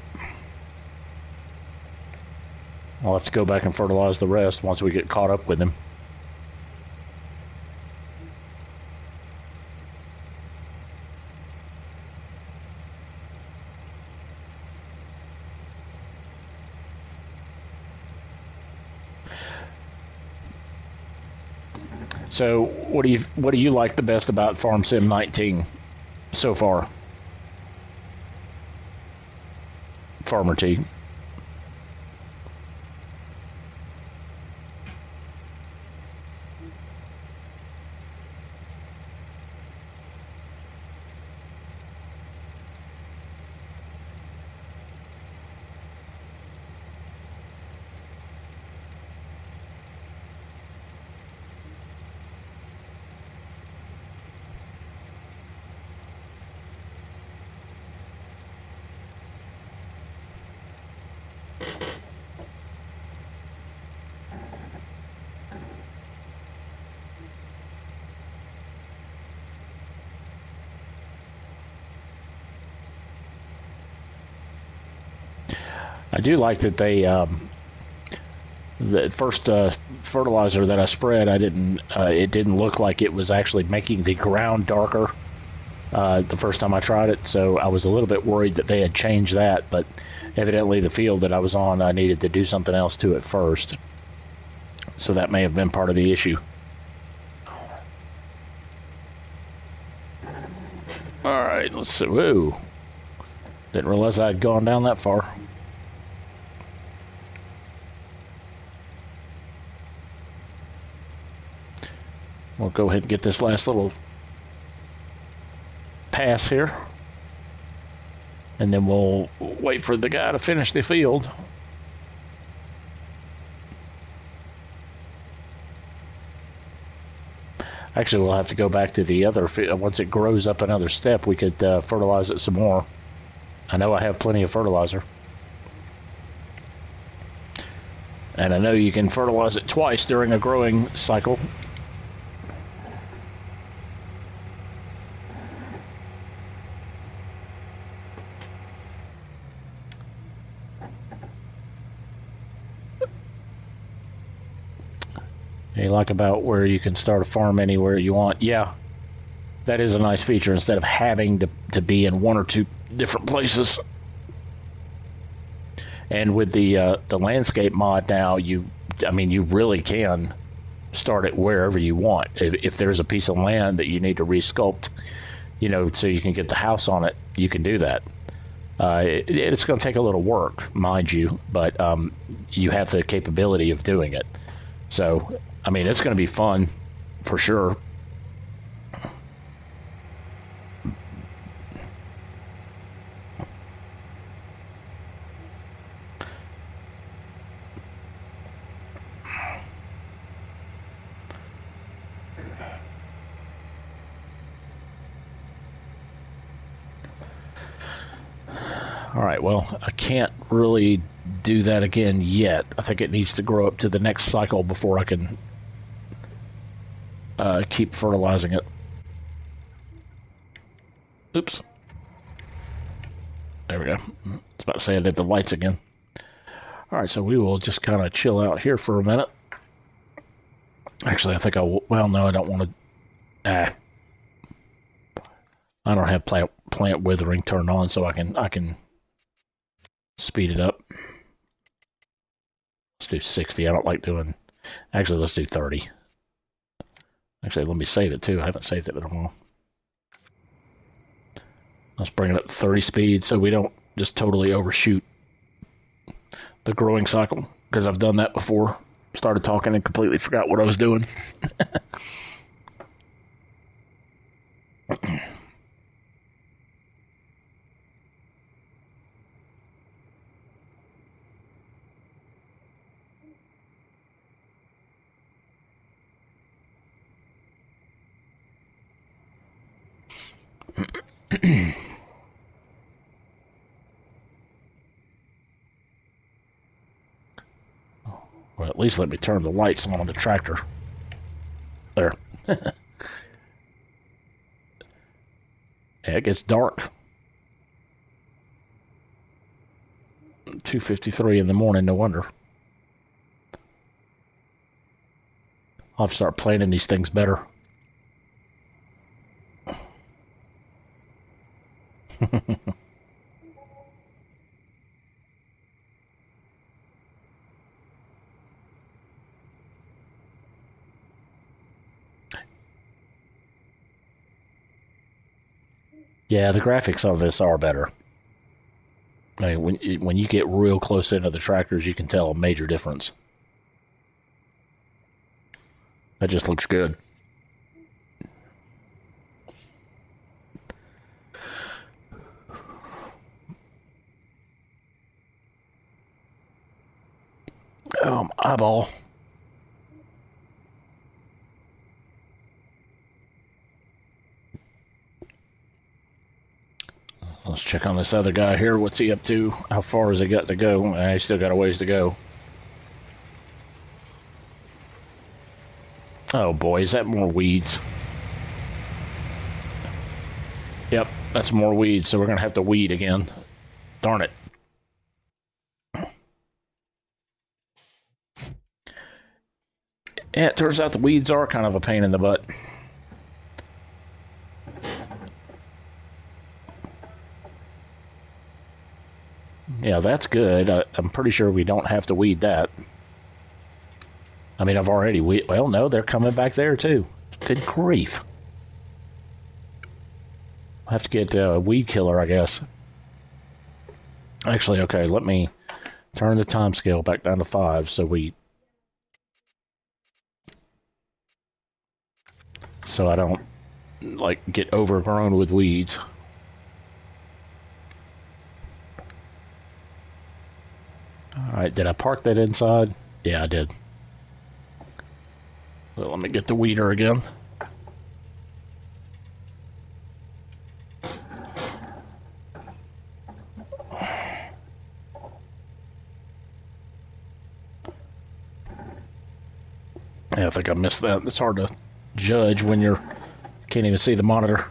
I'll have to go back and fertilize the rest once we get caught up with him. So, what do you like the best about Farm Sim 19 so far, Farmer T? I do like that they the first fertilizer that I spread, it didn't look like it was actually making the ground darker the first time I tried it, so I was a little bit worried that they had changed that, but evidently the field that I was on, I needed to do something else to it first, so that may have been part of the issue. Alright, let's see. Whoa, didn't realize I had gone down that far. We'll go ahead and get this last little pass here, and then we'll wait for the guy to finish the field. Actually, we'll have to go back to the other field. Once it grows up another step, we could fertilize it some more. I know I have plenty of fertilizer, and I know you can fertilize it twice during a growing cycle. You like about where you can start a farm anywhere you want. Yeah, that is a nice feature instead of having to be in one or two different places. And with the landscape mod now, you really can start it wherever you want. If there's a piece of land that you need to resculpt, so you can get the house on it, you can do that. It's going to take a little work, mind you, but you have the capability of doing it. So, it's going to be fun for sure. All right, well, I can't really do that again yet. I think it needs to grow up to the next cycle before I can keep fertilizing it. Oops. There we go. I was about to say I did the lights again. All right, so we will just kind of chill out here for a minute. Actually, I think I will. Well, no, I don't want to. I don't have plant withering turned on, so I can speed it up. Let's do 60. I don't like doing. Actually, let's do 30. Actually, let me save it too. I haven't saved it in a while. Let's bring it up to 30 speed so we don't just totally overshoot the growing cycle, because I've done that before. Started talking and completely forgot what I was doing. Or at least let me turn the lights on the tractor. There. Yeah, it gets dark. 2:53 in the morning, no wonder. I'll have to start planning these things better. Yeah, the graphics on this are better. I mean, when you get real close into the tractors, you can tell a major difference. That just looks good. Eyeball. Let's check on this other guy here. What's he up to? How far has he got to go? He's still got a ways to go. Oh boy, is that more weeds? Yep, that's more weeds, so we're going to have to weed again. Darn it. Yeah, it turns out the weeds are kind of a pain in the butt. Yeah, that's good. I'm pretty sure we don't have to weed that. I mean, I've already well, no, they're coming back there too. Good grief. I'll have to get a weed killer, I guess. Actually, okay, let me turn the time scale back down to 5 so I don't like get overgrown with weeds. Alright, did I park that inside? Yeah, I did. Well, let me get the weeder again. Yeah, I think I missed that. It's hard to judge when you can't even see the monitor.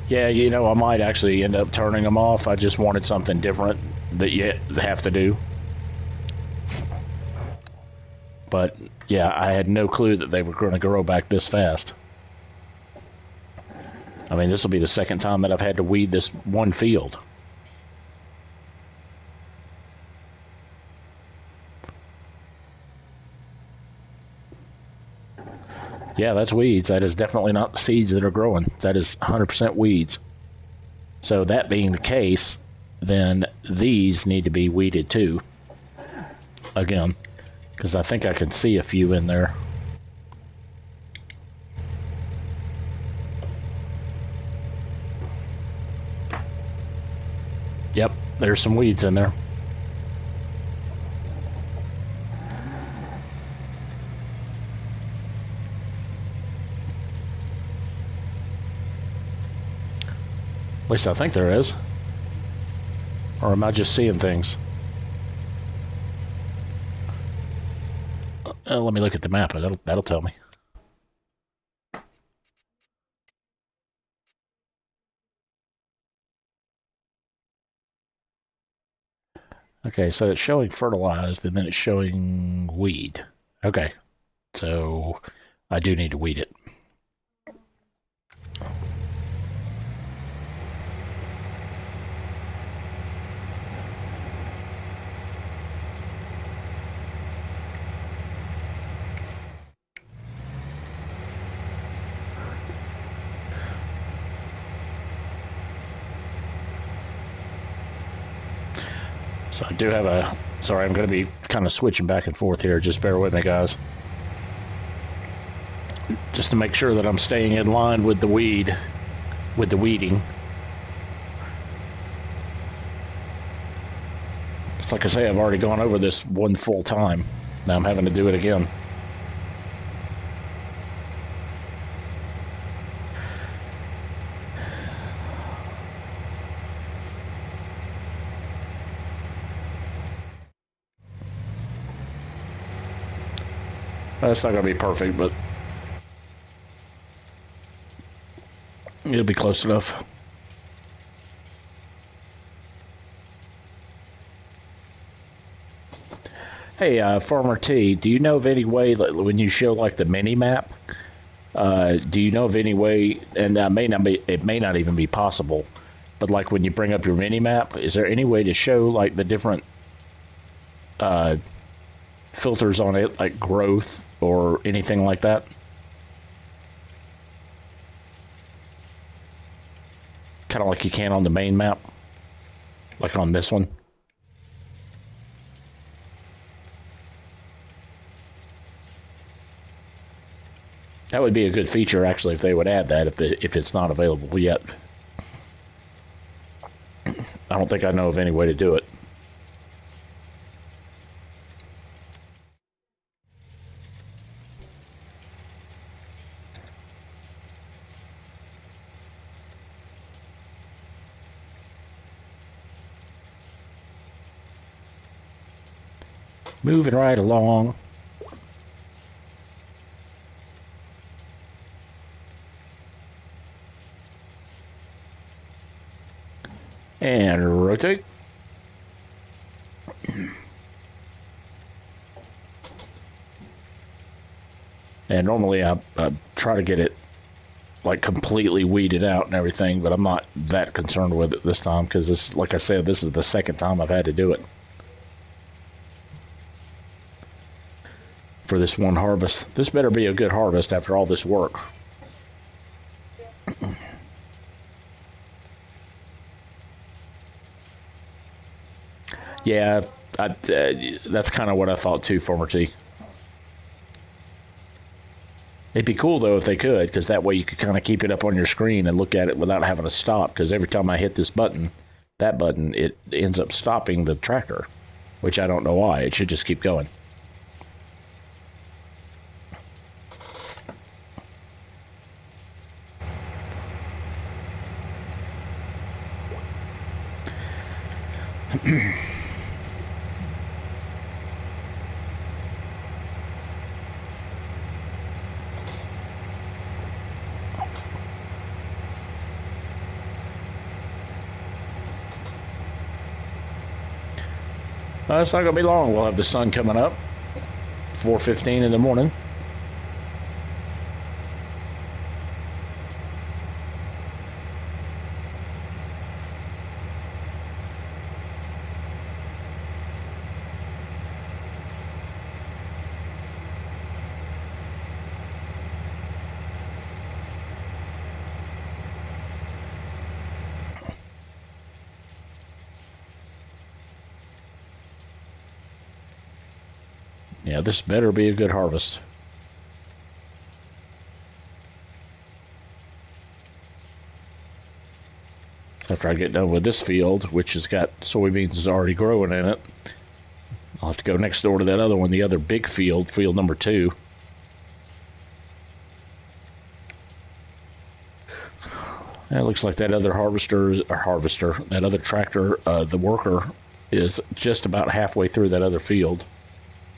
Yeah, you know, I might actually end up turning them off. I just wanted something different that you have to do. But, yeah, I had no clue that they were going to grow back this fast. I mean, this will be the second time that I've had to weed this one field. Yeah, that's weeds. That is definitely not seeds that are growing. That is 100% weeds. So that being the case, then these need to be weeded too. Again, because I think I can see a few in there. Yep, there's some weeds in there. At least I think there is. Or am I just seeing things? Let me look at the map. That'll tell me. Okay, so it's showing fertilized, and then it's showing weed. Okay, so I do need to weed it. So I do have a... Sorry, I'm going to be kind of switching back and forth here. Just bear with me, guys. Just to make sure that I'm staying in line with the weeding. It's like I say, I've already gone over this one full time. Now I'm having to do it again. It's not going to be perfect, but it'll be close enough. Hey, Farmer T, do you know of any way, like, when you show like the mini map, do you know of any way, and that may not be, it may not even be possible, but like when you bring up your mini map, is there any way to show like the different filters on it, like growth or anything like that? Kind of like you can on the main map, like on this one. That would be a good feature, actually, if they would add that, if it's not available yet. I don't think I know of any way to do it. Moving right along. And rotate. And normally I try to get it like completely weeded out and everything, but I'm not that concerned with it this time because this, like I said, this is the second time I've had to do it for this one harvest. This better be a good harvest after all this work. Yeah, that's kind of what I thought too, Former T. It'd be cool though if they could, because that way you could kind of keep it up on your screen and look at it without having to stop. Because every time I hit this button, that button, it ends up stopping the tracker, which I don't know why. It should just keep going. It's not going to be long. We'll have the sun coming up, 4:15 in the morning. Yeah, this better be a good harvest. After I get done with this field, which has got soybeans already growing in it, I'll have to go next door to that other one, the other big field, field number 2. And it looks like that other that other tractor, the worker, is just about halfway through that other field.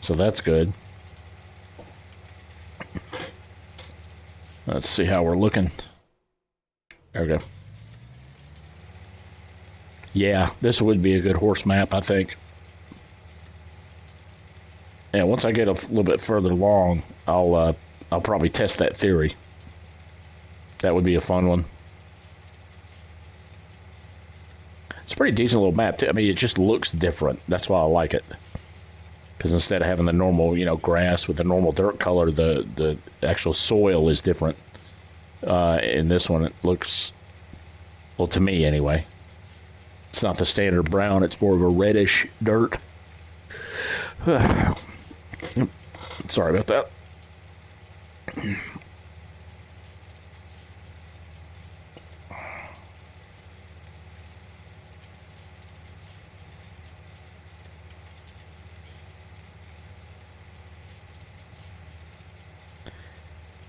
So that's good. Let's see how we're looking. There we go. Yeah, this would be a good horse map, I think. And once I get a little bit further along, I'll probably test that theory. That would be a fun one. It's a pretty decent little map too. I mean, it just looks different. That's why I like it. Because instead of having the normal, grass with the normal dirt color, the actual soil is different. In this one, it looks, well, to me anyway, it's not the standard brown. It's more of a reddish dirt. Sorry about that.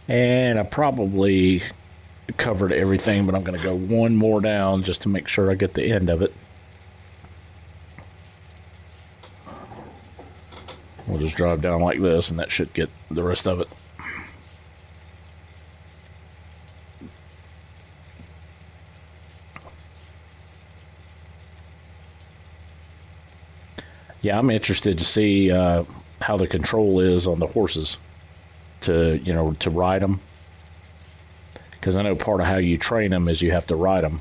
And I probably covered everything, but I'm going to go one more down just to make sure I get the end of it. We'll just drive down like this, and that should get the rest of it. Yeah, I'm interested to see how the control is on the horses to ride them. Because I know part of how you train them is you have to ride them.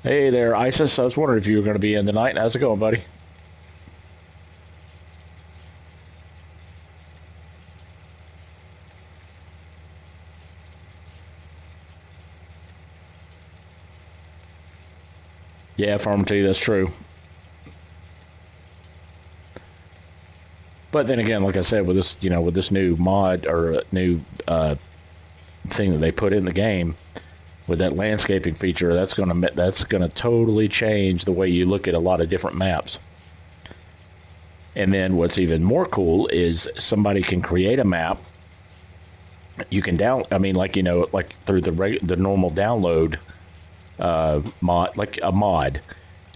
Hey there, Isis. I was wondering if you were going to be in tonight. How's it going, buddy? Yeah, Farm T, that's true. But then again, like I said, with this new mod or new thing that they put in the game, with that landscaping feature, that's gonna totally change the way you look at a lot of different maps. And then what's even more cool is somebody can create a map. You can like through the normal download mod, like a mod,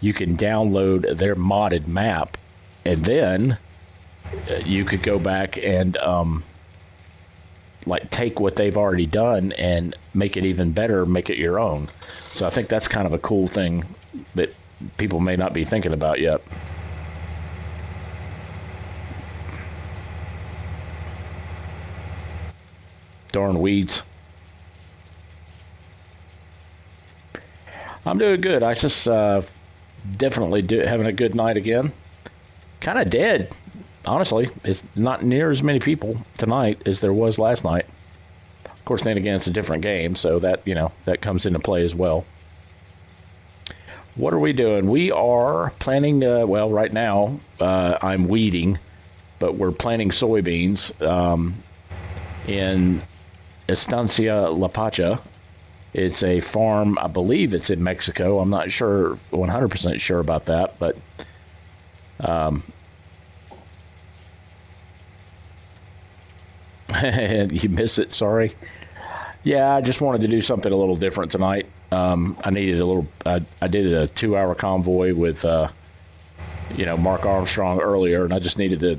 you can download their modded map, and then you could go back and like take what they've already done and make it even better, make it your own. So I think that's kind of a cool thing that people may not be thinking about yet. Darn weeds. I'm doing good. I just definitely having a good night again. Kind of dead. Honestly, it's not near as many people tonight as there was last night. Of course, then again, it's a different game, so that that comes into play as well. What are we doing? We are planting. Well, right now I'm weeding, but we're planting soybeans in Estancia, Lapacha. It's a farm. I believe it's in Mexico. I'm not sure, 100% sure about that, but. You miss it, sorry. Yeah, I just wanted to do something a little different tonight. I needed a little. I did a 2-hour convoy with, Mark Armstrong earlier, and I just needed to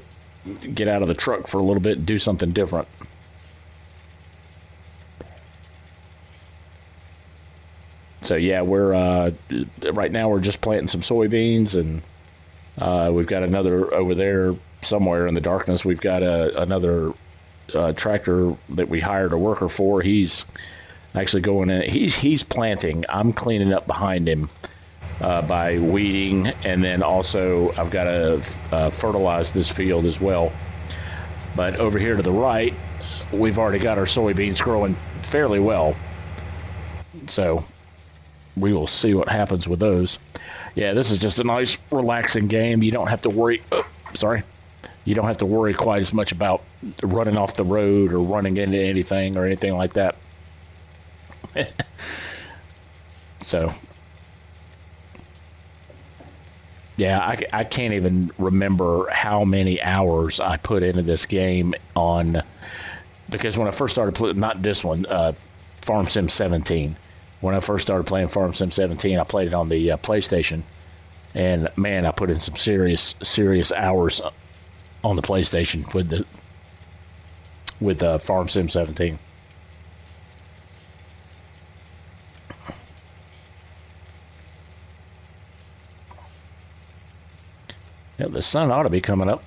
get out of the truck for a little bit and do something different. So yeah, we're right now we're just planting some soybeans, and we've got another over there somewhere in the darkness. We've got another tractor that we hired a worker for. He's actually going in. He's planting. I'm cleaning up behind him by weeding, and then also I've got to fertilize this field as well. But over here to the right, we've already got our soybeans growing fairly well. So we will see what happens with those. Yeah, this is just a nice, relaxing game. You don't have to worry. You don't have to worry quite as much about running off the road or running into anything or anything like that. So, yeah, I can't even remember how many hours I put into this game because when I first started playing, not this one, Farm Sim 17. When I first started playing Farm Sim 17, I played it on the PlayStation, and man, I put in some serious hours on the PlayStation with Farm Sim 17. Yeah, the sun ought to be coming up.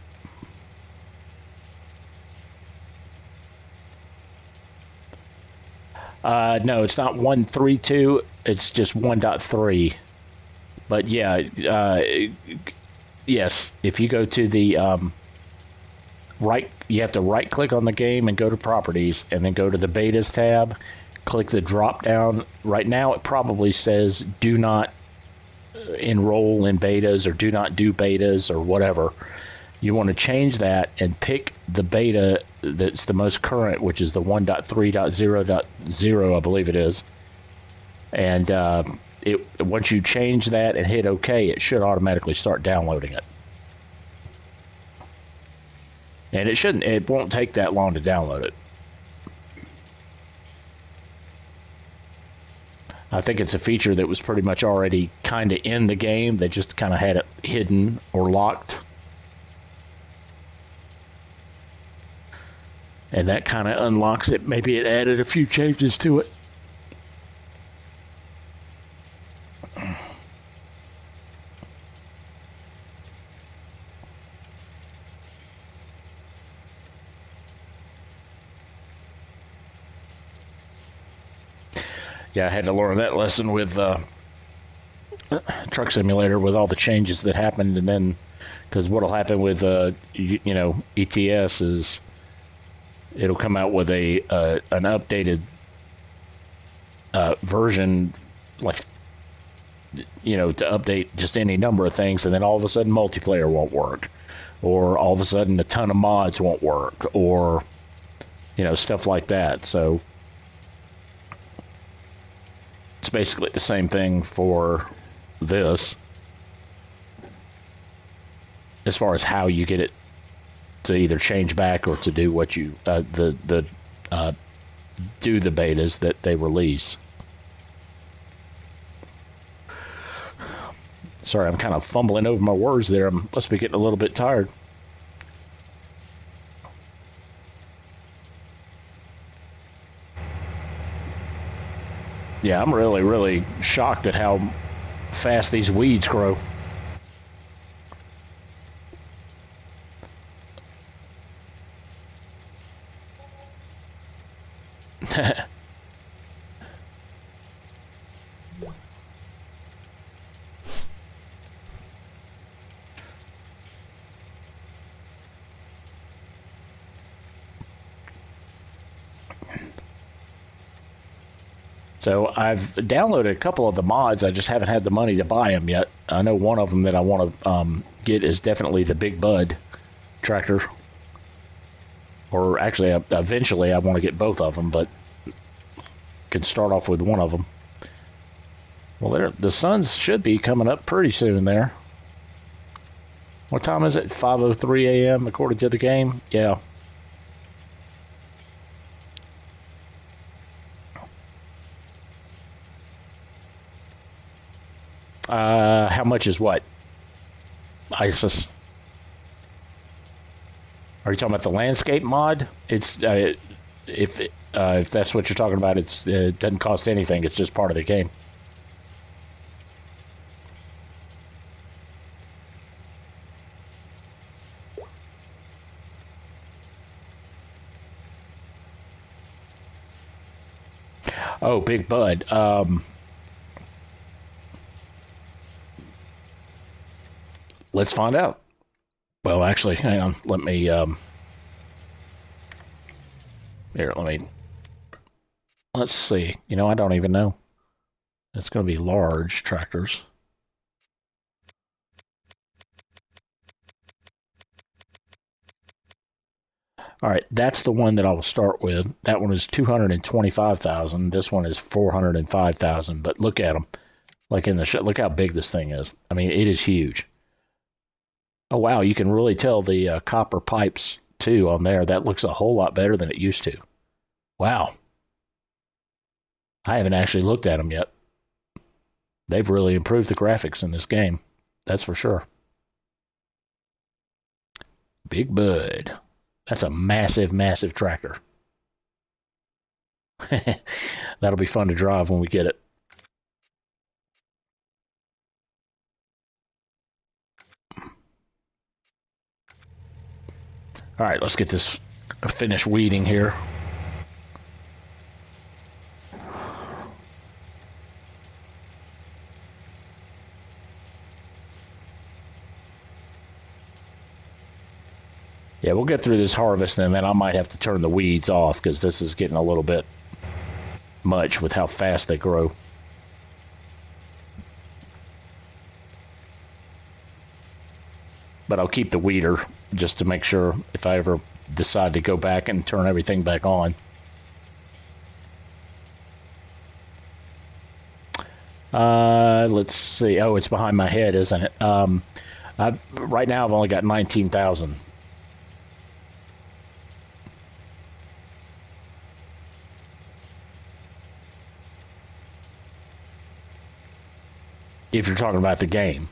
No, it's not 1.32. It's just 1.3. But yeah, yes. If you go to the you have to right click on the game and go to properties, and then go to the betas tab. Click the drop down. Right now, it probably says do not enroll in betas or do not do betas or whatever. You want to change that and pick the beta that's the most current, which is the 1.3.0.0, I believe it is. And once you change that and hit OK, it should automatically start downloading it. And it won't take that long to download it. I think it's a feature that was pretty much already kind of in the game. They just kind of had it hidden or locked. And that kind of unlocks it. Maybe it added a few changes to it. Yeah, I had to learn that lesson with Truck Simulator with all the changes that happened, and then because what'll happen with ETS is it'll come out with an updated version, like to update just any number of things, and then all of a sudden multiplayer won't work, or all of a sudden a ton of mods won't work, or stuff like that. So it's basically the same thing for this, as far as how you get it to either change back or to do what you do the betas that they release. Sorry, I'm kind of fumbling over my words there. I must be getting a little bit tired. Yeah, I'm really, really shocked at how fast these weeds grow. So I've downloaded a couple of the mods. I just haven't had the money to buy them yet. I know one of them that I want to get is definitely the Big Bud tractor. Or actually, eventually I want to get both of them, but can start off with one of them. Well, the sun should be coming up pretty soon there. What time is it? 5:03 a.m. according to the game? Yeah. How much is what? ISIS. Are you talking about the landscape mod? It's if that's what you're talking about, it doesn't cost anything. It's just part of the game. Oh, Big Bud. Let's find out. Well, actually, hang on. Let me let's see. I don't even know. It's going to be large tractors. All right, that's the one that I will start with. That one is 225,000. This one is 405,000. But look at them, like in the look how big this thing is. I mean, it is huge. Oh wow, you can really tell the copper pipes too on there. That looks a whole lot better than it used to. Wow, I haven't actually looked at them yet. They've really improved the graphics in this game. That's for sure. Big Bud. That's a massive, massive tractor. That'll be fun to drive when we get it. All right, let's get this finished weeding here. Yeah, we'll get through this harvest, and then I might have to turn the weeds off because this is getting a little bit much with how fast they grow. But I'll keep the weeder just to make sure if I ever decide to go back and turn everything back on. Let's see. Oh, it's behind my head, isn't it? Right now I've only got 19,000. If you're talking about the game.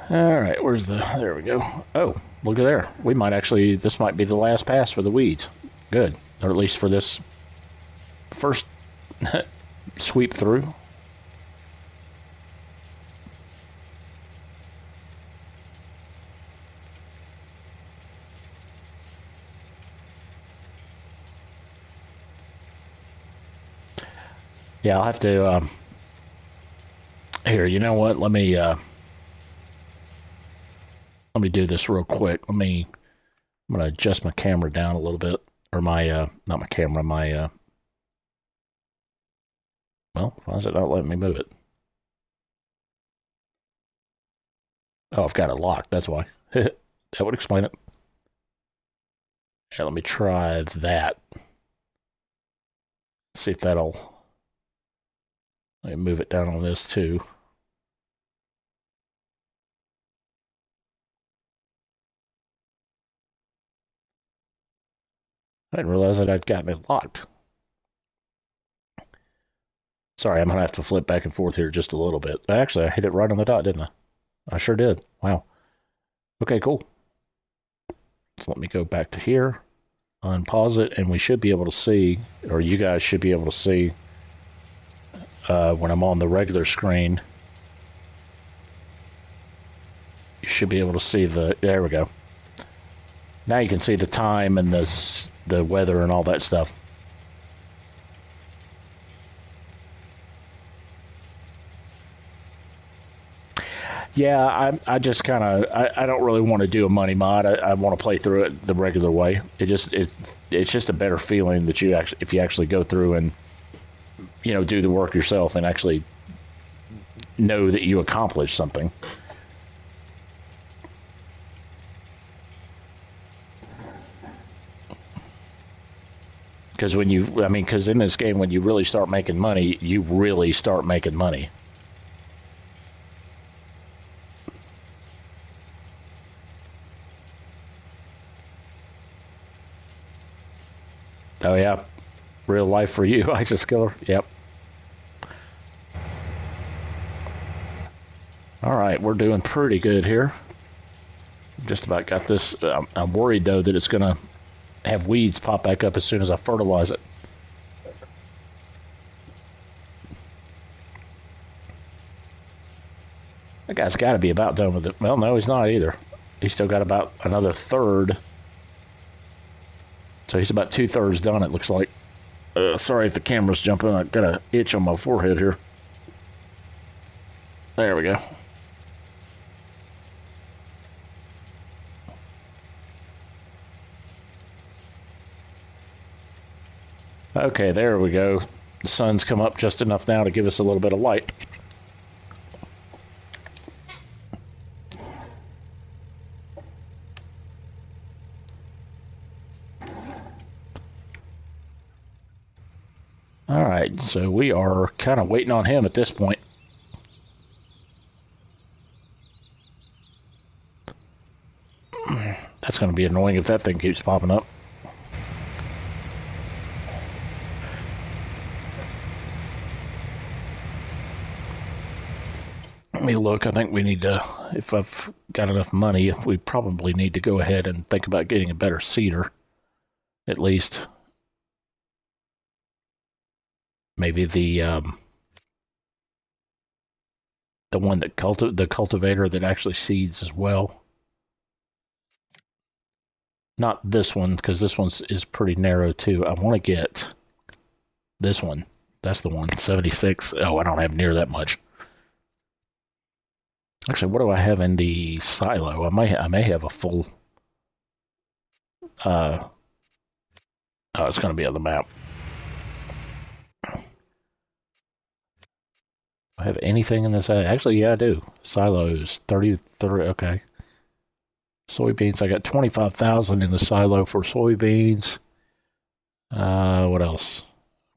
All right, where's the... There we go. Oh, look at there. We might actually... This might be the last pass for the weeds. Good. Or at least for this first sweep through. Yeah, I'll have to... Here, you know what? Let me do this real quick. I'm gonna adjust my camera down a little bit, or my not my camera, my well, why is it not letting me move it? Oh, I've got it locked. That's why. That would explain it. Here, let me try that. See if that'll. Let me move it down on this too. I didn't realize that I'd gotten it locked. Sorry, I'm gonna have to flip back and forth here just a little bit. Actually, I hit it right on the dot, didn't I? I sure did. Wow. Okay, cool. So let me go back to here, unpause it, and we should be able to see, or you guys should be able to see when I'm on the regular screen. You should be able to see the... There we go. Now you can see the time and the weather and all that stuff. Yeah, I just kind of I don't really want to do a money mod. I want to play through it the regular way. It's just a better feeling that you actually, if you actually go through and do the work yourself and actually know that you accomplished something. Because because in this game, when you really start making money, you really start making money. Oh yeah, real life for you, ISIS killer. Yep. All right, we're doing pretty good here. Just about got this. I'm worried though that it's gonna have weeds pop back up as soon as I fertilize it. That guy's got to be about done with it. Well, no, he's not either. He's still got about another third. So he's about 2/3 done, it looks like. Sorry if the camera's jumping. I've got an itch on my forehead here. There we go. Okay, there we go. The sun's come up just enough now to give us a little bit of light. All right, so we are kind of waiting on him at this point. That's going to be annoying if that thing keeps popping up. Let me look. I think we need to, if I've got enough money, we probably need to go ahead and think about getting a better seeder, at least. Maybe the one that the cultivator that actually seeds as well. Not this one, because this one is pretty narrow too. I want to get this one. That's the one. 76. Oh, I don't have near that much. Actually, what do I have in the silo? I may have a full. Oh, it's going to be on the map. I have anything in this? Actually, yeah, I do. Silos 33. Okay. Soybeans. I got 25,000 in the silo for soybeans. What else?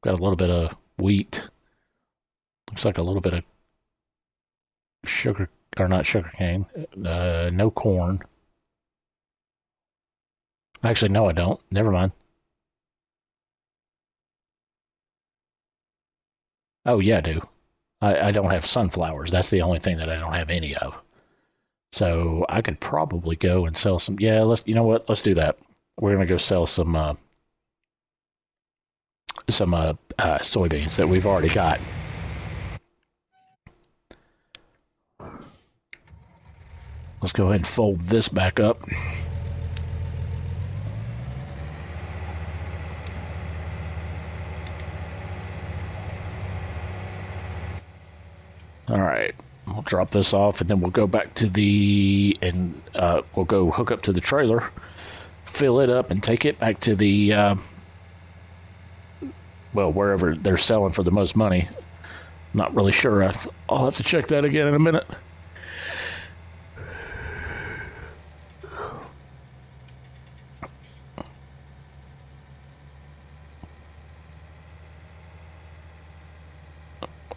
Got a little bit of wheat. Looks like a little bit of sugar, or not sugar cane. No corn. Actually, no, I don't. Never mind. Oh, yeah, I do. I don't have sunflowers. That's the only thing that I don't have any of. So I could probably go and sell some. Yeah, you know what? Let's do that. We're gonna go sell some soybeans that we've already got. Let's go ahead and fold this back up. All right, we'll drop this off, and then we'll go back to we'll go hook up to the trailer, fill it up, and take it back to the wherever they're selling for the most money. Not really sure. I'll have to check that again in a minute.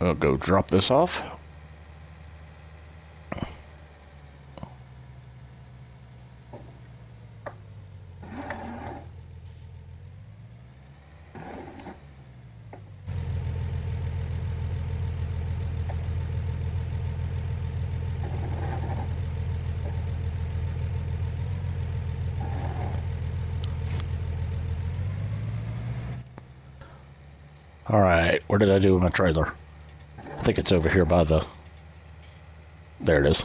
I'll go drop this off. All right, where did I do with my trailer? I think it's over here by the... There it is.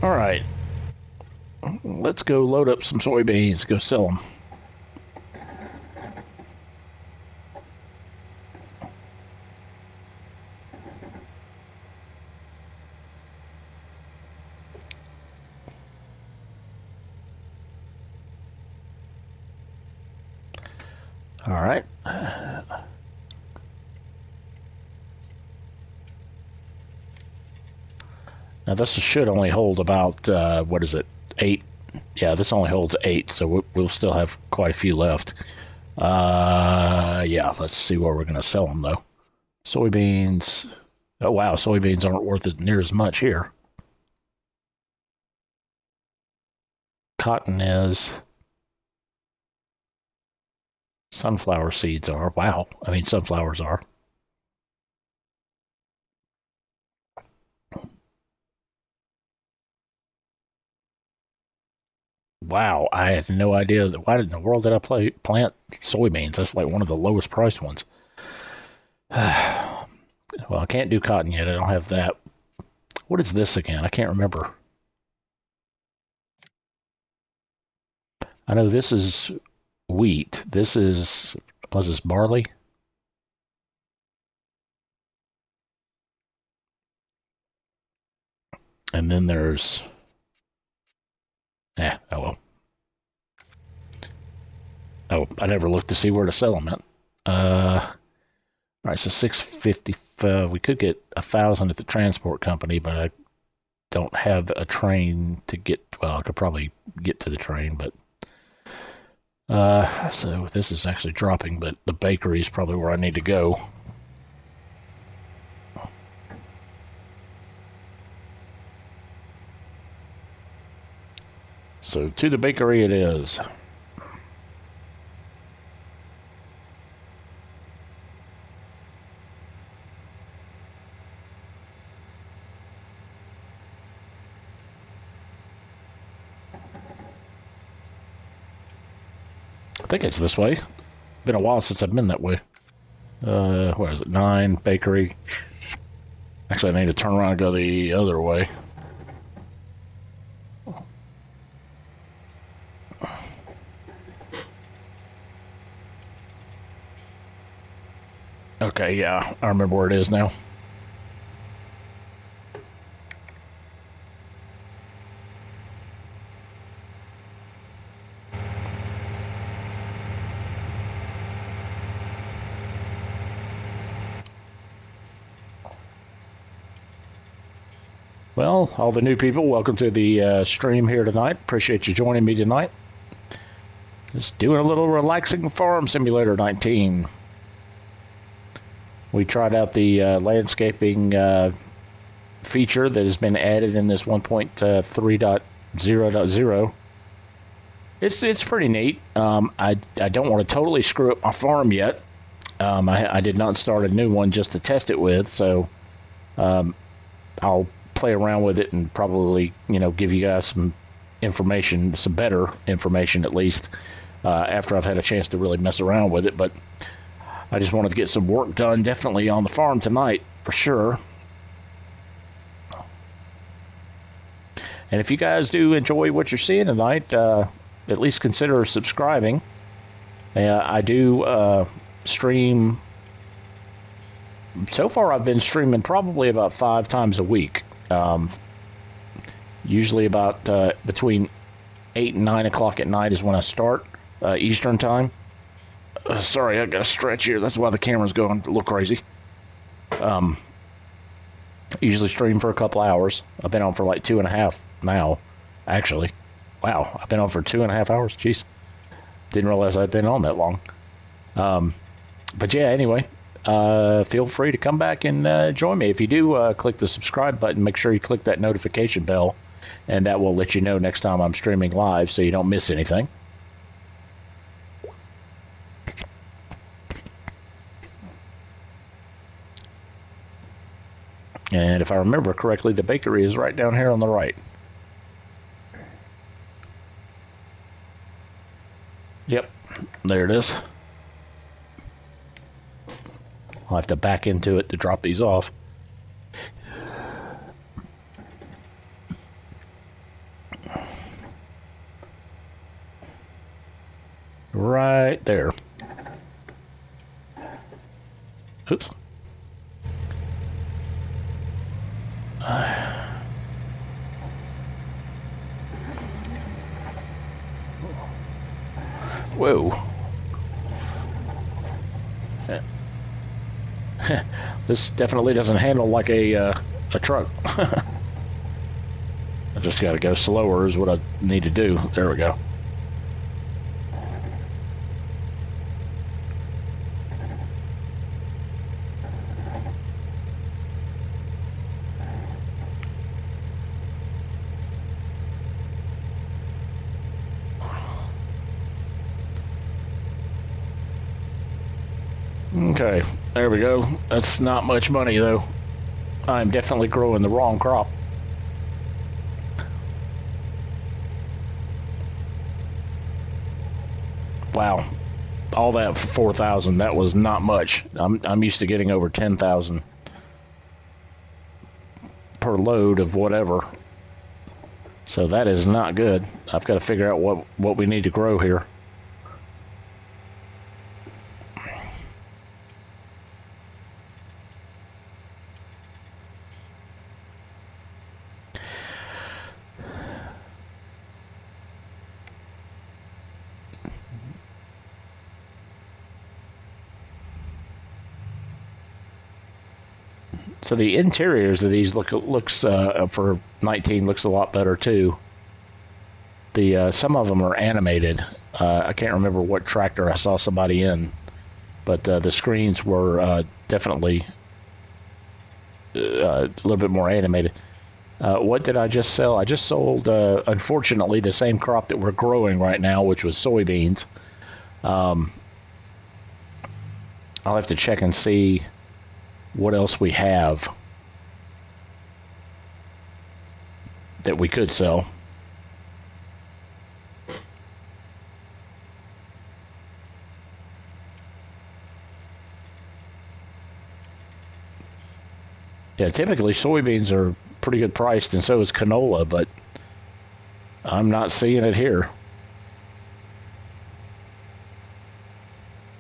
All right, let's go load up some soybeans, go sell them. All right. Now this should only hold about, what is it, 8? Yeah, this only holds 8, so we'll still have quite a few left. Yeah, let's see where we're going to sell them, though. Soybeans. Oh, wow, soybeans aren't worth near as much here. Cotton is. Sunflower seeds are. Wow, I mean, sunflowers are. Wow, I had no idea that. Why in the world did I plant soybeans? That's like one of the lowest priced ones. Well, I can't do cotton yet. I don't have that. What is this again? I can't remember. I know this is wheat. Was this barley? And then there's... oh well. Oh, I never looked to see where to sell them at. All right, so 650. We could get 1,000 at the transport company, but I don't have a train to get. Well, I could probably get to the train, but so this is actually dropping. But the bakery is probably where I need to go. So to the bakery it is. I think it's this way. Been a while since I've been that way. What is it? 9 bakery. Actually, I need to turn around and go the other way. Okay, yeah, I remember where it is now. Well, all the new people, welcome to the stream here tonight. Appreciate you joining me tonight. Just doing a little relaxing farm simulator 19. We tried out the landscaping feature that has been added in this 1.3.0.0. It's pretty neat. I don't want to totally screw up my farm yet. I did not start a new one just to test it with, so I'll play around with it and probably, give you guys some information, some better information at least, after I've had a chance to really mess around with it. But I just wanted to get some work done, definitely on the farm tonight, for sure. And if you guys do enjoy what you're seeing tonight, at least consider subscribing. I do stream. So far, I've been streaming probably about 5 times a week. Usually about between 8 and 9 o'clock at night is when I start, Eastern time. Sorry, I got to stretch here. That's why the camera's going a little crazy. Usually stream for a couple hours. I've been on for like 2.5 now, actually. Wow, I've been on for 2.5 hours. Jeez, didn't realize I'd been on that long. But yeah, anyway, feel free to come back and join me. If you do, click the subscribe button. Make sure you click that notification bell, and that will let you know next time I'm streaming live, so you don't miss anything. And if I remember correctly, the bakery is right down here on the right. Yep, there it is. I'll have to back into it to drop these off. Right there. Oops. Whoa. This definitely doesn't handle like a truck. I just got to go slower is what I need to do. There we go. Okay, there we go. That's not much money, though. I'm definitely growing the wrong crop. Wow, all that for 4,000. That was not much. I'm used to getting over 10,000 per load of whatever. So that is not good. I've got to figure out what we need to grow here. So the interiors of these looks for 19 looks a lot better too. The some of them are animated. I can't remember what tractor I saw somebody in, but the screens were definitely a little bit more animated. What did I just sell? I just sold, unfortunately, the same crop that we're growing right now, which was soybeans. I'll have to check and see what else we have that we could sell. Yeah, typically soybeans are pretty good priced, and so is canola, but I'm not seeing it here.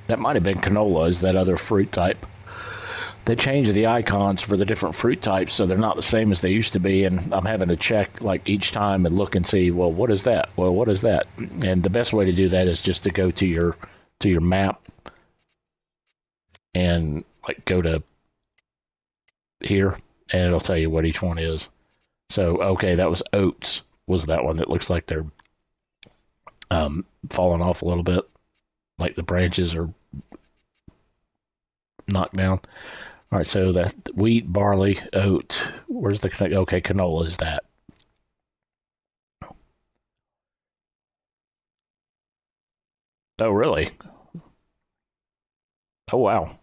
That might have been canola, is that other fruit type. They changed the icons for the different fruit types, so they're not the same as they used to be, and I'm having to check like each time and look and see, well, what is that? Well, what is that? And the best way to do that is just to go to your map and like go to here, and it'll tell you what each one is. So, okay, that was oats, was that one that looks like they're falling off a little bit, like the branches are knocked down. All right, so that wheat, barley, oat. Where's the okay? Canola is that? Oh, really? Oh, wow.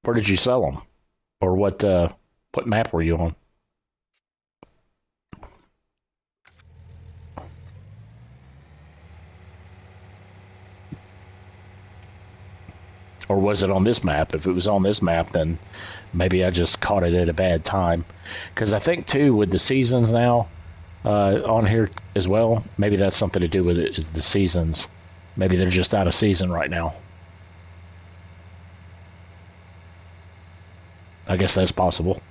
Where did you sell them, or what map were you on? Or was it on this map? If it was on this map, then maybe I just caught it at a bad time. Because I think too with the seasons now on here as well, maybe that's something to do with it. Is the seasons? Maybe they're just out of season right now. I guess that's possible.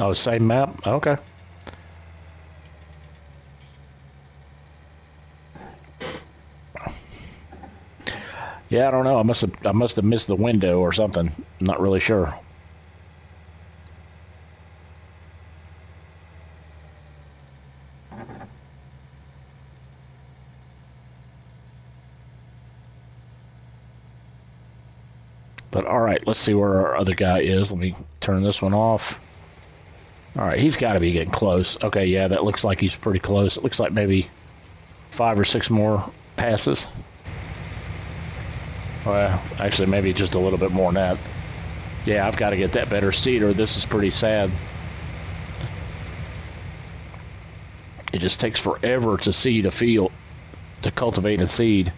Oh, same map. Okay. Yeah, I don't know. I must have missed the window or something. I'm not really sure. But all right, let's see where our other guy is. Let me turn this one off. All right, he's got to be getting close. Okay, yeah, that looks like he's pretty close. It looks like maybe 5 or 6 more passes. Well, actually, maybe just a little bit more than that. Yeah, I've got to get that better seed, or this is pretty sad. It just takes forever to seed a field, to cultivate a seed.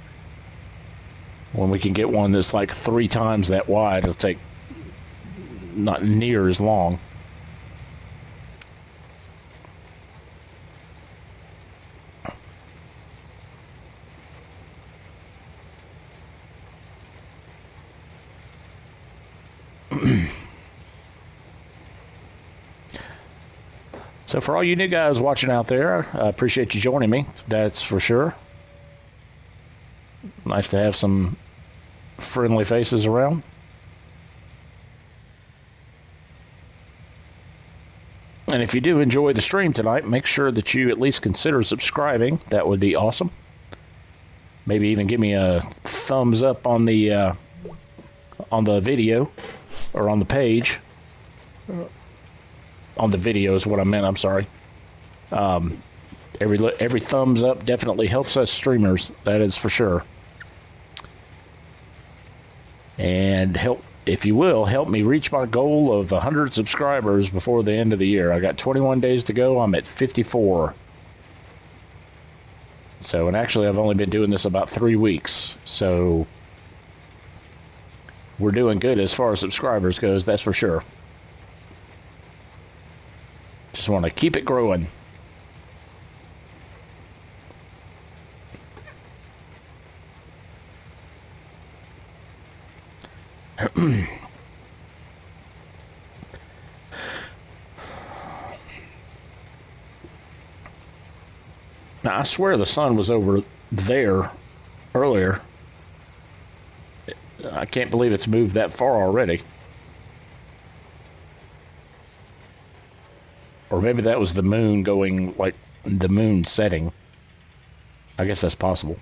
When we can get one that's like 3 times that wide, it'll take not near as long. So for all you new guys watching out there, I appreciate you joining me. That's for sure. Nice to have some friendly faces around. And if you do enjoy the stream tonight, make sure that you at least consider subscribing. That would be awesome. Maybe even give me a thumbs up on the video or on the page. On the video is what I meant. I'm sorry. Every thumbs up definitely helps us streamers. That is for sure. And help, if you will, help me reach my goal of 100 subscribers before the end of the year. I got 21 days to go. I'm at 54. So, and actually, I've only been doing this about 3 weeks. So, we're doing good as far as subscribers goes. That's for sure. Just want to keep it growing. Now, I swear the sun was over there earlier. I can't believe it's moved that far already. Or maybe that was the moon going, like, the moon setting. I guess that's possible.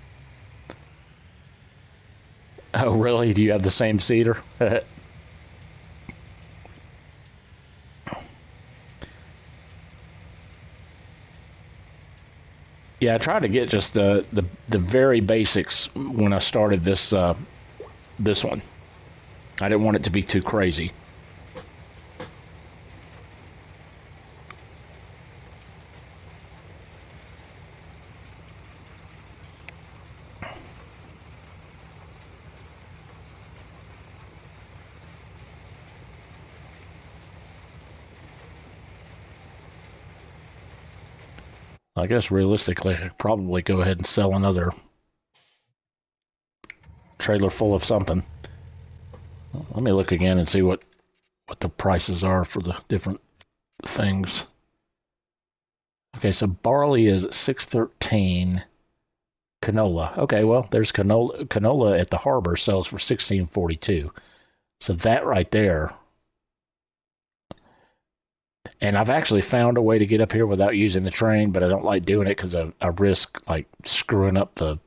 Oh, really? Do you have the same cedar? Yeah, I tried to get just the very basics when I started this this one. I didn't want it to be too crazy. I guess realistically, I could probably go ahead and sell another trailer full of something. Let me look again and see what the prices are for the different things. Okay, so barley is 613. Canola. Okay, well, there's canola. Canola at the harbor sells for 1642. So that right there. And I've actually found a way to get up here without using the train, but I don't like doing it because I risk like screwing up the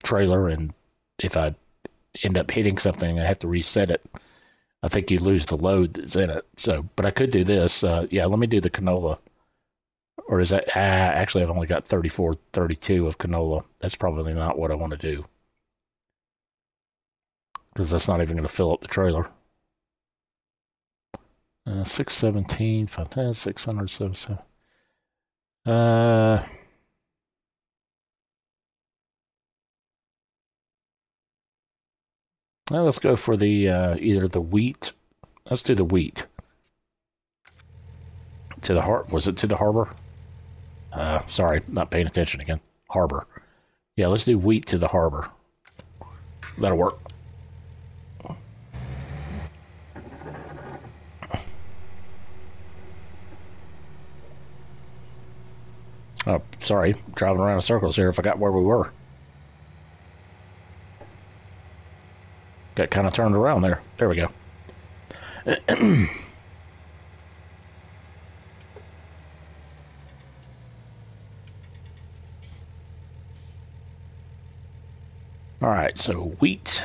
trailer, and if I end up hitting something, I have to reset it. I think you lose the load that's in it. So, but I could do this. Yeah, let me do the canola. Or is that, actually I've only got 34, 32 of canola. That's probably not what I want to do, because that's not even going to fill up the trailer. 617, 510, 677. Now let's go for the either the wheat. Let's do the wheat. To the was it to the harbor? Sorry, not paying attention again. Harbor. Yeah, let's do wheat to the harbor. That'll work. Oh, sorry, driving around in circles here. I forgot where we were. Got kind of turned around there. There we go. All right, so wheat.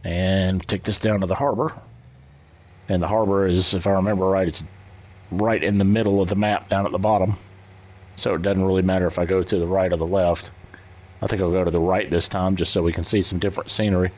And take this down to the harbor. And the harbor is, if I remember right, it's right in the middle of the map down at the bottom. So it doesn't really matter if I go to the right or the left. I think I'll go to the right this time just so we can see some different scenery.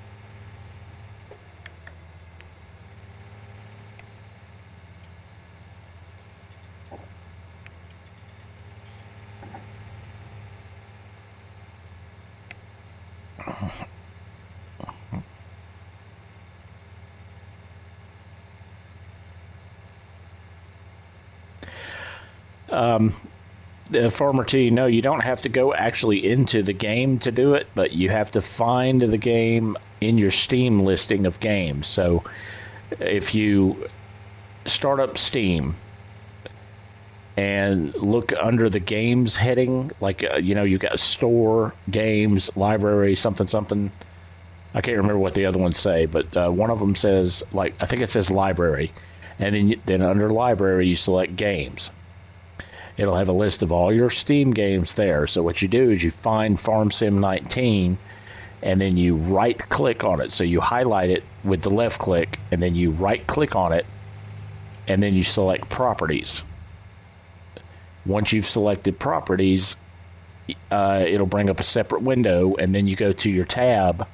Farmer T, no, you don't have to go actually into the game to do it, but you have to find the game in your Steam listing of games. So if you start up Steam and look under the games heading, like, you've got store, games, library, something, something. I can't remember what the other ones say, but one of them says, like, I think it says library. And then under library, you select games. It'll have a list of all your Steam games there. So what you do is you find Farm Sim 19, and then you right-click on it. So you highlight it with the left click, and then you right-click on it, and then you select Properties. Once you've selected Properties, it'll bring up a separate window, and then you go to your tab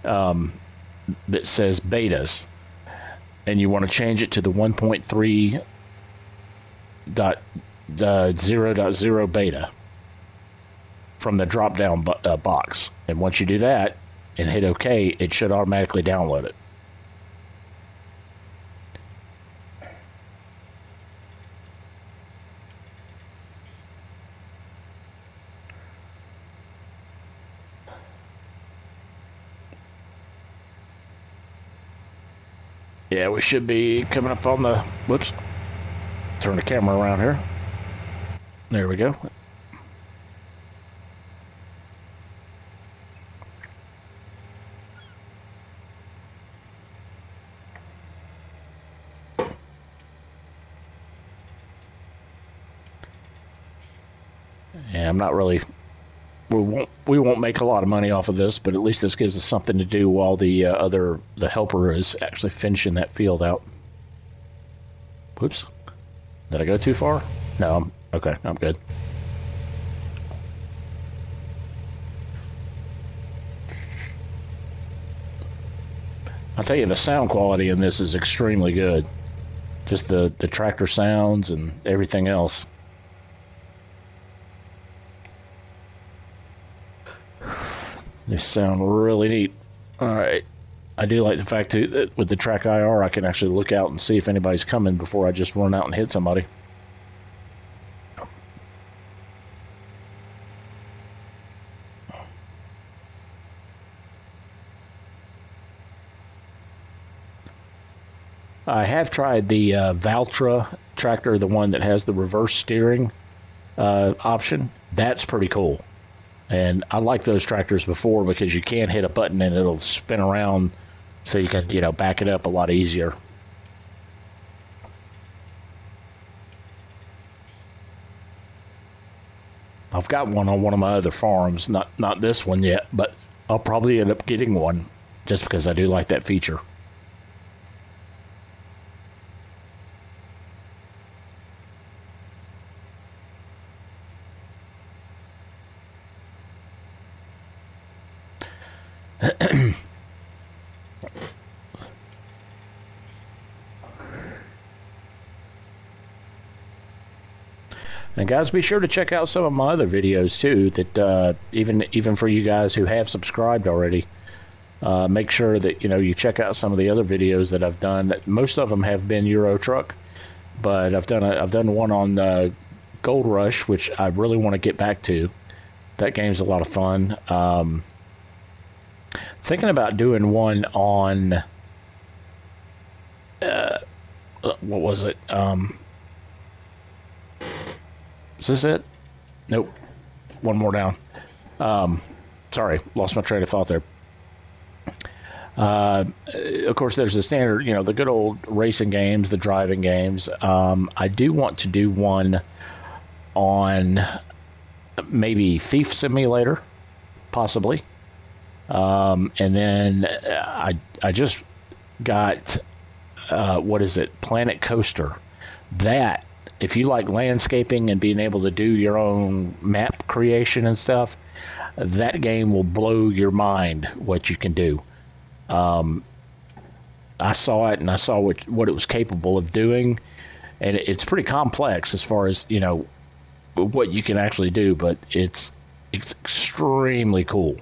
that says Betas, and you want to change it to the 1.3.0.0 beta from the drop down box. And once you do that and hit OK, it should automatically download it. Yeah, we should be coming up on the, whoops, turn the camera around here. There we go. Yeah, I'm not really, we won't make a lot of money off of this, but at least this gives us something to do while the helper is actually finishing that field out. Whoops. Did I go too far? No, okay, I'm good. I'll tell you, the sound quality in this is extremely good. Just the tractor sounds and everything else. They sound really neat. Alright. I do like the fact, too, that with the track IR, I can actually look out and see if anybody's coming before I just run out and hit somebody. I have tried the Valtra tractor, the one that has the reverse steering option. That's pretty cool. And I like those tractors before because you can hit a button and it'll spin around, so you can, back it up a lot easier. I've got one on one of my other farms, not this one yet, but I'll probably end up getting one just because I do like that feature. And guys, be sure to check out some of my other videos too. That even for you guys who have subscribed already, make sure that you check out some of the other videos that I've done. Most of them have been Euro Truck, but I've done one on Gold Rush, which I really want to get back to. That game's a lot of fun. Thinking about doing one on what was it? Is this it? Nope. One more down. Sorry, lost my train of thought there. Of course, there's the standard, the good old racing games, the driving games. I do want to do one on maybe Thief Simulator, possibly. And then I just got, what is it? Planet Coaster. That, if you like landscaping and being able to do your own map creation and stuff, that game will blow your mind what you can do. I saw it and I saw what it was capable of doing, and it's pretty complex as far as what you can actually do, but it's extremely cool,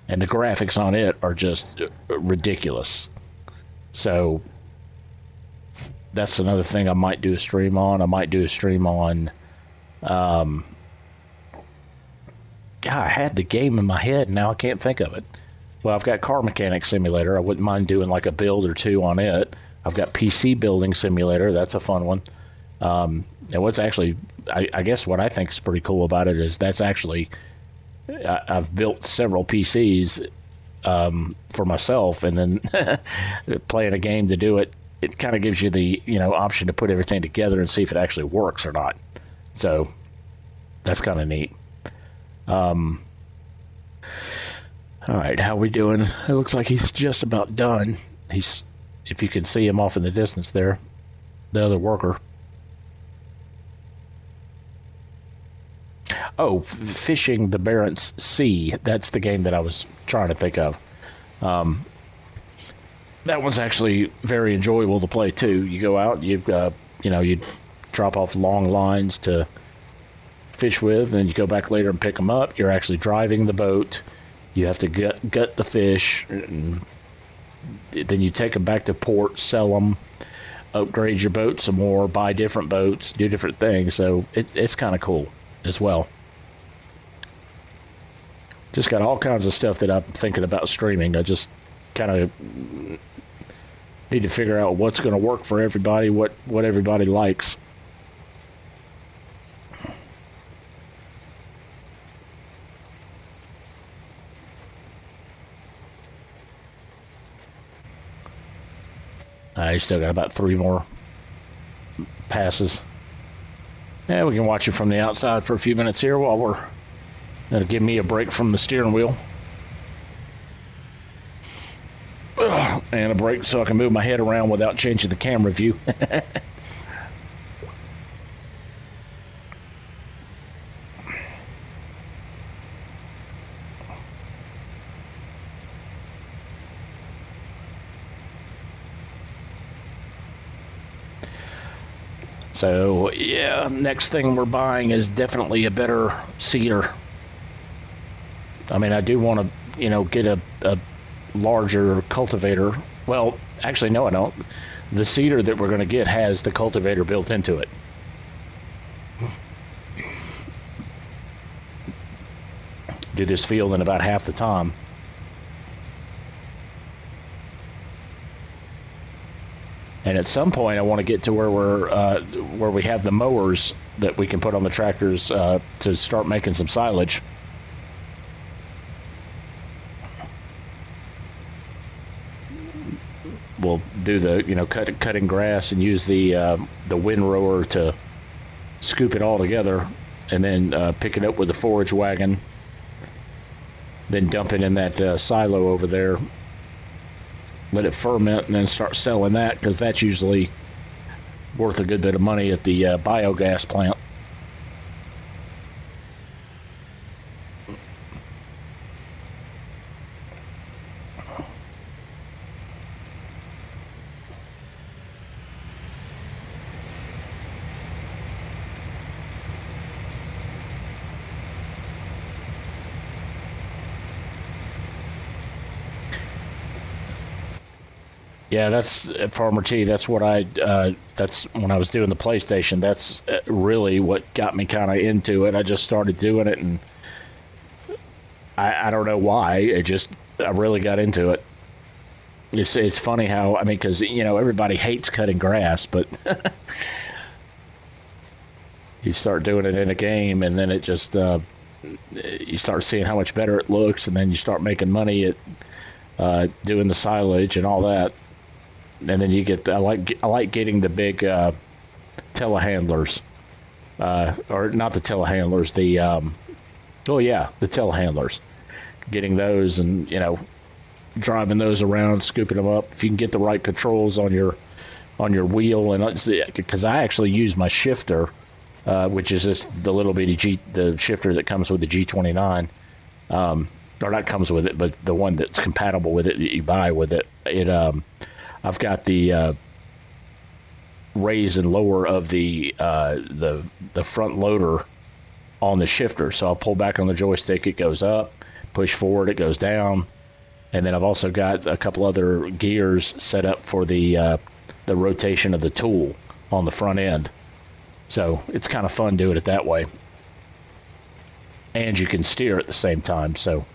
and the graphics on it are just ridiculous. So that's another thing I might do a stream on. I might do a stream on God, I had the game in my head and now I can't think of it. Well, I've got Car Mechanic Simulator. I wouldn't mind doing like a build or two on it. I've got PC Building Simulator. That's a fun one. And what's actually, I guess what I think is pretty cool about it is that's actually, I've built several PCs for myself, and then playing a game to do it, it kind of gives you the option to put everything together and see if it actually works or not. So that's kind of neat. All right, how we doing? It looks like he's just about done. He's, if you can see him off in the distance there, the other worker. Oh, Fishing the Barents Sea. That's the game that I was trying to think of. That one's actually very enjoyable to play too. You go out, you drop off long lines to fish with, and you go back later and pick them up. You're actually driving the boat. You have to gut the fish, and then you take them back to port, sell them, upgrade your boat some more, buy different boats, do different things. So it's kind of cool as well. Just got all kinds of stuff that I'm thinking about streaming. I just kind of need to figure out what's going to work for everybody, what everybody likes. I still got about 3 more passes. Yeah, we can watch it from the outside for a few minutes here while that'll give me a break from the steering wheel. And a break so I can move my head around without changing the camera view. So, yeah, next thing we're buying is definitely a better seeder. I mean, I do want to, get a larger cultivator. Well, actually, no, I don't. The seeder that we're going to get has the cultivator built into it. Do this field in about half the time. And at some point, I want to get to where we have the mowers that we can put on the tractors to start making some silage. we'll do the cutting grass and use the windrower to scoop it all together, and then pick it up with the forage wagon, then dump it in that silo over there, let it ferment, and then start selling that, because that's usually worth a good bit of money at the biogas plant. Yeah, that's Farmer T. That's what that's when I was doing the PlayStation. That's really what got me kind of into it. I just started doing it, and I don't know why. I really got into it. It's funny how, I mean, because everybody hates cutting grass, but you start doing it in a game, and then it just you start seeing how much better it looks, and then you start making money at doing the silage and all that. And then you get I like getting the big telehandlers, or not the telehandlers, the the telehandlers. Getting those and driving those around, scooping them up. If you can get the right controls on your wheel, and because I actually use my shifter, which is just the little bitty the shifter that comes with the G29, or not comes with it, but the one that's compatible with it that you buy with it. I've got the raise and lower of the front loader on the shifter, so I'll pull back on the joystick, it goes up, push forward, it goes down, and then I've also got a couple other gears set up for the rotation of the tool on the front end. So it's kind of fun doing it that way, and you can steer at the same time. So.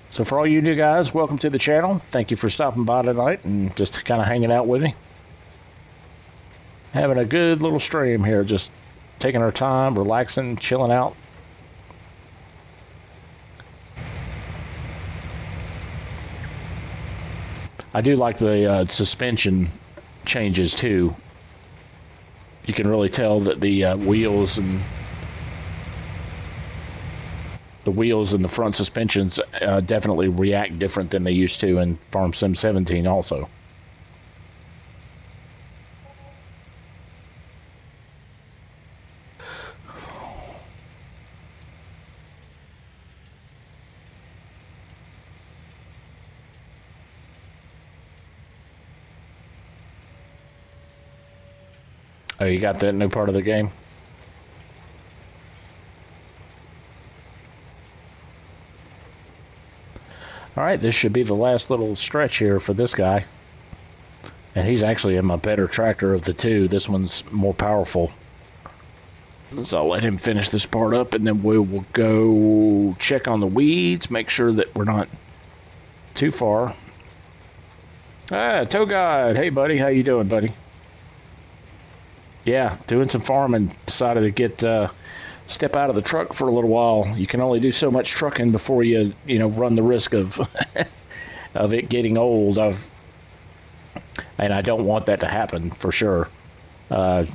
So for all you new guys, welcome to the channel. Thank you for stopping by tonight and just kind of hanging out with me. Having a good little stream here, just taking our time, relaxing, chilling out. I do like the suspension changes too. You can really tell that the wheels and the front suspensions definitely react different than they used to in Farm Sim 17 also. Oh, you got that new part of the game? Alright, this should be the last little stretch here for this guy. And he's actually in my better tractor of the two. This one's more powerful. So I'll let him finish this part up, and then we will go check on the weeds, make sure that we're not too far. Ah, Tow God. Hey, buddy. How you doing, buddy? Yeah, doing some farming. Decided to get step out of the truck for a little while. You can only do so much trucking before you run the risk of of it getting old. And I don't want that to happen for sure. I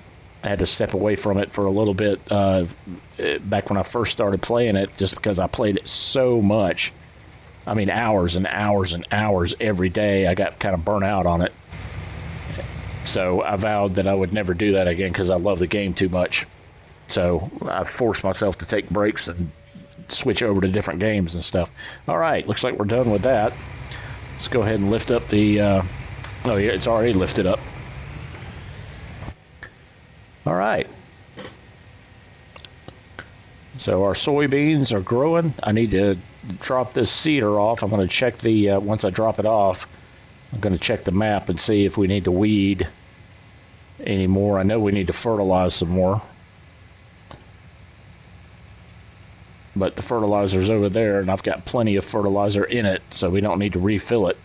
had to step away from it for a little bit back when I first started playing it, just because I played it so much. I mean, hours and hours and hours every day. I got kind of burnt out on it. So I vowed that I would never do that again because I love the game too much. So I forced myself to take breaks and switch over to different games and stuff. All right, looks like we're done with that. Let's go ahead and lift up the... oh, yeah, it's already lifted up. All right. So our soybeans are growing. I need to drop this seeder off. I'm going to check the... once I drop it off, I'm going to check the map and see if we need to weed anymore. I know we need to fertilize some more. but the fertilizer's over there, and I've got plenty of fertilizer in it, so we don't need to refill it.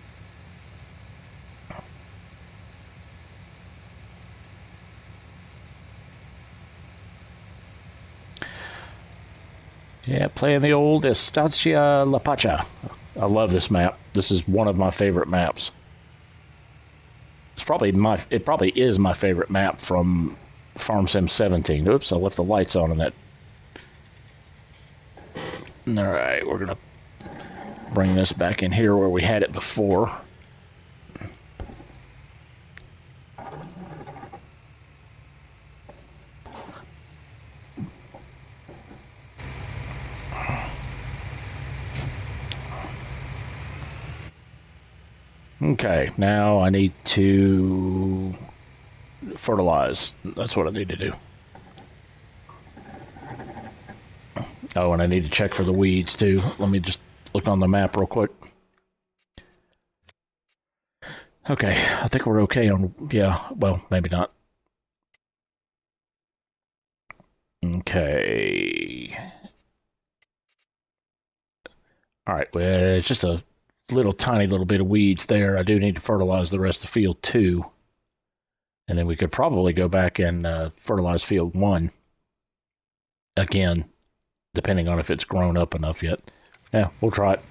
Yeah, playing the old Estancia Lapacha. I love this map. This is one of my favorite maps. It probably is my favorite map from Farm Sim 17. Oops, I left the lights on in that. Alright, we're gonna bring this back in here where we had it before. Okay, now I need to fertilize. That's what I need to do. Oh, and I need to check for the weeds too. Let me just look on the map real quick. Okay, I think we're okay on, yeah, well, maybe not. Okay. Alright, well, it's just a tiny little bit of weeds there. I do need to fertilize the rest of the field too. And then we could probably go back and fertilize field 1 again, depending on if it's grown up enough yet. Yeah, we'll try it.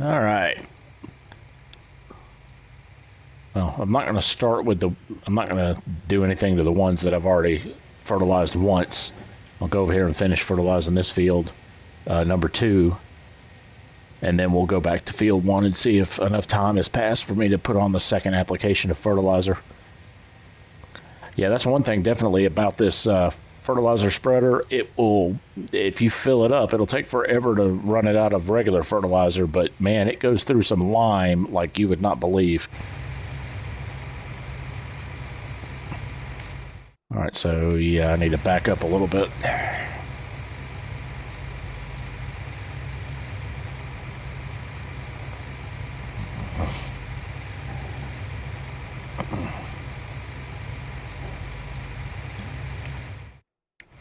All right. Well, I'm not going to start with I'm not going to do anything to the ones that I've already fertilized once. I'll go over here and finish fertilizing this field, number 2. And then we'll go back to field 1 and see if enough time has passed for me to put on the second application of fertilizer. Yeah, that's one thing definitely about this fertilizer spreader. It will, if you fill it up, it'll take forever to run it out of regular fertilizer, but man, it goes through some lime like you would not believe. All right, so yeah, I need to back up a little bit.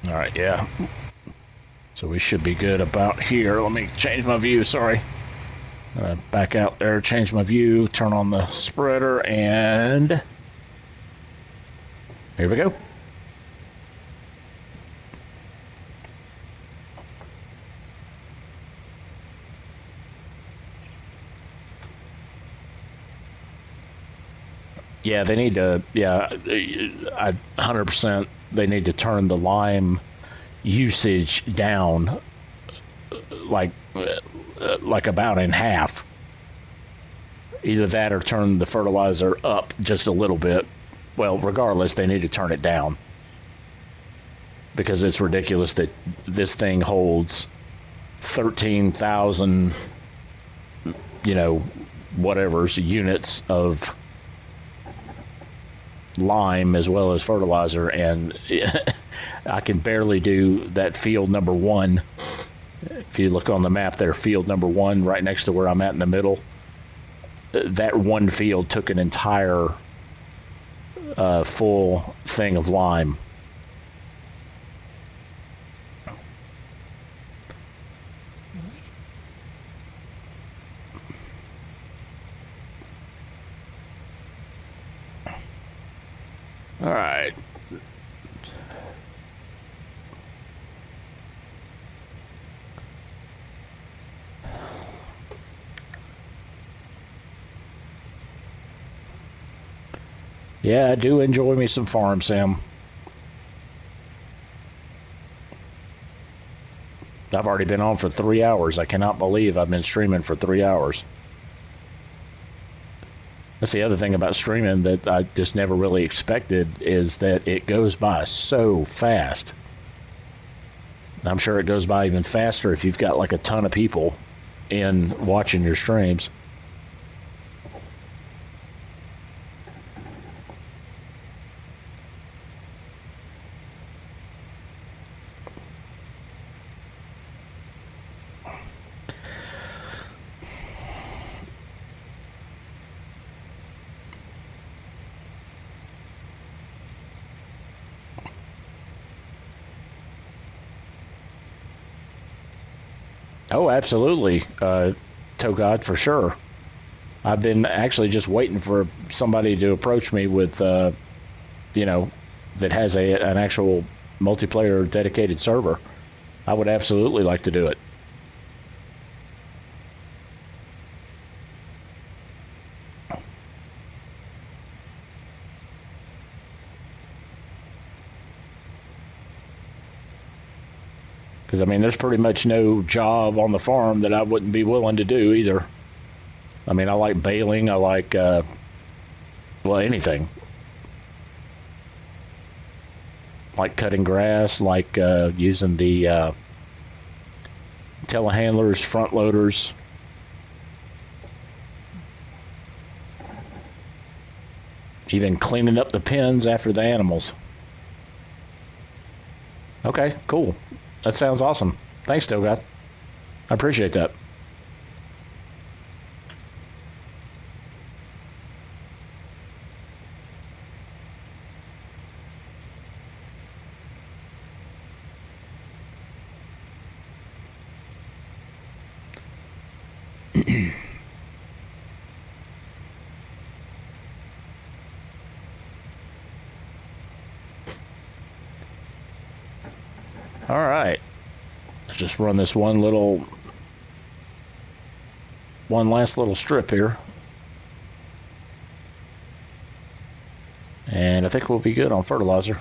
All right, yeah. So we should be good about here. Let me change my view, sorry. Back out there, change my view, turn on the spreader, and here we go. Yeah, they need to, yeah, 100%, they need to turn the lime usage down like about in half. Either that or turn the fertilizer up just a little bit. Well, regardless, they need to turn it down. Because it's ridiculous that this thing holds 13,000, you know, whatever's units of lime as well as fertilizer, and I can barely do that field number 1. If you look on the map there, field number 1 right next to where I'm at in the middle, that one field took an entire full thing of lime. All right. Yeah, I do enjoy me some Farm Sim. I've already been on for 3 hours. I cannot believe I've been streaming for 3 hours. That's the other thing about streaming that I just never really expected, is that it goes by so fast. I'm sure it goes by even faster if you've got like a ton of people in watching your streams. Oh, absolutely, Togod, for sure. I've been actually just waiting for somebody to approach me with, you know, that has an actual multiplayer dedicated server. I would absolutely like to do it. Because, I mean, there's pretty much no job on the farm that I wouldn't be willing to do either. I mean, I like baling. I like, well, anything. Like cutting grass, like using the telehandlers, front loaders. Even cleaning up the pens after the animals. Okay, cool. That sounds awesome. Thanks, Togod. I appreciate that. All right. Let's just run this one last little strip here. And I think we'll be good on fertilizer.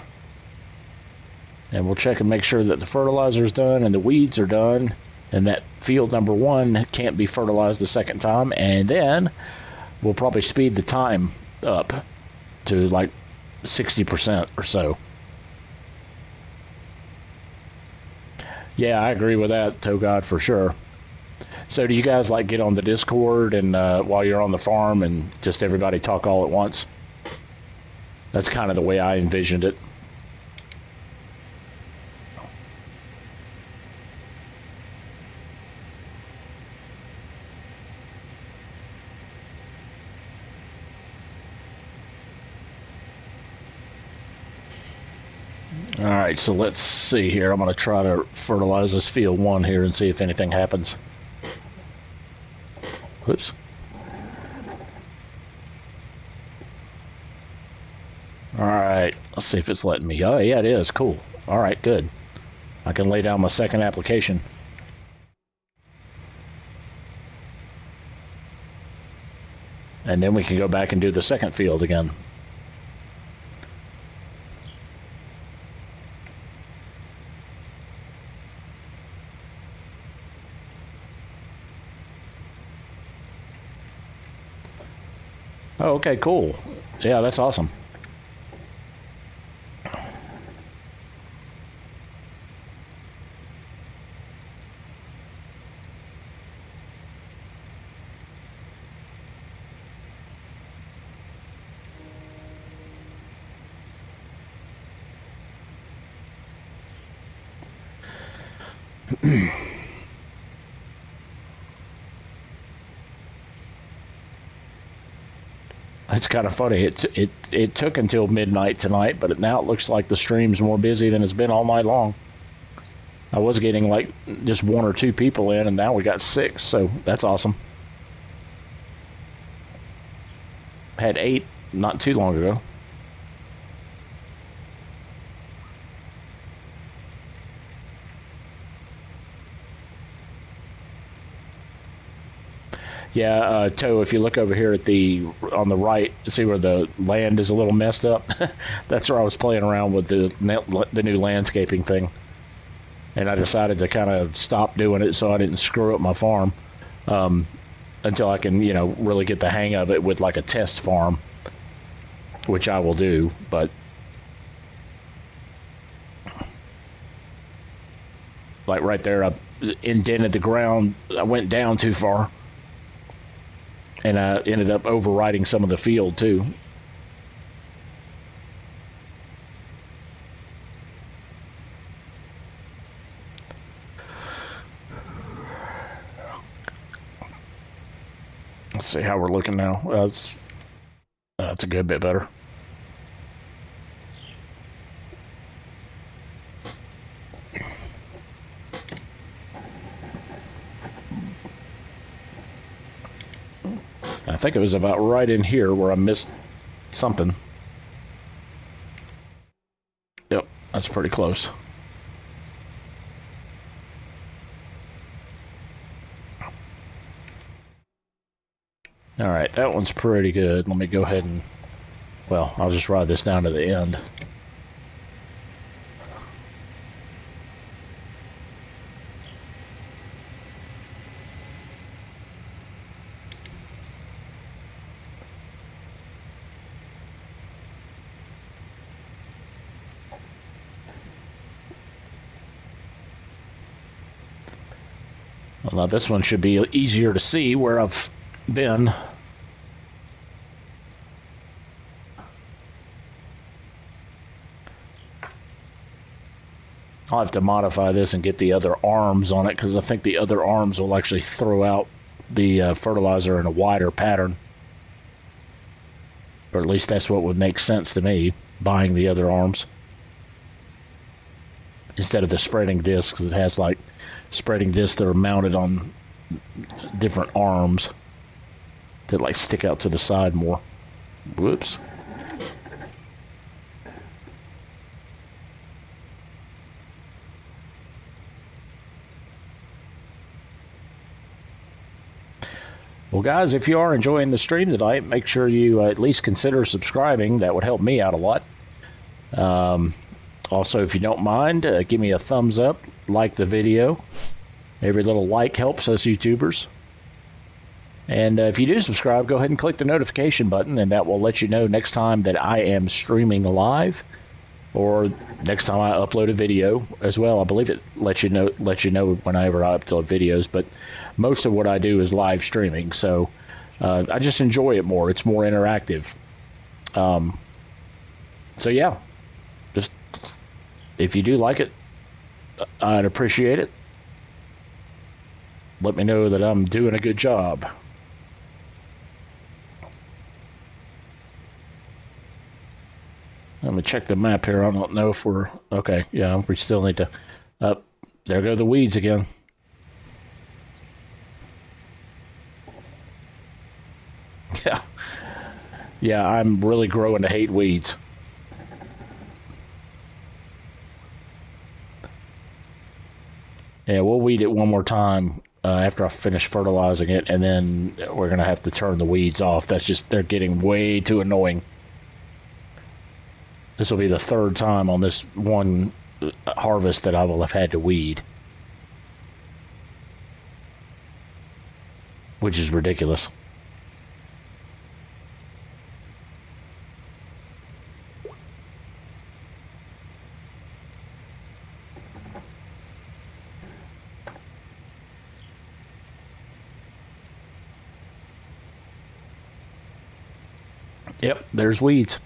And we'll check and make sure that the fertilizer's done and the weeds are done, and that field number 1 can't be fertilized the second time. And then we'll probably speed the time up to like 60% or so. Yeah, I agree with that, Togod, for sure. So do you guys like get on the Discord and while you're on the farm and just everybody talk all at once? That's kind of the way I envisioned it. All right, so let's see here. I'm going to try to fertilize this field 1 here and see if anything happens. Whoops. All right, let's see if it's letting me. Oh, yeah, it is. Cool. All right, good. I can lay down my second application. And then we can go back and do the second field again. Oh, okay, cool. Yeah, that's awesome. It's kind of funny. It took until midnight tonight, but now it looks like the stream's more busy than it's been all night long. I was getting like just 1 or 2 people in, and now we got 6, so that's awesome. Had 8 not too long ago. Yeah, Toe, if you look over here at on the right, see where the land is a little messed up? That's where I was playing around with the new landscaping thing. And I decided to kind of stop doing it so I didn't screw up my farm. until I can, you know, really get the hang of it with like a test farm, which I will do. But like right there, I indented the ground. I went down too far, and I ended up overriding some of the field too. Let's see how we're looking now. That's a good bit better. I think it was about right in here where I missed something. Yep, that's pretty close. All right, that one's pretty good. Let me go ahead and, well, I'll just ride this down to the end. Well, now this one should be easier to see where I've been. I'll have to modify this and get the other arms on it, because I think the other arms will actually throw out the fertilizer in a wider pattern. Or at least that's what would make sense to me, buying the other arms. Instead of the spreading discs, because it has like spreading discs that are mounted on different arms that like stick out to the side more. Whoops. Well, guys, if you are enjoying the stream tonight, make sure you at least consider subscribing. That would help me out a lot. Also, if you don't mind, give me a thumbs up, like the video. Every little like helps us YouTubers. And if you do subscribe, go ahead and click the notification button, and that will let you know next time that I am streaming live, or next time I upload a video as well. I believe it lets you know whenever I upload videos, but most of what I do is live streaming, so I just enjoy it more. It's more interactive. So yeah, just if you do like it, I'd appreciate it. Let me know that I'm doing a good job. Let me check the map here. I don't know if we're okay. Yeah, we still need to. There go the weeds again. Yeah, yeah. I'm really growing to hate weeds. Yeah, we'll weed it one more time after I finish fertilizing it, and then we're gonna have to turn the weeds off. That's just, they're getting way too annoying. This will be the third time on this one harvest that I will have had to weed, which is ridiculous. Yep, there's weeds.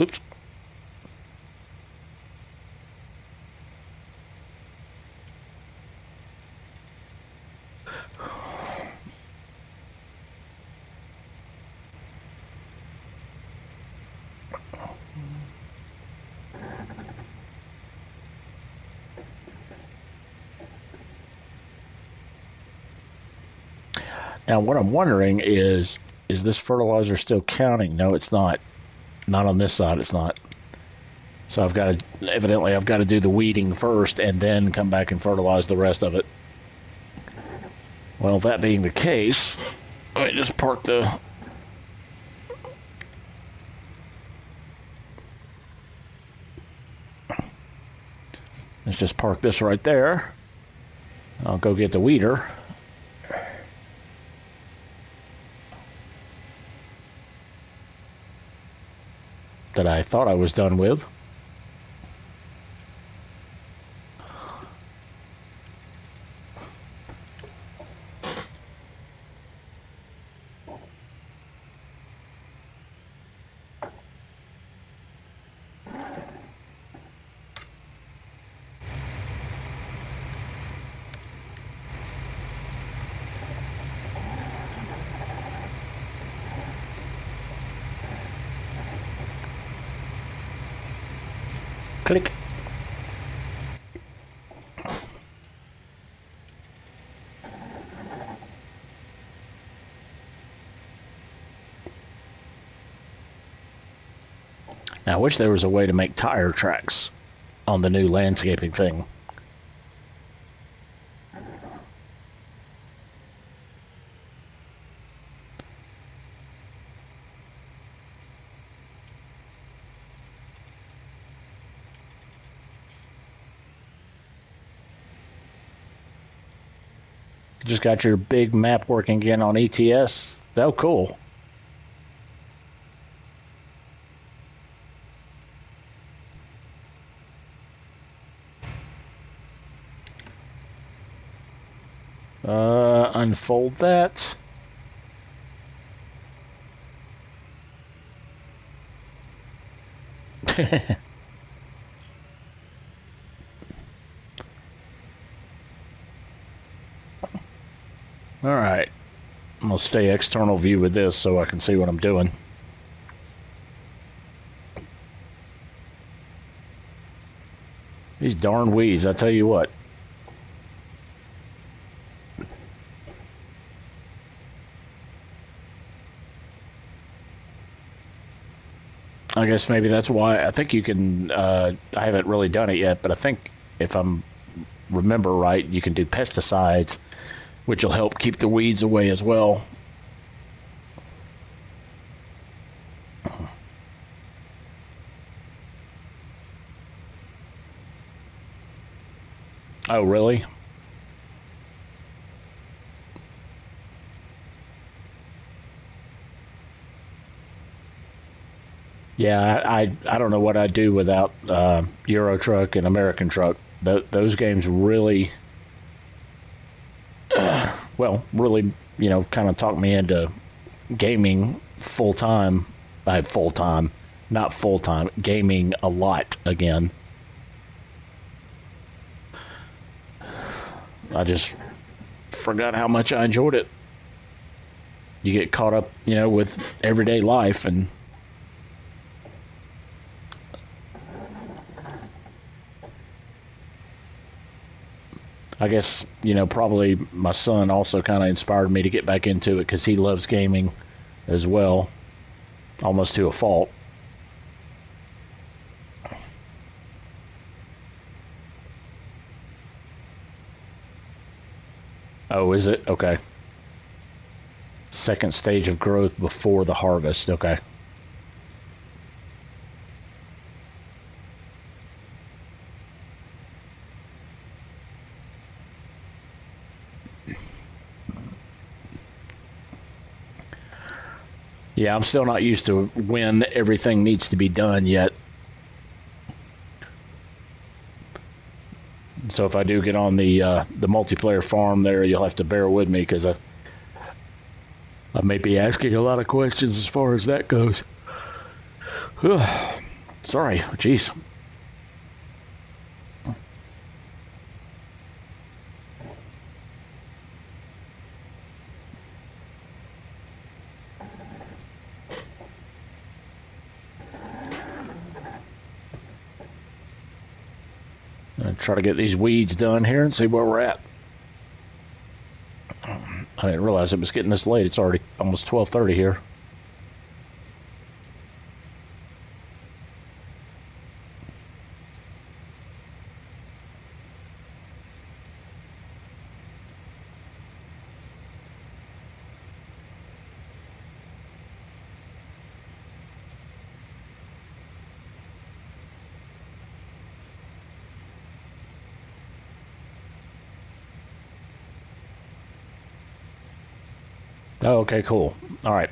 Oops. Now, what I'm wondering is this fertilizer still counting? No, it's not. Not on this side, it's not. So I've got to, evidently, I've got to do the weeding first and then come back and fertilize the rest of it. Well, that being the case, let me just park the... Let's just park this right there. I'll go get the weeder. That I thought I was done with. Click. Now, I wish there was a way to make tire tracks on the new landscaping thing. Just got your big map working again on ETS. Oh, cool. Unfold that. All right. I'm going to stay external view with this so I can see what I'm doing. These darn weeds, I tell you what. I guess maybe that's why. I think you can, I haven't really done it yet, but I think if I'm remember right, you can do pesticides, which will help keep the weeds away as well. Oh, really? Yeah, I don't know what I'd do without Euro Truck and American Truck. Those games really, well, really, you know, kind of talked me into gaming full time. Full time, not full time. Gaming a lot again. I just forgot how much I enjoyed it. You get caught up, you know, with everyday life and. I guess, you know, probably my son also kind of inspired me to get back into it because he loves gaming as well, almost to a fault. Oh, is it? Okay. Second stage of growth before the harvest. Okay. Yeah, I'm still not used to when everything needs to be done yet. So if I do get on the multiplayer farm there, you'll have to bear with me because I may be asking a lot of questions as far as that goes. Sorry, jeez. Try to get these weeds done here and see where we're at. I didn't realize it was getting this late. It's already almost 12:30 here. Oh, okay, cool. All right.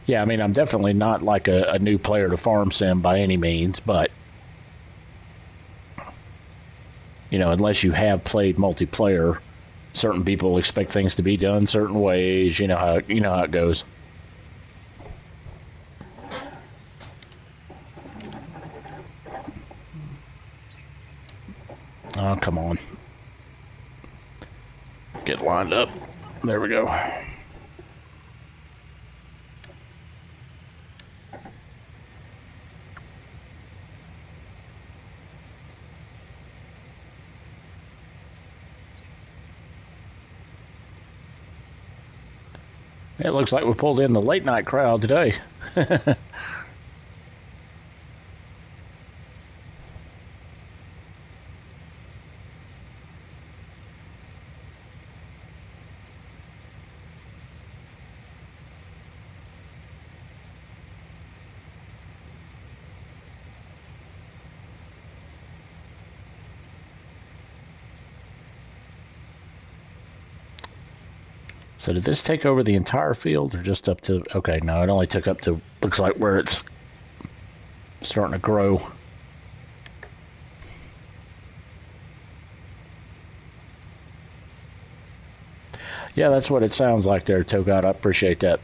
Yeah, I mean, I'm definitely not like a new player to Farm Sim by any means, but, you know, unless you have played multiplayer, certain people expect things to be done certain ways. You know how it goes. Oh, come on. Get lined up. There we go. It looks like we pulled in the late night crowd today. So did this take over the entire field or just up to... Okay, no, it only took up to... Looks like where it's starting to grow. Yeah, that's what it sounds like there, Togot. I appreciate that.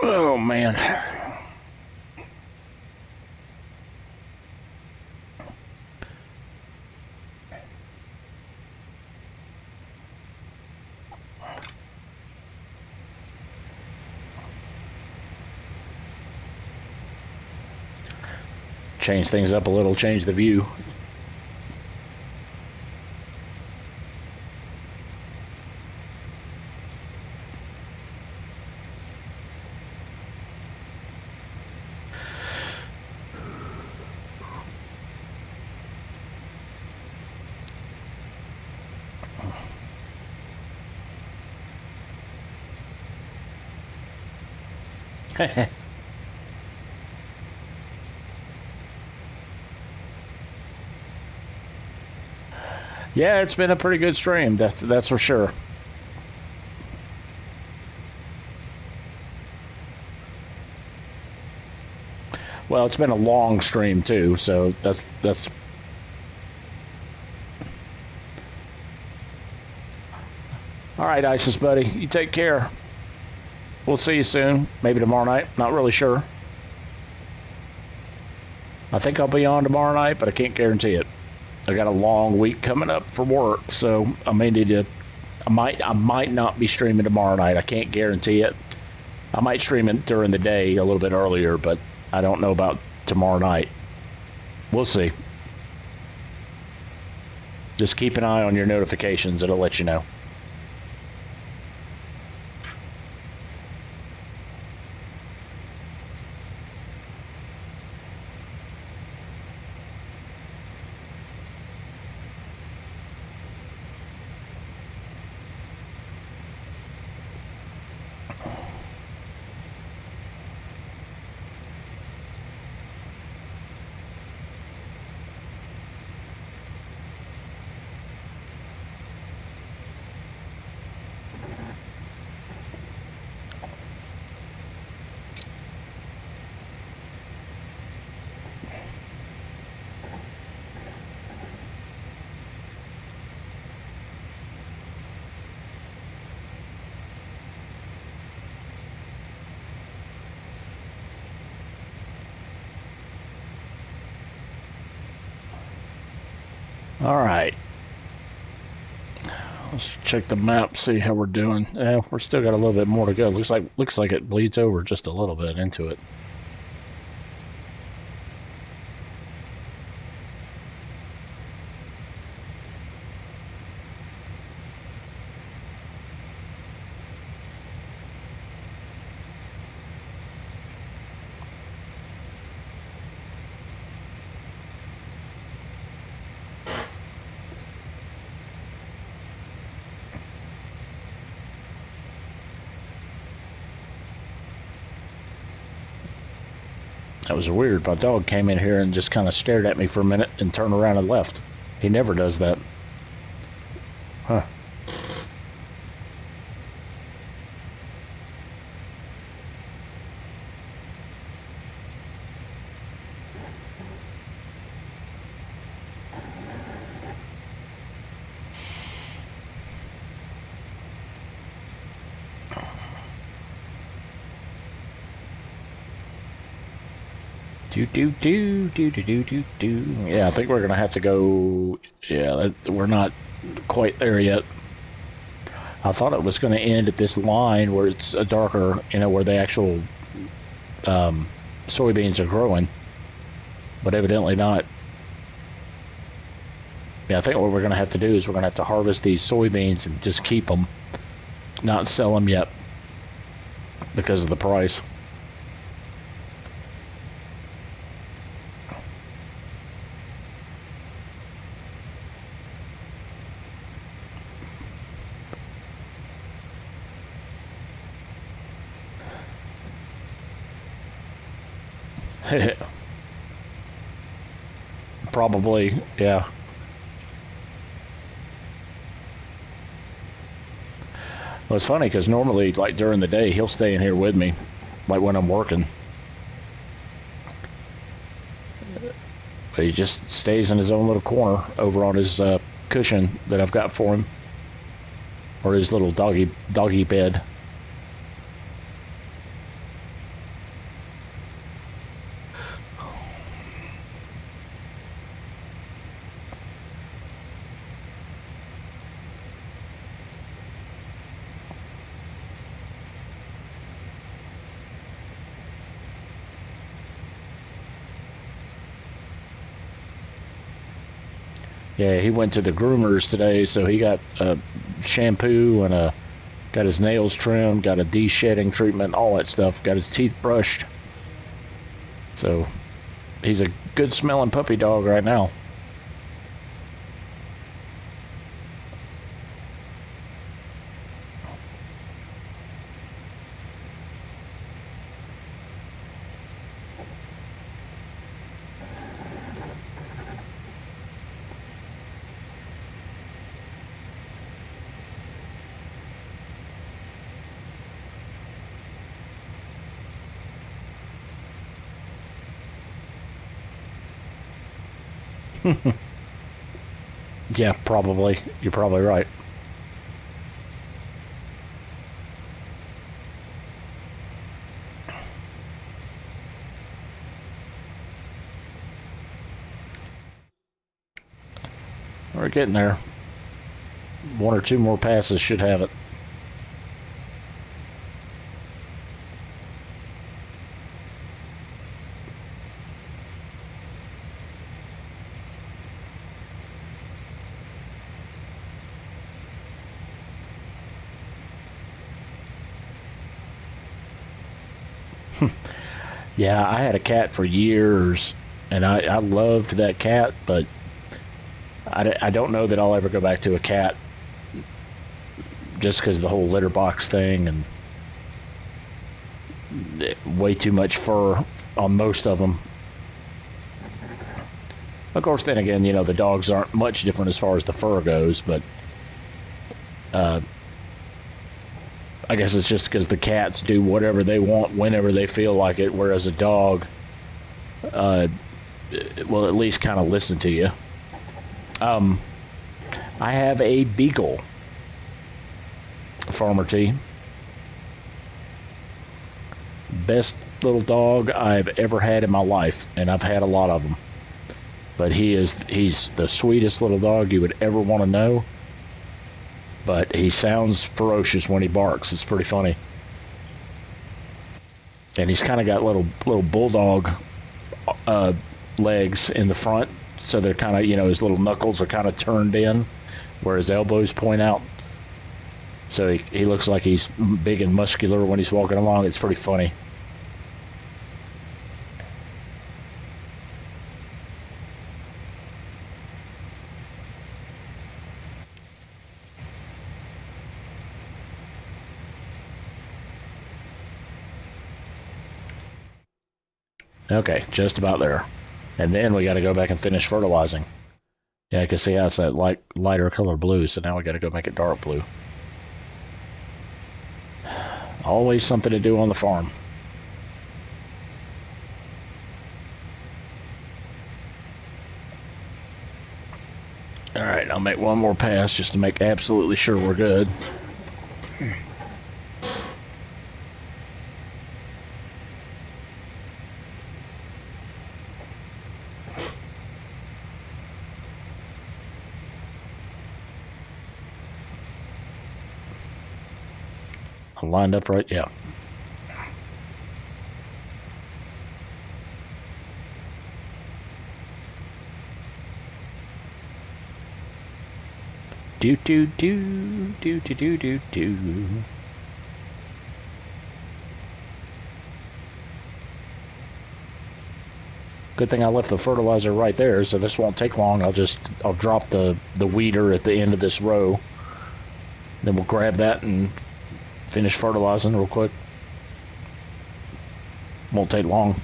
Oh, man. Change things up a little, change the view. Yeah, it's been a pretty good stream, that's for sure. Well, it's been a long stream too, so that's all right, ISIS buddy. You take care. We'll see you soon. Maybe tomorrow night. Not really sure. I think I'll be on tomorrow night, but I can't guarantee it. I got a long week coming up for work, so I may need to. I might not be streaming tomorrow night. I can't guarantee it. I might stream it during the day a little bit earlier, but I don't know about tomorrow night. We'll see. Just keep an eye on your notifications. It'll let you know. right. Let's check the map, see how we're doing. Yeah, we're still got a little bit more to go. Looks like it bleeds over just a little bit into it. That was weird. My dog came in here and just kind of stared at me for a minute and turned around and left. He never does that. Huh. Yeah, I think we're gonna have to go. Yeah, we're not quite there yet. I thought it was going to end at this line where it's a darker, where the actual soybeans are growing, but evidently not. Yeah, I think what we're going to have to do is we're going to have to harvest these soybeans and just keep them, not sell them yet because of the price. Probably, yeah. Well, it's funny because normally, like during the day, he'll stay in here with me, like when I'm working. But he just stays in his own little corner over on his cushion that I've got for him, or his little doggy bed. Yeah, he went to the groomers today, so he got a shampoo and got his nails trimmed, got a de-shedding treatment, all that stuff, got his teeth brushed. So he's a good smelling puppy dog right now. Yeah, probably. You're probably right. We're getting there. One or two more passes should have it. Yeah, I had a cat for years, and I loved that cat, but I don't know that I'll ever go back to a cat just because of the whole litter box thing and way too much fur on most of them. Of course, then again, the dogs aren't much different as far as the fur goes, but I guess it's just because the cats do whatever they want whenever they feel like it, whereas a dog will at least kind of listen to you. I have a beagle, Farmer T. Best little dog I've ever had in my life, and I've had a lot of them. But he's the sweetest little dog you would ever want to know. But he sounds ferocious when he barks. It's pretty funny. And he's kind of got little bulldog legs in the front, so they're kind of, you know, his little knuckles are kind of turned in where his elbows point out. So he looks like he's big and muscular when he's walking along. It's pretty funny. Okay, just about there. And then we got to go back and finish fertilizing. Yeah, I can see how it's that lighter color blue, so now we got to go make it dark blue. Always something to do on the farm. Alright, I'll make one more pass just to make absolutely sure we're good. Lined up right, yeah. Do do do do do do do do. Good thing I left the fertilizer right there, so this won't take long. I'll drop the weeder at the end of this row. Then we'll grab that and finish fertilizing real quick. Won't take long.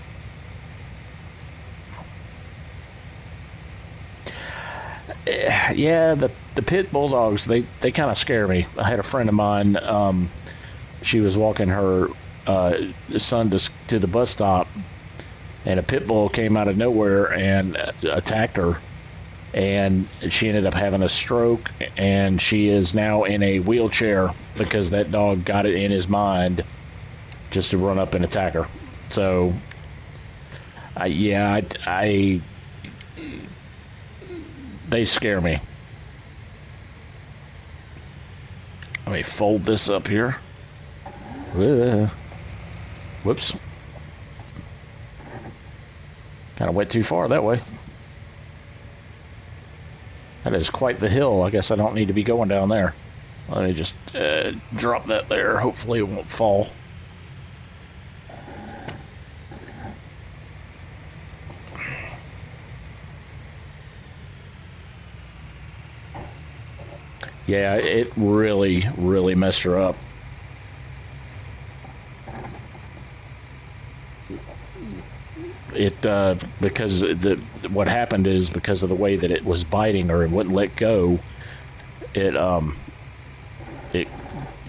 Yeah, the pit bulldogs, they kind of scare me. I had a friend of mine, she was walking her son to the bus stop, and a pit bull came out of nowhere and attacked her, and she ended up having a stroke, and she is now in a wheelchair because that dog got it in his mind just to run up and attack her. So, they scare me. Let me fold this up here. Whoops. Kind of went too far that way. That is quite the hill. I guess I don't need to be going down there. Let me just drop that there. Hopefully it won't fall. Yeah, it really, really messed her up. It because what happened is because of the way that it was biting her and wouldn't let go, it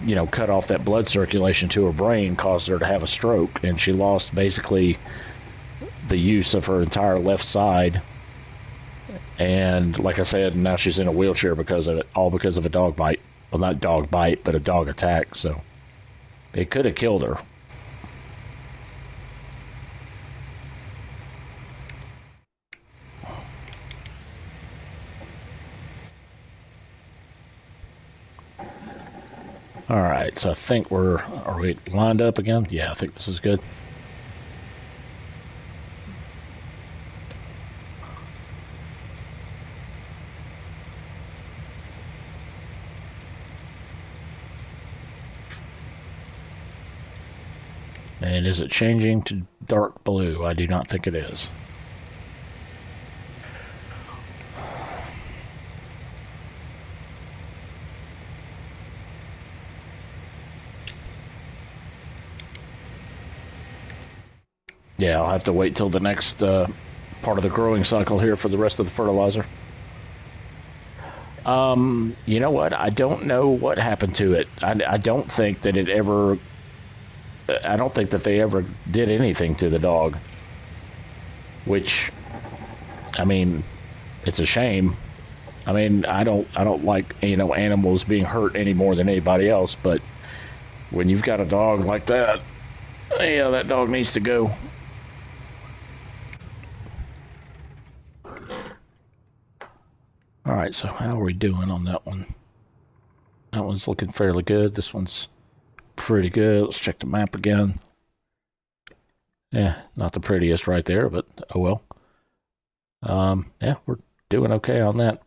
you know, cut off that blood circulation to her brain, caused her to have a stroke, and she lost basically the use of her entire left side. And like I said, now she's in a wheelchair because of it, all because of a dog bite. Well, not dog bite, but a dog attack. So it could have killed her. All right, so I think are we lined up again? Yeah, I think this is good. And is it changing to dark blue? I do not think it is. Yeah, I'll have to wait till the next part of the growing cycle here for the rest of the fertilizer. You know what? I don't know what happened to it. I don't think that it ever... I don't think that they ever did anything to the dog. Which, I mean, it's a shame. I mean, I don't like, you know, animals being hurt any more than anybody else, but when you've got a dog like that, yeah, that dog needs to go. right, so how are we doing on that one? That one's looking fairly good. This one's pretty good. Let's check the map again. Yeah, not the prettiest right there, but oh well. Yeah, we're doing okay on that.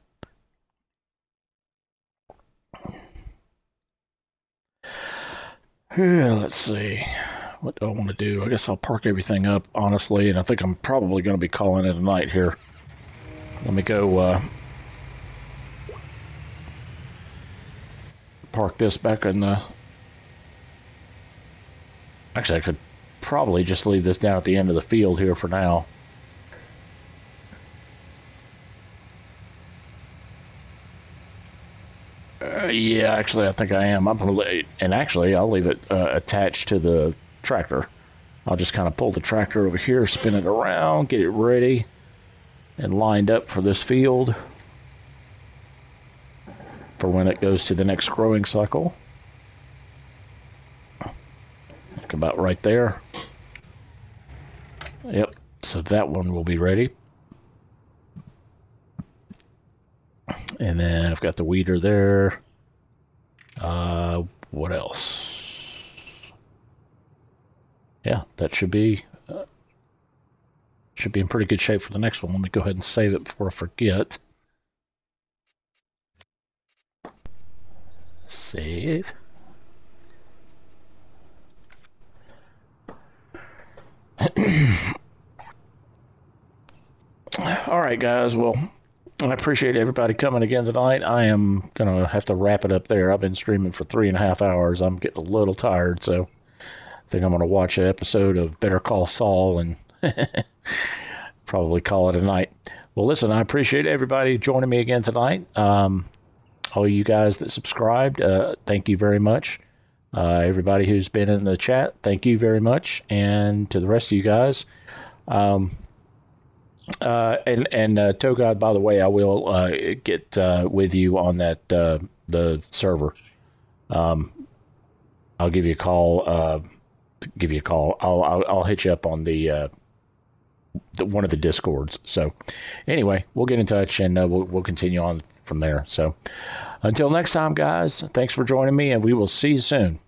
Yeah, let's see. What do I want to do? I guess I'll park everything up, honestly, and I think I'm probably going to be calling it a night here. Let me go park this back in the... Actually, I could probably just leave this down at the end of the field here for now. Yeah, actually, I think I am. I'm gonna and actually, I'll leave it attached to the tractor. I'll just kind of pull the tractor over here, spin it around, get it ready and lined up for this field for when it goes to the next growing cycle. Look about right there. Yep, so that one will be ready. And then I've got the weeder there. What else? Yeah, that should be in pretty good shape for the next one. Let me go ahead and save it before I forget. Save. All right, guys. Well, I appreciate everybody coming again tonight. I am going to have to wrap it up there. I've been streaming for 3.5 hours. I'm getting a little tired, so I think I'm going to watch an episode of Better Call Saul and probably call it a night. Well, listen, I appreciate everybody joining me again tonight. All you guys that subscribed, thank you very much. Everybody who's been in the chat, thank you very much. And to the rest of you guys, Togod, by the way, I will get with you on that the server. I'll give you a call. I'll hit you up on the one of the discords. So anyway, we'll get in touch and we'll continue on from there. So until next time, guys, thanks for joining me, and we will see you soon.